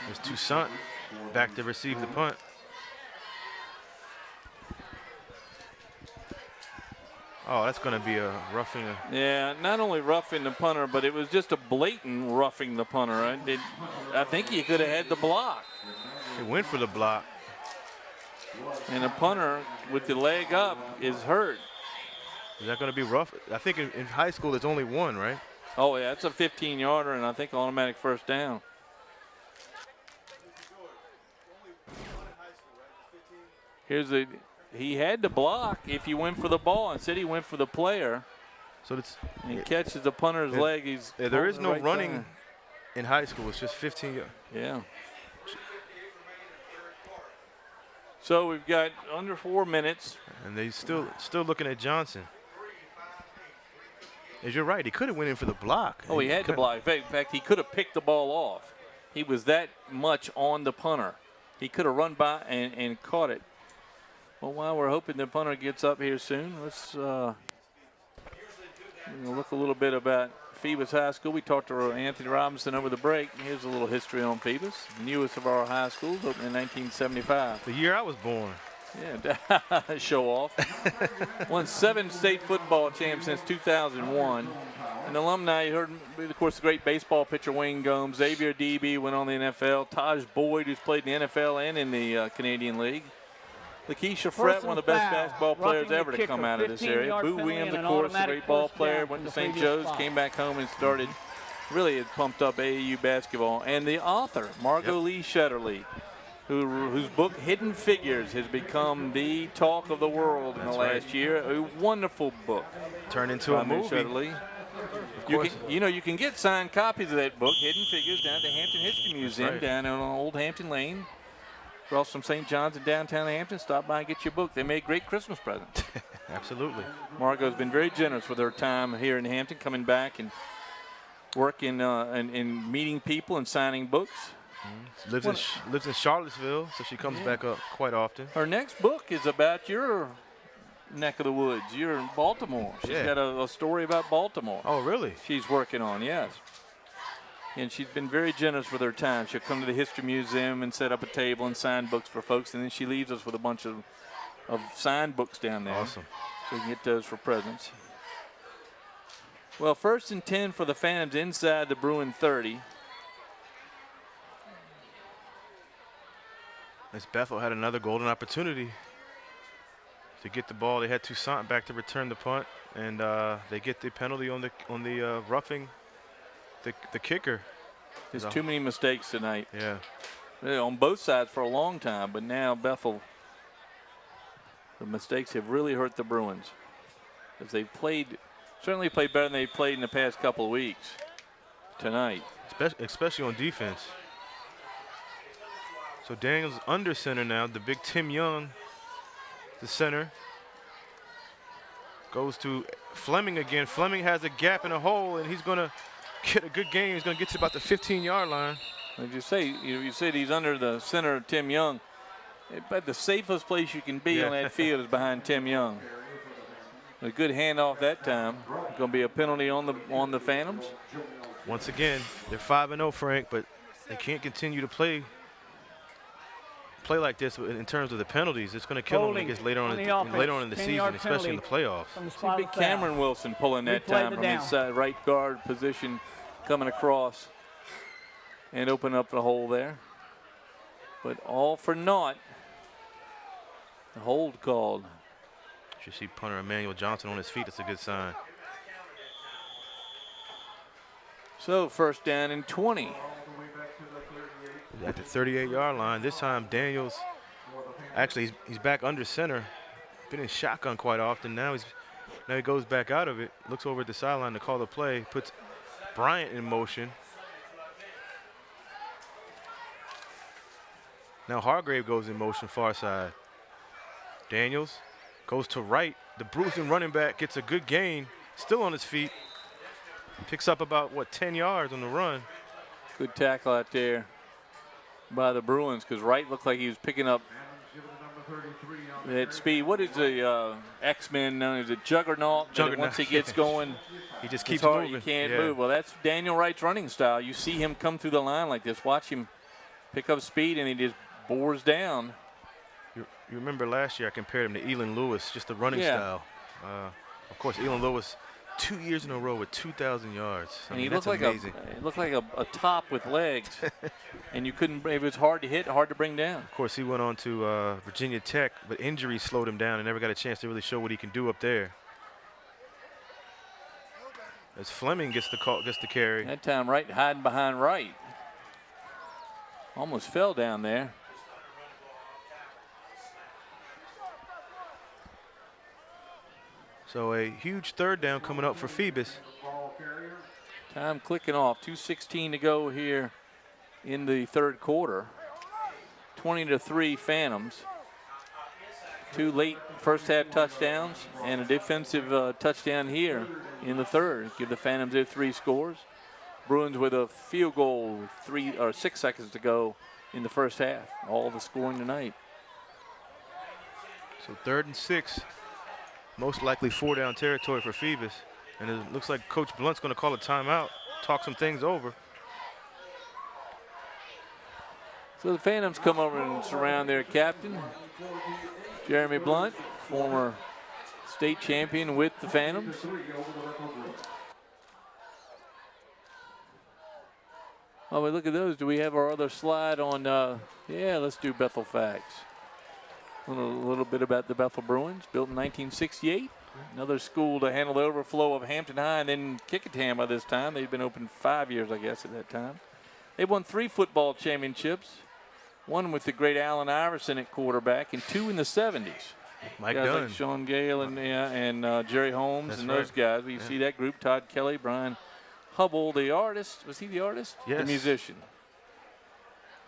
There's Toussaint back to receive the punt. Oh, that's going to be a roughing. Yeah, not only roughing the punter, but it was just a blatant roughing the punter. I think he could have had the block. He went for the block. And the punter with the leg up is hurt. Is that going to be rough? I think in high school there's only one, right? Oh, yeah, it's a 15-yarder, and I think automatic first down. He had to block if you went for the ball. Instead, he went for the player. So it's and he catches the punter's leg. There is no running side. In high school. It's just 15 yards. Yeah. So we've got under 4 minutes. And they still looking at Johnson. As you're right, he could have went in for the block. Oh, he had to block. In fact, he could have picked the ball off. He was that much on the punter. He could have run by and caught it. Well, while we're hoping the punter gets up here soon, let's look a little bit about Phoebus High School. We talked to Anthony Robinson over the break. Here's a little history on Phoebus, the newest of our high schools, opened in 1975. The year I was born. Yeah, show off. Won 7 state football champs since 2001. An alumni, you heard, of course, the great baseball pitcher Wayne Gomes. Xavier Debe went on the NFL. Taj Boyd, who's played in the NFL and in the Canadian League. Lakeisha Frett, one of the best basketball players ever to come out of this area. Boo Williams, of course, a great ball player, went to St. Joe's, came back home and started, really had pumped up AAU basketball. And the author, Margot Lee Shetterly, whose book Hidden Figures has become the talk of the world in the last year. A wonderful book. Turned into a movie. Shetterly. You can get signed copies of that book, Hidden Figures, down at the Hampton History Museum down on Old Hampton Lane. Across from St. John's in downtown Hampton. Stop by and get your book. They made great Christmas presents. Absolutely. Margot's been very generous with her time here in Hampton, coming back and working and meeting people and signing books. Lives in Charlottesville, so she comes back up quite often. Her next book is about your neck of the woods. You're in Baltimore. She's got a story about Baltimore. Oh, really? She's working on, yes. And she's been very generous with her time. She'll come to the History Museum and set up a table and sign books for folks, and then she leaves us with a bunch of signed books down there. Awesome. So you can get those for presents. Well, 1st and 10 for the Phantoms inside the Bruin 30. As Bethel had another golden opportunity to get the ball. They had Toussaint back to return the punt, and they get the penalty on the roughing the kicker. There's too many mistakes tonight. Yeah. On both sides for a long time, but now Bethel, the mistakes have really hurt the Bruins. As they've certainly played better than they've played in the past couple of weeks tonight. Especially on defense. So Daniels under center now. The big Tim Young, the center, goes to Fleming again. Fleming has a gap and a hole, and he's going to get a good game. He's going to get to about the 15-yard line. As you say, you said he's under the center of Tim Young. But the safest place you can be on that field is behind Tim Young. A good handoff that time. Going to be a penalty on the Phantoms. Once again, they're 5-0, Frank, but they can't continue to play like this in terms of the penalties. It's going to kill them when it gets later on in the season, especially in the playoffs. See big Cameron Wilson pulling that time from his right guard position, coming across and open up the hole there. But all for naught. The hold called. Should see punter Emmanuel Johnson on his feet. That's a good sign. So first down and 20. At the 38-yard line. This time Daniels, actually he's back under center. Been in shotgun quite often. Now he goes back out of it. Looks over at the sideline to call the play. Puts Bryant in motion. Now Hargrave goes in motion far side. Daniels goes to right. The bruising running back gets a good gain. Still on his feet. Picks up about, 10 yards on the run. Good tackle out there by the Bruins because Wright looked like he was picking up that speed. What is the X-Men known as a juggernaut? Once he gets going, he just keeps hard, moving. You can't move. Well, that's Daniel Wright's running style. You see him come through the line like this. Watch him pick up speed, and he just bores down. You remember last year I compared him to Elon Lewis, just the running style. Of course, Elon Lewis 2 years in a row with 2,000 yards. And he looked like a top with legs, and you couldn't. It was hard to hit, hard to bring down. Of course, he went on to Virginia Tech, but injury slowed him down and never got a chance to really show what he can do up there. As Fleming gets the carry. That time, Wright hiding behind Wright. Almost fell down there. So a huge third down coming up for Phoebus. Time clicking off. 2:16 to go here in the third quarter. 20-3 Phantoms. 2 late first half touchdowns and a defensive touchdown here in the third. Give the Phantoms their 3 scores. Bruins with a field goal, 6 seconds to go in the first half. All the scoring tonight. So 3rd and 6. Most likely 4-down territory for Phoebus. And it looks like Coach Blunt's going to call a timeout, talk some things over. So the Phantoms come over and surround their captain, Jeremy Blunt, former state champion with the Phantoms. Oh, but look at those. Do we have our other slide on? Yeah, let's do Bethel facts. A little bit about the Bethel Bruins, built in 1968. Another school to handle the overflow of Hampton High and then Kickingham by this time. They'd been open 5 years, I guess, at that time. They've won 3 football championships, one with the great Allen Iverson at quarterback and 2 in the 70s. Mike guys Dunn. like Sean Gale and Jerry Holmes. That's and those guys. You see that group, Todd Kelly, Brian Hubble, the artist. Was he the artist? Yes. The musician.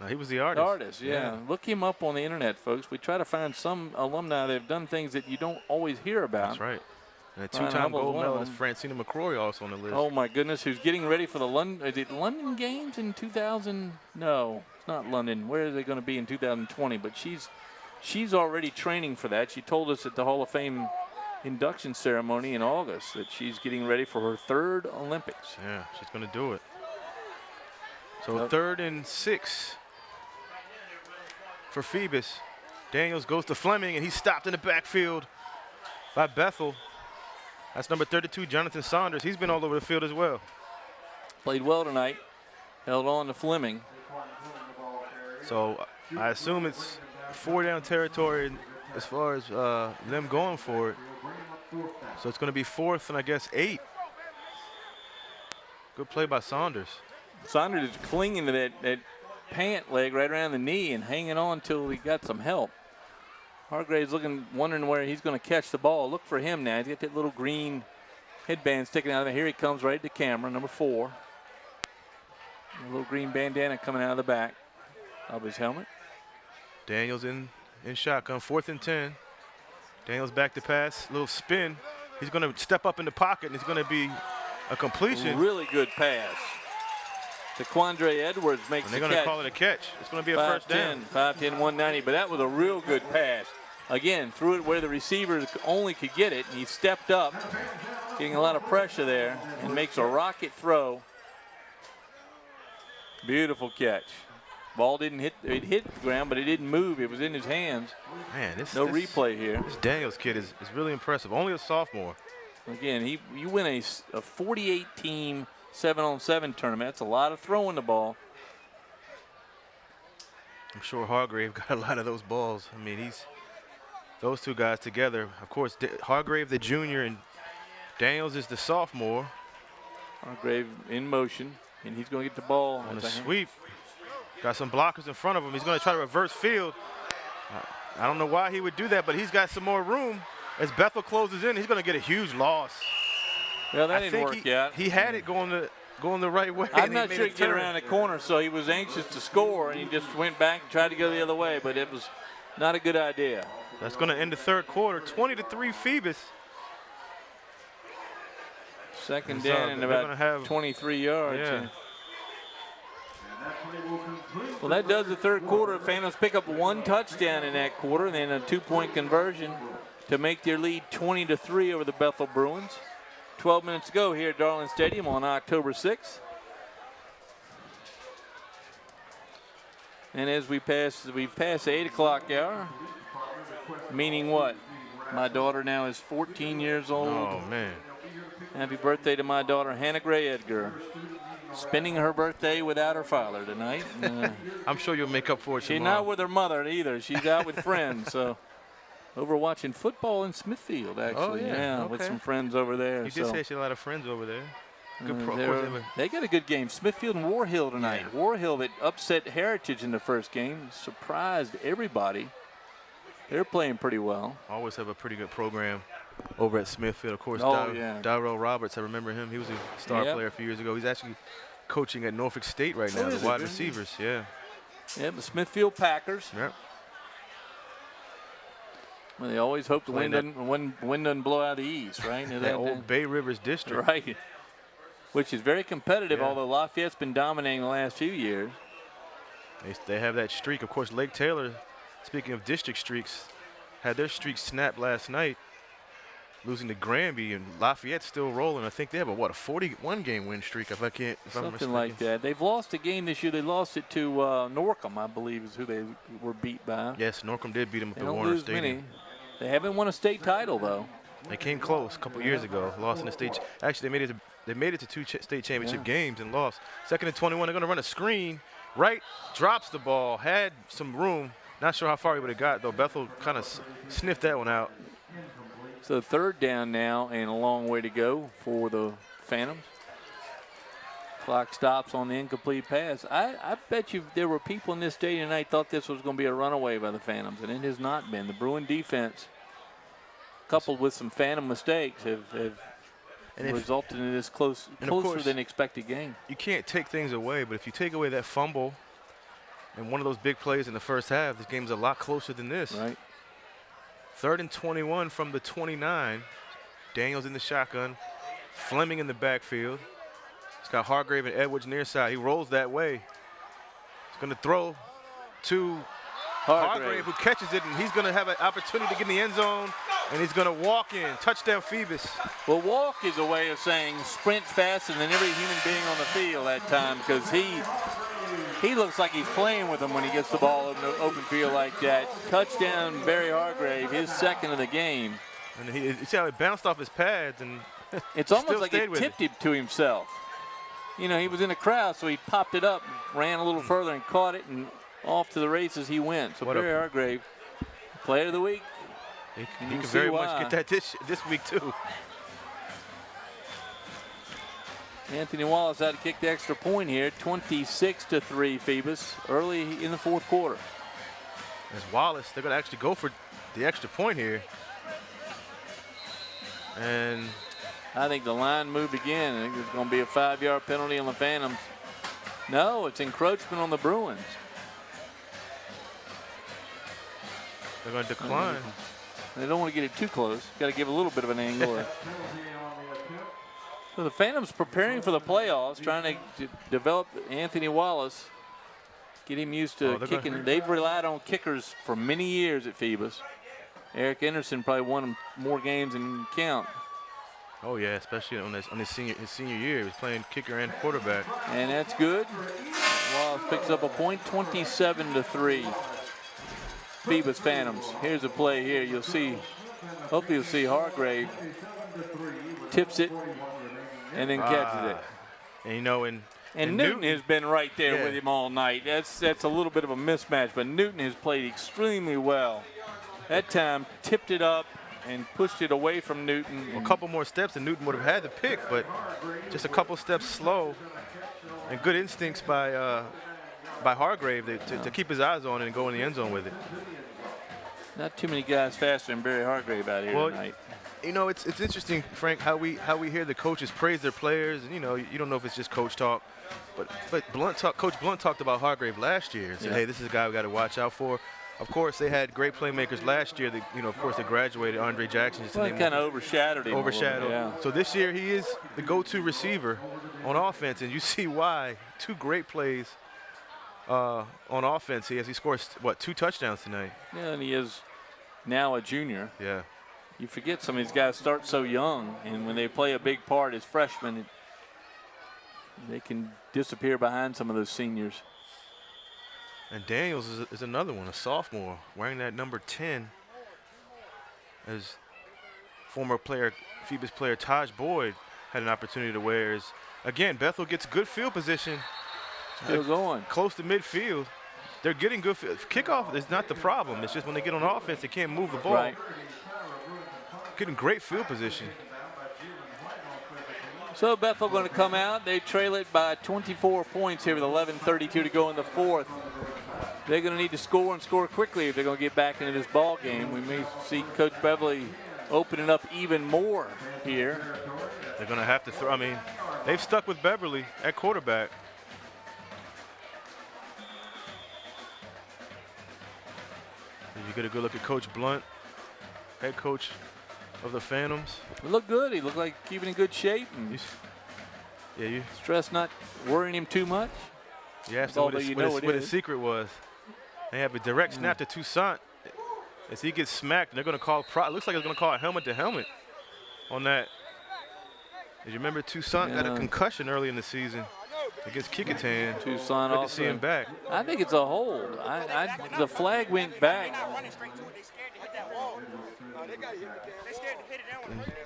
He was the artist. The artist, yeah. Look him up on the internet, folks. We try to find some alumni that have done things that you don't always hear about. That's right. And a 2-time gold medalist, Francina McCrory, also on the list. Oh, my goodness. Who's getting ready for the London Games in 2000? No, it's not London. Where are they going to be in 2020? But she's already training for that. She told us at the Hall of Fame induction ceremony in August that she's getting ready for her 3rd Olympics. Yeah, she's going to do it. So 3rd and 6 for Phoebus. Daniels goes to Fleming, and he's stopped in the backfield by Bethel. That's number 32, Jonathan Saunders. He's been all over the field as well. Played well tonight. Held on to Fleming. So I assume it's 4-down territory as far as them going for it. So it's going to be 4th and I guess 8. Good play by Saunders. Saunders is clinging to that pant leg right around the knee and hanging on until he got some help. Hargrave's wondering where he's going to catch the ball. Look for him now. He's got that little green headband sticking out of there. Here he comes right at the camera, number 4. A little green bandana coming out of the back of his helmet. Daniels in shotgun, 4th and 10. Daniels back to pass, little spin. He's going to step up in the pocket, and it's going to be a completion. Really good pass. Taquandre Edwards makes the catch. And they're going to call it a catch. It's going to be a first down. 5'10", 190, but that was a real good pass. Again, threw it where the receiver only could get it, and he stepped up, getting a lot of pressure there, and makes a rocket throw. Beautiful catch. Ball didn't hit, it hit the ground, but it didn't move. It was in his hands. Man, no replay here. This Daniels kid is really impressive. Only a sophomore. Again, you win a 48-team 7-on-7 tournament. That's a lot of throwing the ball. I'm sure Hargrave got a lot of those balls. I mean, those two guys together. Of course, Hargrave the junior and Daniels is the sophomore. Hargrave in motion, and he's going to get the ball on the sweep. Got some blockers in front of him. He's going to try to reverse field. I don't know why he would do that, but he's got some more room. As Bethel closes in, he's going to get a huge loss. Well, that didn't work yet. He had it going the right way. I'm not sure he could get around the corner, so he was anxious to score, and he just went back and tried to go the other way, but it was not a good idea. That's going to end the third quarter, 20-3 Phoebus. Second down and about 23 yards. Yeah. Well, that does the third quarter. Phantoms pick up one touchdown in that quarter, and then a 2-point conversion to make their lead 20-3 over the Bethel Bruins. 12 minutes to go here at Darling Stadium on October 6th. And as we've passed the 8 o'clock hour, meaning what? My daughter now is 14 years old. Oh, man. Happy birthday to my daughter, Hannah Gray Edgar. Spending her birthday without her father tonight. I'm sure you'll make up for it She's tomorrow. not with her mother either. She's out with friends. So over watching football in Smithfield, actually. Oh, yeah. Okay. With some friends over there. You did say she had a lot of friends over there. Good they got a good game. Smithfield and War Hill tonight. Yeah. War Hill that upset Heritage in the first game. Surprised everybody. They're playing pretty well. Always have a pretty good program over at Smithfield. Of course, Darrell Roberts, I remember him. He was a star player a few years ago. He's actually coaching at Norfolk State right now, the wide receivers. Yeah. Yeah, the Smithfield Packers. Yep. Well, they always hope the wind doesn't blow out of the east, right? that old Bay Rivers district. Right. Which is very competitive, although Lafayette's been dominating the last few years. They have that streak. Of course, Lake Taylor, speaking of district streaks, had their streak snapped last night, losing to Granby, and Lafayette's still rolling. I think they have a 41-game win streak, if I'm Something like that. They've lost a game this year. They lost it to Norcom, I believe, is who they were beat by. Yes, Norcom did beat them at the Warner Stadium. Many. They haven't won a state title, though. They came close a couple years ago, lost in the state. Actually, they made it to two state championship games and lost. 2nd and 21. They're going to run a screen. Right, drops the ball. Had some room. Not sure how far he would have got, though. Bethel kind of sniffed that one out. So third down now and a long way to go for the Phantoms. Clock stops on the incomplete pass. I bet you there were people in this stadium tonight thought this was going to be a runaway by the Phantoms, and it has not been. The Bruin defense, coupled with some Phantom mistakes, have resulted in this closer than expected game. You can't take things away, but if you take away that fumble and one of those big plays in the first half, this game's a lot closer than this. Right. 3rd and 21 from the 29. Daniels in the shotgun. Fleming in the backfield. He's got Hargrave and Edwards near side. He rolls that way. He's going to throw to Hargrave, who catches it, and he's going to have an opportunity to get in the end zone, and he's going to walk in. Touchdown, Phoebus. Well, walk is a way of saying sprint faster than every human being on the field that time, because he looks like he's playing with him when he gets the ball in the open field like that. Touchdown, Barry Hargrave, his second of the game. And you see how it bounced off his pads, and it's almost like it tipped him to himself. You know, he was in the crowd, so he popped it up, ran a little further, and caught it, and off to the races he went. So Barry Hargrave, player of the week. He can very much get that this week, too. Anthony Wallace had to kick the extra point here, 26-3 Phoebus, early in the fourth quarter. As Wallace, they're going to actually go for the extra point here. And I think the line moved again. I think there's going to be a 5-yard penalty on the Phantoms. No, it's encroachment on the Bruins. They're going to decline. They don't want to get it too close. Got to give a little bit of an angle. So the Phantoms preparing for the playoffs, trying to develop Anthony Wallace, get him used to kicking. They've relied on kickers for many years at Phoebus. Eric Anderson probably won more games than count. Oh yeah, especially on his senior year, he was playing kicker and quarterback. And that's good. Wallace picks up a point, 27-3. Phoebus Phantoms. Here's a play here. You'll see. Hopefully you'll see Hargrave tips it and then catches it. And you know, and And Newton has been right there with him all night. That's a little bit of a mismatch, but Newton has played extremely well. That time tipped it up and pushed it away from Newton. A couple more steps and Newton would have had the pick, but just a couple steps slow. And good instincts by Hargrave to keep his eyes on it and go in the end zone with it. Not too many guys faster than Barry Hargrave out here tonight. You know, it's interesting, Frank, how we hear the coaches praise their players, and you don't know if it's just coach talk, but Coach Blunt talked about Hargrave last year and said, hey, this is a guy we got to watch out for. Of course, they had great playmakers last year. That, of course, they graduated. Andre Jackson. Well, kind of overshadowed him. Overshadowed. So this year he is the go-to receiver on offense, and you see why. 2 great plays on offense. He scores, 2 touchdowns tonight. Yeah, and he is now a junior. Yeah. You forget some of these guys start so young, and when they play a big part as freshmen, they can disappear behind some of those seniors. And Daniels is another one, a sophomore, wearing that number 10. As former Phoebus player Taj Boyd had an opportunity to wear. Again, Bethel gets good field position. Still going. Close to midfield. They're getting good field. Kickoff is not the problem. It's just when they get on offense, they can't move the ball. Right. Getting great field position. So Bethel going to come out. They trail it by 24 points here with 11:32 to go in the 4th. They're going to need to score and score quickly if they're going to get back into this ball game. We may see Coach Beverly open it up even more here. They're going to have to throw. I mean, they've stuck with Beverly at quarterback. You get a good look at Coach Blunt, head coach of the Phantoms. He looked good. He looked like keeping in good shape. And you stress not worrying him too much. You asked him what his secret was. They have a direct snap to Toussaint. As he gets smacked, they're going to call it looks like it's going to call a helmet to helmet on that. As you remember, Toussaint got a concussion early in the season against Kickintan. Toussaint Good to see him back. I think it's a hold. The flag went back.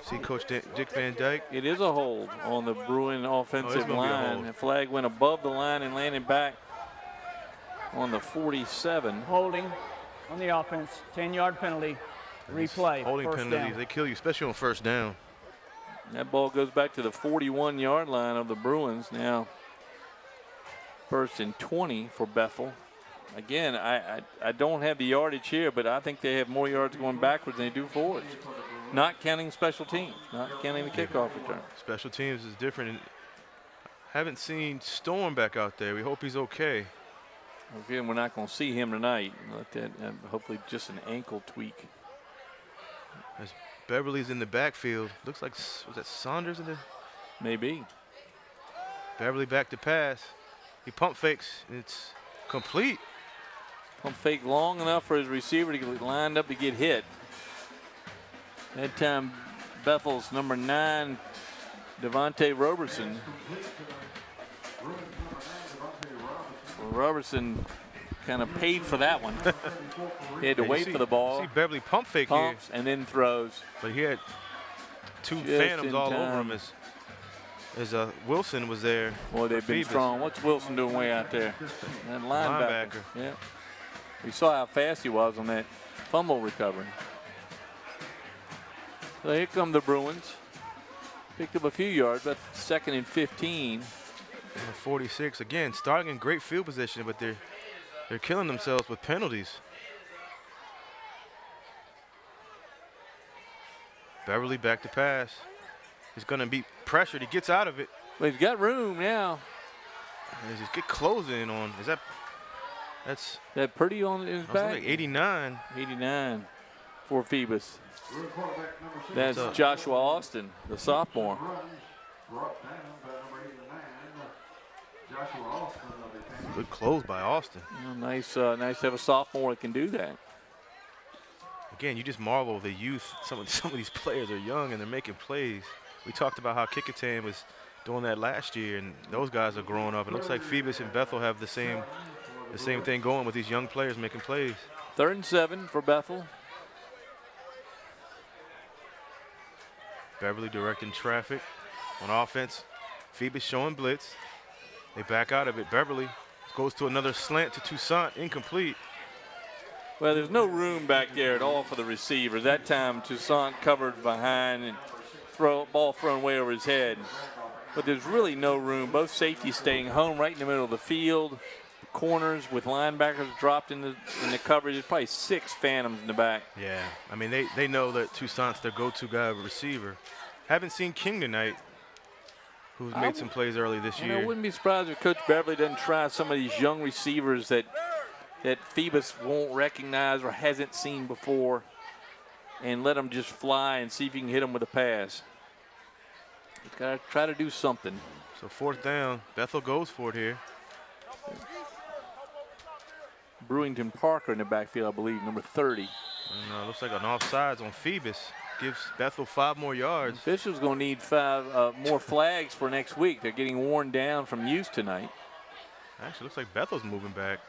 See Coach Dick Van Dyke. It is a hold on the Bruin offensive line. The flag went above the line and landed back on the 47. Holding on the offense, 10-yard penalty, replay. Holding penalties, they kill you, especially on first down. That ball goes back to the 41-yard line of the Bruins. Now, first and 20 for Bethel. Again, I don't have the yardage here, but I think they have more yards going backwards than they do forwards. Not counting special teams, not counting the kickoff return. Special teams is different. And haven't seen Storm back out there. We hope he's okay. Again, we're not going to see him tonight. Let that, hopefully just an ankle tweak. As Beverly's in the backfield. Looks like, was that Saunders in there? Maybe. Beverly back to pass. He pump fakes. It's complete. Pump fake long enough for his receiver to get lined up to get hit. That time, Bethel's number 9, Devontae Robertson. Robertson kind of paid for that one. He had to wait for the ball. See Beverly pump fake Pumps here. And then throws. But he had 2 Phantoms all over him as Wilson was there. Boy, they've been strong. What's Wilson doing way out there? That linebacker. Yeah. We saw how fast he was on that fumble recovery. So here come the Bruins. Picked up a few yards, but 2nd and 15. 46 again, starting in great field position, but they're killing themselves with penalties. Beverly back to pass. He's going to be pressured. He gets out of it. Well, he's got room now. He's just get closing on. That's that pretty on his back? Like 89. 89 for Phoebus. That's Joshua Austin, the sophomore. Good close by Austin. Nice to have a sophomore that can do that. Again, you just marvel at the youth. Some of these players are young and they're making plays. We talked about how Kickintan was doing that last year, and those guys are growing up. It looks like Phoebus and Bethel have the same thing going with these young players making plays. 3rd and 7 for Bethel. Beverly directing traffic on offense. Phoebus showing blitz. They back out of it. Beverly goes to another slant to Toussaint, incomplete. Well, there's no room back there at all for the receiver. That time, Toussaint covered behind and ball thrown way over his head. But there's really no room. Both safeties staying home right in the middle of the field. Corners with linebackers dropped in the coverage. There's probably 6 phantoms in the back. Yeah, I mean, they know that Toussaint's their go-to guy of a receiver. Haven't seen King tonight, who's made some plays early this year. I wouldn't be surprised if Coach Beverly doesn't try some of these young receivers that Phoebus won't recognize or hasn't seen before and let them just fly and see if you can hit them with a pass. He's got to try to do something. So 4th down. Bethel goes for it here. Brewington Parker in the backfield, I believe, number 30. And, looks like an offsides on Phoebus. Gives Bethel 5 more yards. Officials going to need 5 more flags for next week. They're getting worn down from use tonight. Actually, looks like Bethel's moving back.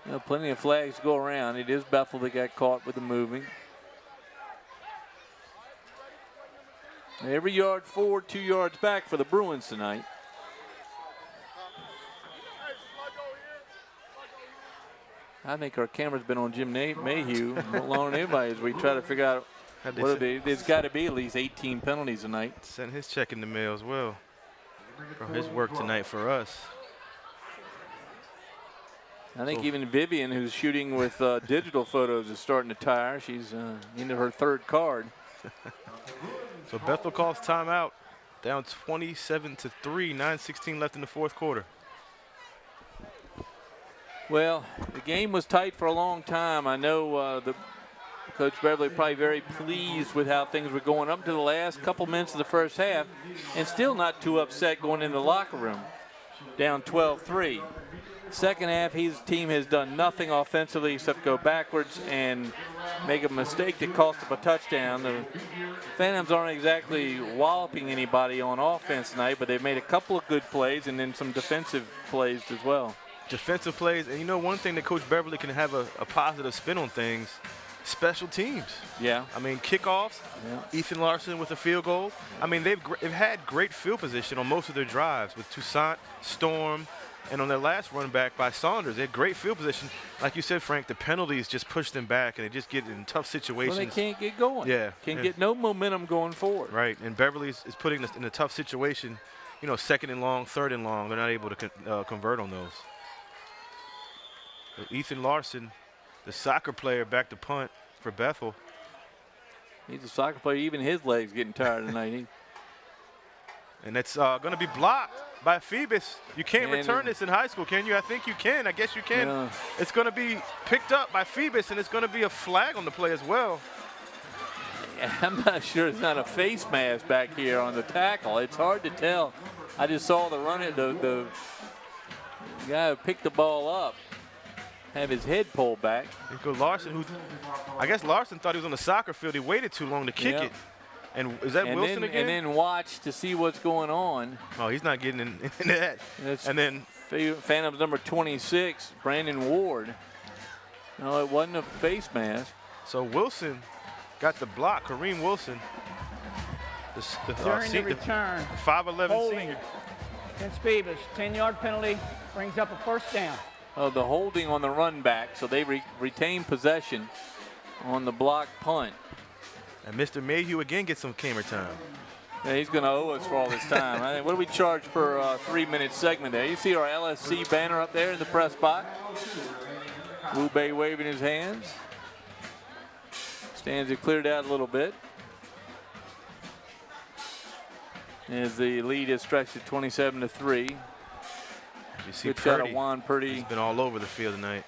You know, plenty of flags to go around. It is Bethel that got caught with the moving. Every yard forward, 2 yards back for the Bruins tonight. I think our camera's been on Jim Mayhew more longer than anybody as we try to figure out there's got to be at least 18 penalties tonight. Sent his check in the mail as well for his work tonight for us. I think even Vivian, who's shooting with digital photos, is starting to tire. She's into her 3rd card. So Bethel calls timeout. Down 27-3, 9:16 left in the 4th quarter. Well, the game was tight for a long time. I know Coach Beverly probably very pleased with how things were going up to the last couple minutes of the first half, and still not too upset going into the locker room. Down 12-3. Second half, his team has done nothing offensively except go backwards and make a mistake that cost them a touchdown. The Phantoms aren't exactly walloping anybody on offense tonight, but they've made a couple of good plays and then some defensive plays as well. Defensive plays, and you know, one thing that Coach Beverly can have a positive spin on things, special teams. Yeah. I mean, kickoffs, Ethan Larson with a field goal. I mean, they've had great field position on most of their drives with Toussaint, Storm, and on their last run back by Saunders. They had great field position. Like you said, Frank, the penalties just push them back, and they just get in tough situations. Well, they can't get going. Yeah. Can't get no momentum going forward. Right, and Beverly is putting us in a tough situation. You know, 2nd and long, 3rd and long. They're not able to convert on those. So Ethan Larson, the soccer player, back to punt for Bethel. He's a soccer player. Even his legs getting tired tonight. And it's going to be blocked by Phoebus. You can't return this in high school, can you? I think you can. I guess you can. Yeah. It's going to be picked up by Phoebus, and it's going to be a flag on the play as well. I'm not sure it's not a face mask back here on the tackle. It's hard to tell. I just saw the guy who picked the ball up have his head pulled back. Go Larson, I guess Larson thought he was on the soccer field. He waited too long to kick it. And is that Wilson again? And then watch to see what's going on. Oh, he's not getting in that. And then Phantoms number 26, Brandon Ward. No, it wasn't a face mask. So Wilson got the block. Kareem Wilson. During the return, 5'11" senior. Against Phoebus, 10-yard penalty brings up a 1st down. Oh, the holding on the run back, so they retain possession on the block punt. And Mr. Mayhew again gets some camera time. Yeah, he's going to owe us for all this time. What do we charge per 3-minute segment there? You see our LSC banner up there in the press box. Wu Bei waving his hands. Stands it cleared out a little bit. As the lead is stretched to 27-3. You see good shot of Juan Purdy. He's been all over the field tonight.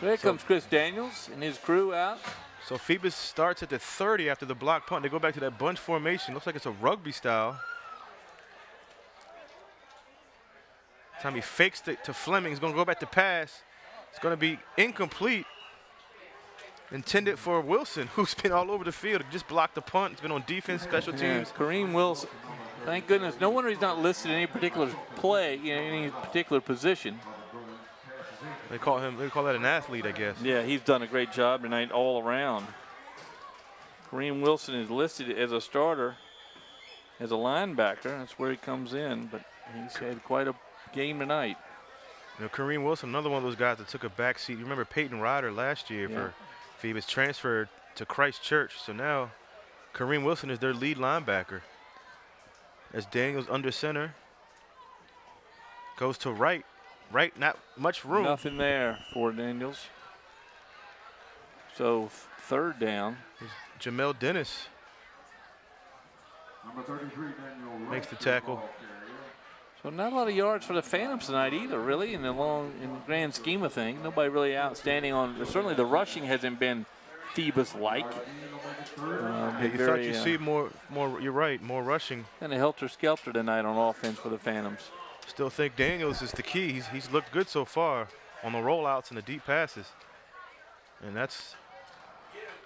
There comes Chris Daniels and his crew out. So Phoebus starts at the 30 after the block punt. They go back to that bunch formation. Looks like it's a rugby style. Time he fakes it to Fleming. He's going to go back to pass. It's going to be incomplete. Intended for Wilson, who's been all over the field. Just blocked the punt. He's been on defense, special teams. Kareem Wilson. Thank goodness. No wonder he's not listed in any particular play, in any particular position. They call that an athlete, I guess. Yeah, he's done a great job tonight all around. Kareem Wilson is listed as a starter as a linebacker. That's where he comes in, but he's had quite a game tonight. You know, Kareem Wilson, another one of those guys that took a back seat. You remember Peyton Ryder last year for Phoebus, transferred to Christ Church. So now Kareem Wilson is their lead linebacker. As Daniels under center. Goes to right. Right, not much room. Nothing there for Daniels. So third down. Jamel Dennis makes the tackle. So not a lot of yards for the Phantoms tonight either, really, in the grand scheme of things. Nobody really outstanding on. Certainly the rushing hasn't been Phoebus-like. You thought you'd see more. You're right, more rushing. Kind of helter-skelter tonight on offense for the Phantoms. Still think Daniels is the key. He's looked good so far on the rollouts and the deep passes. And that's,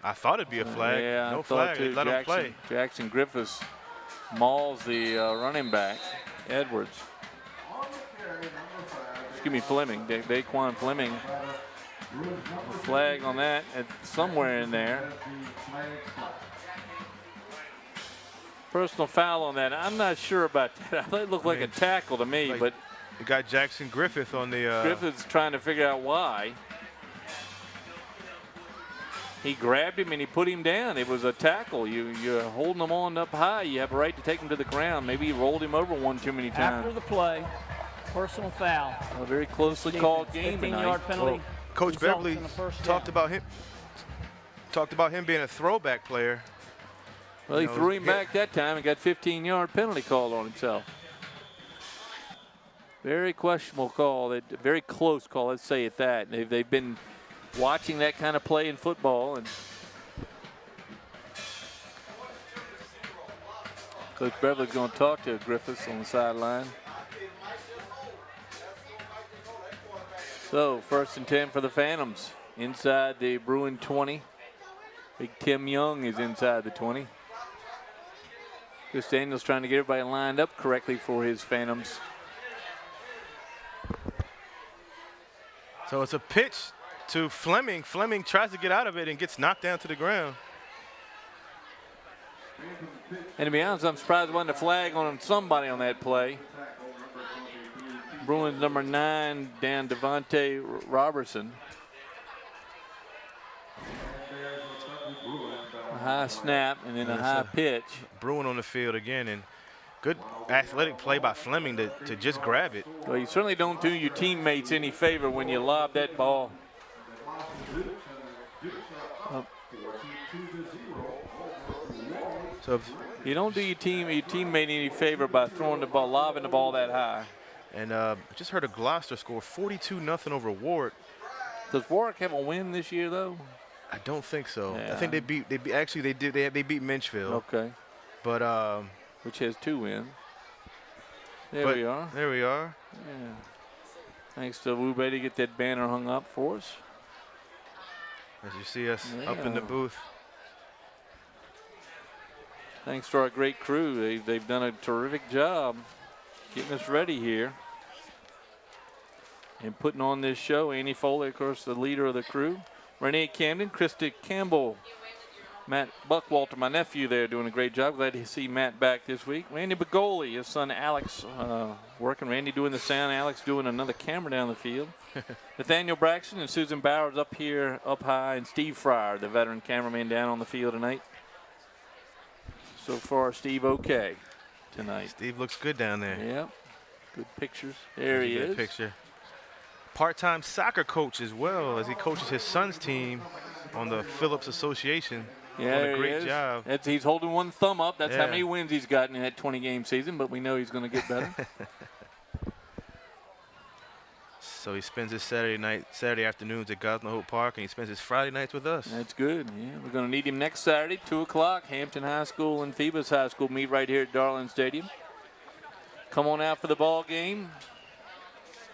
I thought it'd be a flag. Yeah, no flag. They let him play. Jackson Griffiths mauls the running back, Edwards. Excuse me, Fleming. Daquan Fleming. Flag on that somewhere in there. Personal foul on that. I'm not sure about that. It looked like a tackle to me, but you got Jackson Griffith on the. Griffith's trying to figure out why. He grabbed him and he put him down. It was a tackle. You're holding him on up high. You have a right to take him to the ground. Maybe he rolled him over one too many times. After the play, personal foul. A very closely called game tonight. 15-yard penalty. Well, Coach Beverly talked about him being a throwback player. Well, he threw him back that time and got 15-yard penalty called on himself. Very questionable call. Very close call. Let's say it that. They've been watching that kind of play in football, and Coach Beverly's going to talk to Griffiths on the sideline. So 1st and 10 for the Phantoms inside the Bruin 20. Big Tim Young is inside the 20. Chris Daniels trying to get everybody lined up correctly for his Phantoms. So it's a pitch to Fleming. Fleming tries to get out of it and gets knocked down to the ground. And to be honest, I'm surprised there wasn't a flag on somebody on that play. Bruins number 9, Dan Devontae Robertson. A high snap and then a high pitch. Bruin on the field again, and good athletic play by Fleming to just grab it. Well, you certainly don't do your teammates any favor when you lob that ball. So you don't do your teammate any favor by throwing the ball, lobbing the ball that high. And just heard a Gloucester score 42-0 over Warwick. Does Warwick have a win this year though? I don't think so. Yeah. I think they beat beat Minchville. Okay. But which has 2 wins. There we are. There we are. Yeah. Thanks to Wu Bay to get that banner hung up for us. As you see us up in the booth. Thanks to our great crew. They've done a terrific job getting us ready here and putting on this show. Annie Foley, of course, the leader of the crew. Renee Camden, Krista Campbell, Matt Buckwalter, my nephew there, doing a great job. Glad to see Matt back this week. Randy Bagoli, his son Alex, working. Randy doing the sound, Alex doing another camera down the field. Nathaniel Braxton and Susan Bowers up here, up high, and Steve Fryer, the veteran cameraman, down on the field tonight. So far, Steve okay tonight. Steve looks good down there. Yep, good pictures. There he is. Picture. Part-time soccer coach as well, as he coaches his son's team on the Phillips Association. Yeah, doing a great job. He's holding one thumb up. That's how many wins he's gotten in that 20-game season, but we know he's going to get better. So he spends his Saturday afternoons at Gosnell Hope Park, and he spends his Friday nights with us. That's good. Yeah, we're going to need him next Saturday, 2 o'clock. Hampton High School and Phoebus High School meet right here at Darling Stadium. Come on out for the ball game.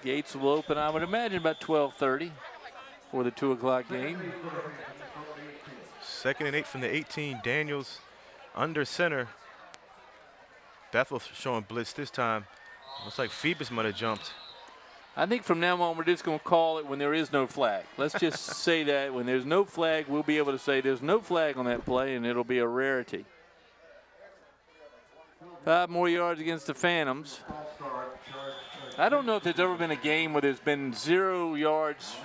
Gates will open, I would imagine, about 12:30 for the 2 o'clock game. 2nd and 8 from the 18. Daniels under center. Bethel showing blitz this time. Looks like Phoebus might have jumped. I think from now on, we're just going to call it when there is no flag. Let's just say that when there's no flag, we'll be able to say there's no flag on that play, and it'll be a rarity. 5 more yards against the Phantoms. I don't know if there's ever been a game where there's been 0 yards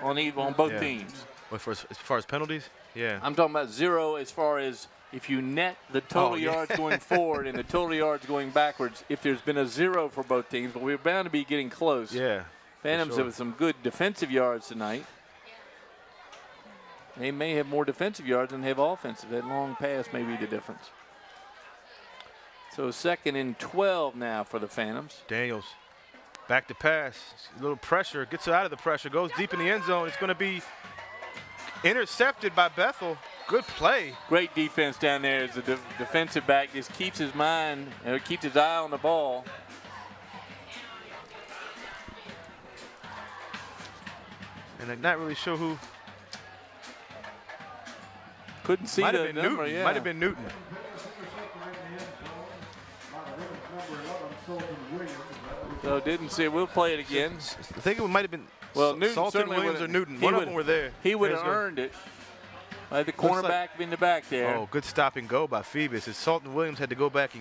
on both teams. What, as far as penalties? Yeah. I'm talking about 0 as far as if you net the total yards going forward and the total yards going backwards, if there's been a 0 for both teams, but we're bound to be getting close. Yeah. Phantoms have some good defensive yards tonight. They may have more defensive yards than they have offensive. That long pass may be the difference. So 2nd and 12 now for the Phantoms. Daniels back to pass. A little pressure. Gets out of the pressure. Goes deep in the end zone. It's going to be intercepted by Bethel. Good play. Great defense down there as the defensive back just keeps his mind, keeps his eye on the ball. And I'm not really sure who. Couldn't see the number, yeah. Might have been Newton. So didn't see it. We'll play it again. I think it might have been Sultan Williams or Newton. One of them were there. He would have earned it. By the cornerback in the back there. Oh, good stop and go by Phoebus. As Sultan Williams had to go back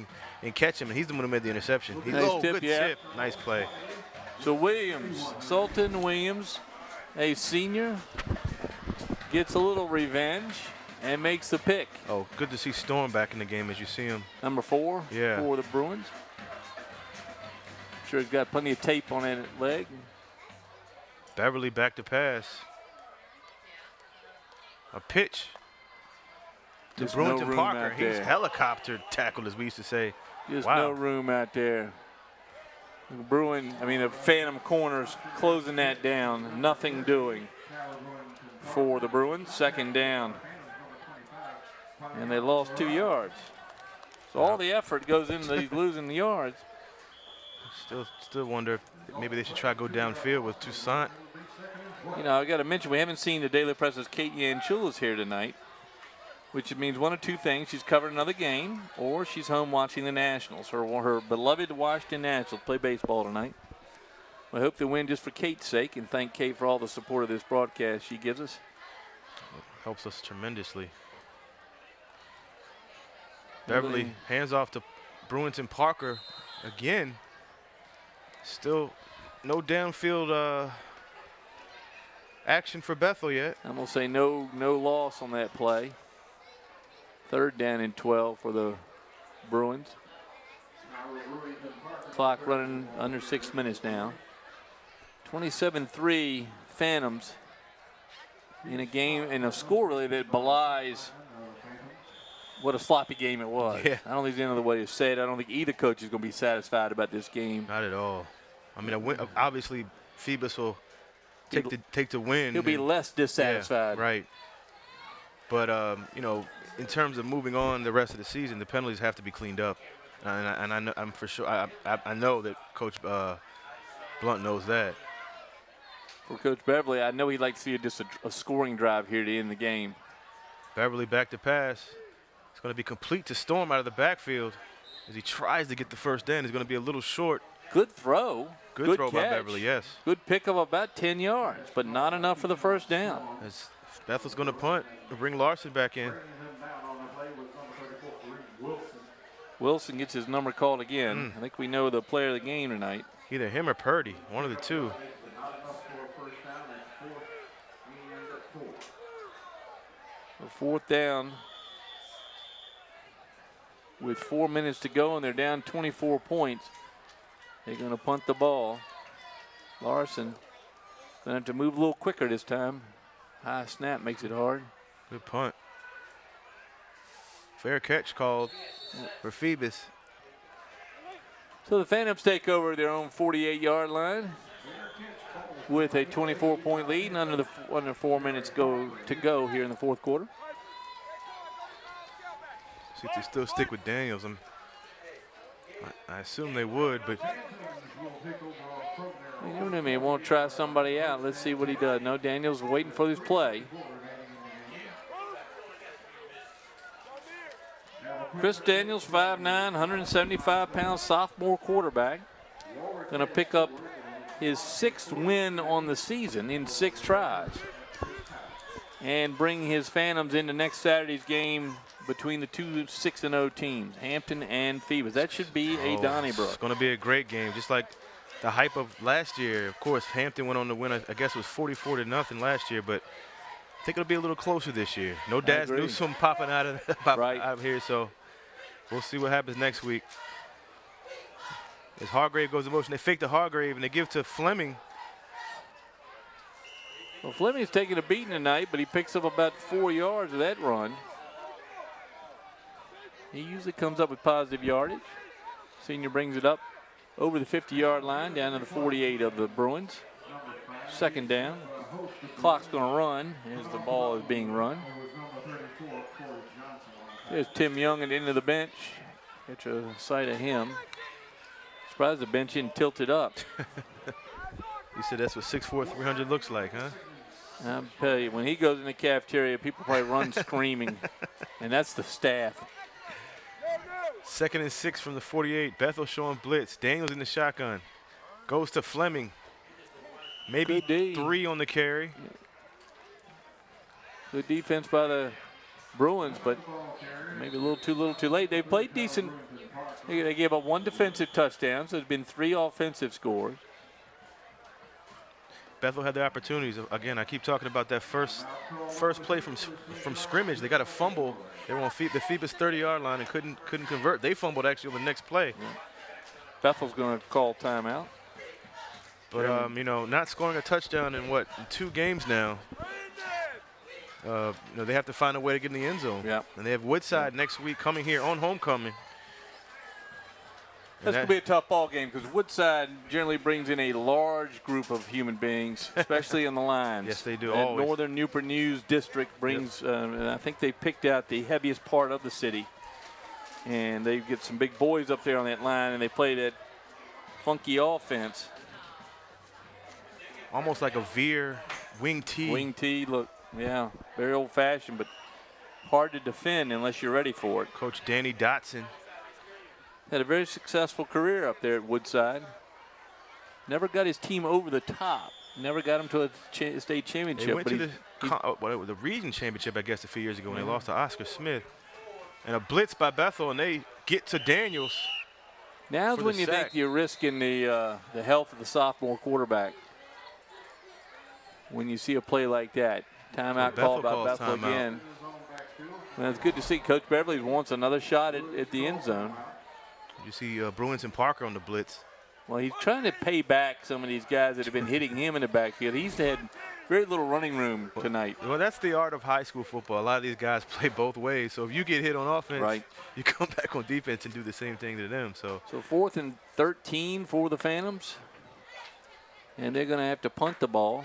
and catch him, and he's the one who made the interception. Nice tip, good tip. Nice play. So Sultan Williams, a senior, gets a little revenge and makes the pick. Oh, good to see Storm back in the game as you see him. Number 4 for the Bruins. Sure he's got plenty of tape on that leg. Beverly back to pass. A pitch to Bruins and Parker. He's helicopter tackled, as we used to say. Just no room out there. The Phantom corners closing that down. Nothing doing for the Bruins. 2nd down. And they lost 2 yards. So all the effort goes into these losing the yards. Still wonder if maybe they should try to go downfield with Toussaint. I got to mention, we haven't seen the Daily Press's Kate Yanchulas here tonight, which means one of 2 things. She's covered another game, or she's home watching the Nationals. Her beloved Washington Nationals play baseball tonight. I hope they win just for Kate's sake, and thank Kate for all the support of this broadcast she gives us. Helps us tremendously. Beverly hands off to Bruins and Parker again. Still no downfield action for Bethel yet. I'm going to say no loss on that play. 3rd down and 12 for the Bruins. Clock running under 6 minutes now. 27-3 Phantoms in a score really that belies what a sloppy game it was. Yeah. I don't think there's any other way to say it. I don't think either coach is going to be satisfied about this game. Not at all. I mean, obviously Phoebus will take the win. He'll be less dissatisfied. Yeah, right. But in terms of moving on the rest of the season, the penalties have to be cleaned up, and I know, I'm for sure. I know that Coach Blunt knows that. For Coach Beverly, I know he'd like to see just a scoring drive here to end the game. Beverly back to pass. It's going to be complete to Storm out of the backfield as he tries to get the first down. He's going to be a little short. Good throw. Good throw by catch. Beverly, yes. Good pick of about 10 yards, but not enough for the first down. As Bethel's going to punt and bring Larson back in. Wilson gets his number called again. I think we know the player of the game tonight. Either him or Purdy, one of the 2. So 4th down with 4 minutes to go, and they're down 24 points. They're going to punt the ball. Larson going to have to move a little quicker this time. High snap makes it hard. Good punt. Fair catch called for Phoebus. So the Phantoms take over their own 48-yard line with a 24-point lead, and under 4 minutes to go here in the 4th quarter. See if they still stick with Daniels. I assume they would, but you may want to try somebody out. Let's see what he does. No, Daniels waiting for this play. Chris Daniels, 5'9", 175-pound sophomore quarterback. Going to pick up his 6th win on the season in 6 tries. And bring his Phantoms into next Saturday's game between the two 6-0 teams, Hampton and Phoebus. That should be a Donnybrook. It's going to be a great game, just like the hype of last year. Of course, Hampton went on to win, I guess it was 44-0 last year, but I think it'll be a little closer this year. No Daz Newsome popping out of here, so we'll see what happens next week. As Hargrave goes in motion, they fake to Hargrave and they give to Fleming. Well, Fleming's taking a beating tonight, but he picks up about 4 yards of that run. He usually comes up with positive yardage. Senior brings it up over the 50-yard line down to the 48 of the Bruins. Second down. Clock's going to run as the ball is being run. There's Tim Young at the end of the bench. Get a sight of him. Surprised the bench isn't tilted up. You said that's what 6'4", 300 looks like, huh? I'll tell you, when he goes in the cafeteria, people probably run screaming, and that's the staff. 2nd and 6 from the 48. Bethel showing blitz. Daniels in the shotgun. Goes to Fleming. Maybe 3 on the carry. Good defense by the Bruins, but maybe a little too late. They played decent. They gave up 1 defensive touchdown, so there's been 3 offensive scores. Bethel had the opportunities. Again, I keep talking about that first play from scrimmage. They got a fumble. They were on the Phoebus 30-yard line and couldn't convert. They fumbled actually on the next play. Yeah. Bethel's going to call timeout. But you know, not scoring a touchdown in 2 games now. You know, they have to find a way to get in the end zone. Yeah. And they have Woodside next week coming here on homecoming. That's going to be a tough ball game because Woodside generally brings in a large group of human beings, especially in the lines. Yes, they do. And Northern Newport News District brings, and I think they picked out the heaviest part of the city. And they get some big boys up there on that line, and they play that funky offense. Almost like a veer wing tee. Wing tee, look, yeah, very old-fashioned, but hard to defend unless you're ready for it. Coach Danny Dotson. Had a very successful career up there at Woodside. Never got his team over the top. Never got him to a state championship. They went to the region championship, I guess, a few years ago when they lost to Oscar Smith. And a blitz by Bethel, and they get to Daniels. Now's when you think you're risking the health of the sophomore quarterback. When you see a play like that. Timeout called by Bethel again. And it's good to see Coach Beverly wants another shot at the end zone. You see Bruins and Parker on the blitz. Well, he's trying to pay back some of these guys that have been hitting him in the backfield. He's had very little running room tonight. Well, that's the art of high school football. A lot of these guys play both ways. So if you get hit on offense, you come back on defense and do the same thing to them. So 4th and 13 for the Phantoms. And they're going to have to punt the ball.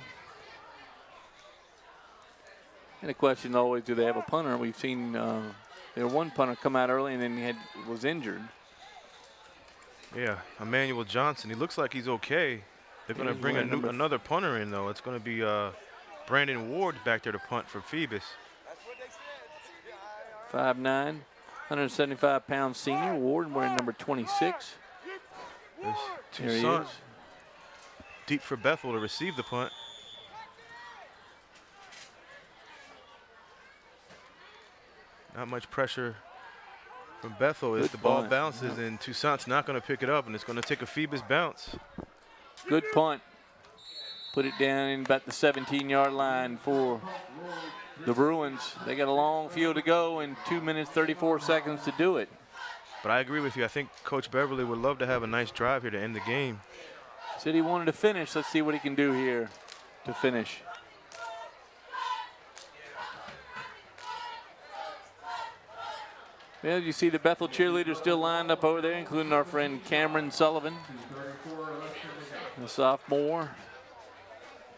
And the question always, do they have a punter? We've seen there one punter come out early and then was injured. Yeah, Emmanuel Johnson. He looks like he's okay. They're going to bring another punter in, though. It's going to be Brandon Ward back there to punt for Phoebus. 5'9", 175-pound senior. Ward wearing number 26. There's There he Toussaint is. deep for Bethel to receive the punt. Not much pressure from Bethel as the ball bounces, and Toussaint's not going to pick it up, and it's going to take a Phoebus bounce. Good punt. Put it down in about the 17-yard line for the Bruins. They got a long field to go and 2 minutes, 34 seconds to do it. But I agree with you. I think Coach Beverly would love to have a nice drive here to end the game. Said he wanted to finish. Let's see what he can do here to finish. Well, you see the Bethel cheerleaders still lined up over there, including our friend Cameron Sullivan, the sophomore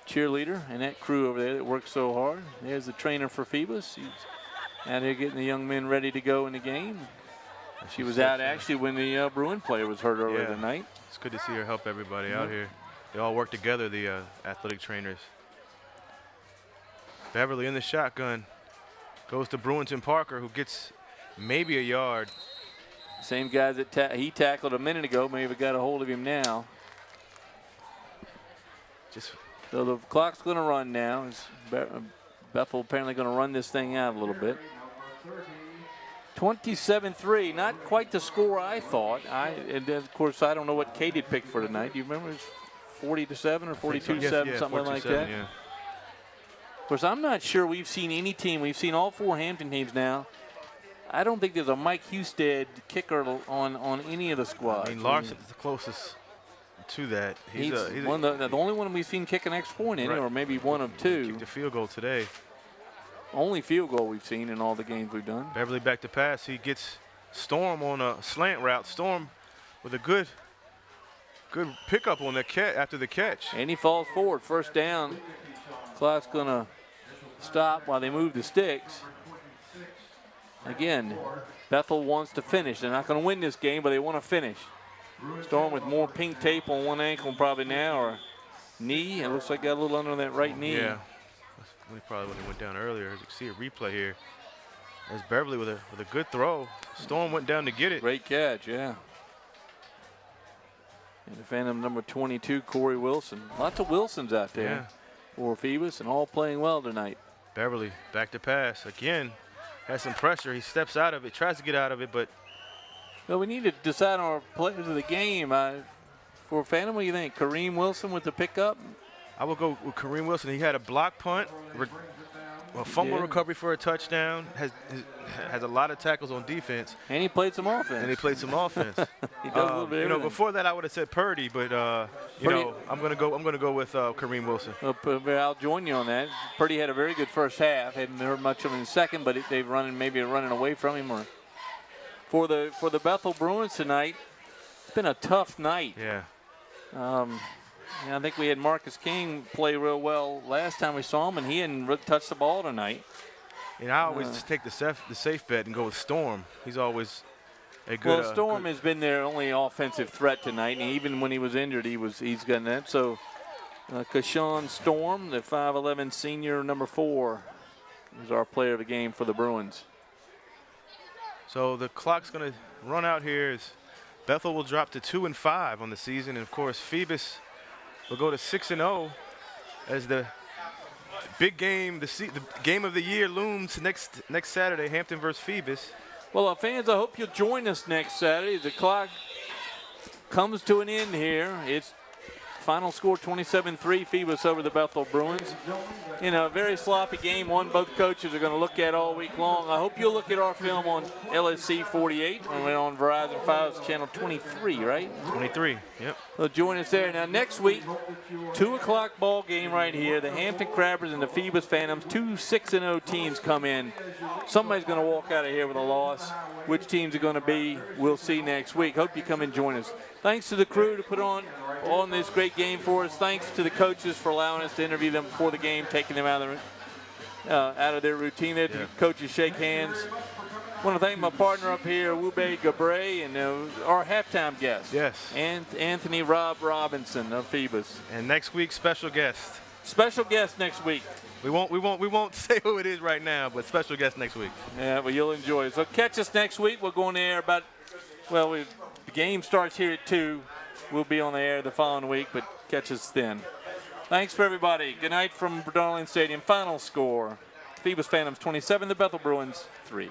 cheerleader, and that crew over there that worked so hard. There's the trainer for Phoebus. He's out here getting the young men ready to go in the game. She was out actually when the Bruin player was hurt earlier tonight. It's good to see her help everybody out here. They all work together, the athletic trainers. Beverly in the shotgun. Goes to Bruins and Parker, who gets maybe a yard. Same guy that he tackled a minute ago. Maybe got a hold of him now. So the clock's going to run now. Bethel apparently going to run this thing out a little bit. 27-3, not quite the score I thought. And then, of course, I don't know what Katie picked for tonight. Do you remember? It was 40-7 or 42-7, something like that. Yeah. Of course, I'm not sure we've seen any team. We've seen all 4 Hampton teams now. I don't think there's a Mike Husted kicker on any of the squads. I mean, Larson's the closest to that. He's one of the only one we've seen kick an extra point in, or maybe one of 2. Kicked a field goal today. Only field goal we've seen in all the games we've done. Beverly back to pass. He gets Storm on a slant route. Storm with a good pickup on the catch after the catch. And he falls forward. First down. Clock's going to stop while they move the sticks. Again, Bethel wants to finish. They're not going to win this game, but they want to finish. Storm with more pink tape on one ankle probably now, or knee. It looks like got a little under that right knee. Yeah. Probably when he went down earlier. As you can see a replay here. There's Beverly with a good throw. Storm went down to get it. Great catch, yeah. And the Phantom number 22, Corey Wilson. Lots of Wilsons out there for Phoebus, and all playing well tonight. Beverly back to pass again. Has some pressure. He steps out of it, tries to get out of it, but. Well, we need to decide on our players of the game. For Phantom, what do you think? Kareem Wilson with the pickup? I will go with Kareem Wilson. He had a block punt, a fumble recovery for a touchdown, has a lot of tackles on defense. And he played some offense. He does a little bit of everything. Before that I would have said Purdy, but I'm gonna go with Kareem Wilson. I'll join you on that. Purdy had a very good first half. Hadn't heard much of him in the second, but they've maybe running away from him. Or for the Bethel Bruins tonight, it's been a tough night. Yeah. I think we had Marcus King play real well last time we saw him, and he hadn't really touched the ball tonight. And I always just take the safe bet and go with Storm. He's always a good. Well, Storm has been their only offensive threat tonight, and even when he was injured, he's gotten that. So, Kashawn Storm, the 5'11" senior, number 4, is our player of the game for the Bruins. So the clock's going to run out here. As Bethel will drop to 2-5 on the season, and of course Phoebus will go to 6-0 as the big game, the game of the year looms next Saturday, Hampton versus Phoebus. Well, fans, I hope you'll join us next Saturday. The clock comes to an end here. It's final score 27-3, Phoebus over the Bethel Bruins. In a very sloppy game, one both coaches are going to look at all week long. I hope you'll look at our film on LSC 48 and on Verizon 5's channel 23, right? 23, yep. So join us there. Now next week, 2 o'clock ball game right here. The Hampton Crabbers and the Phoebus Phantoms, 2 6-0 teams come in. Somebody's going to walk out of here with a loss. Which teams are going to be, we'll see next week. Hope you come and join us. Thanks to the crew to put on this great game for us. Thanks to the coaches for allowing us to interview them before the game, taking them out of their routine. There, the coaches shake hands. I want to thank my partner up here, Wube Gabray, and our halftime guest. Yes. And Anthony Rob Robinson of Phoebus. And next week, special guest. Special guest next week. We won't say who it is right now, but special guest next week. Yeah, well, you'll enjoy it. So catch us next week. We'll go on the air the game starts here at 2. We'll be on the air the following week, but catch us then. Thanks for everybody. Good night from Darling Stadium. Final score, Phoebus Phantoms 27, the Bethel Bruins 3.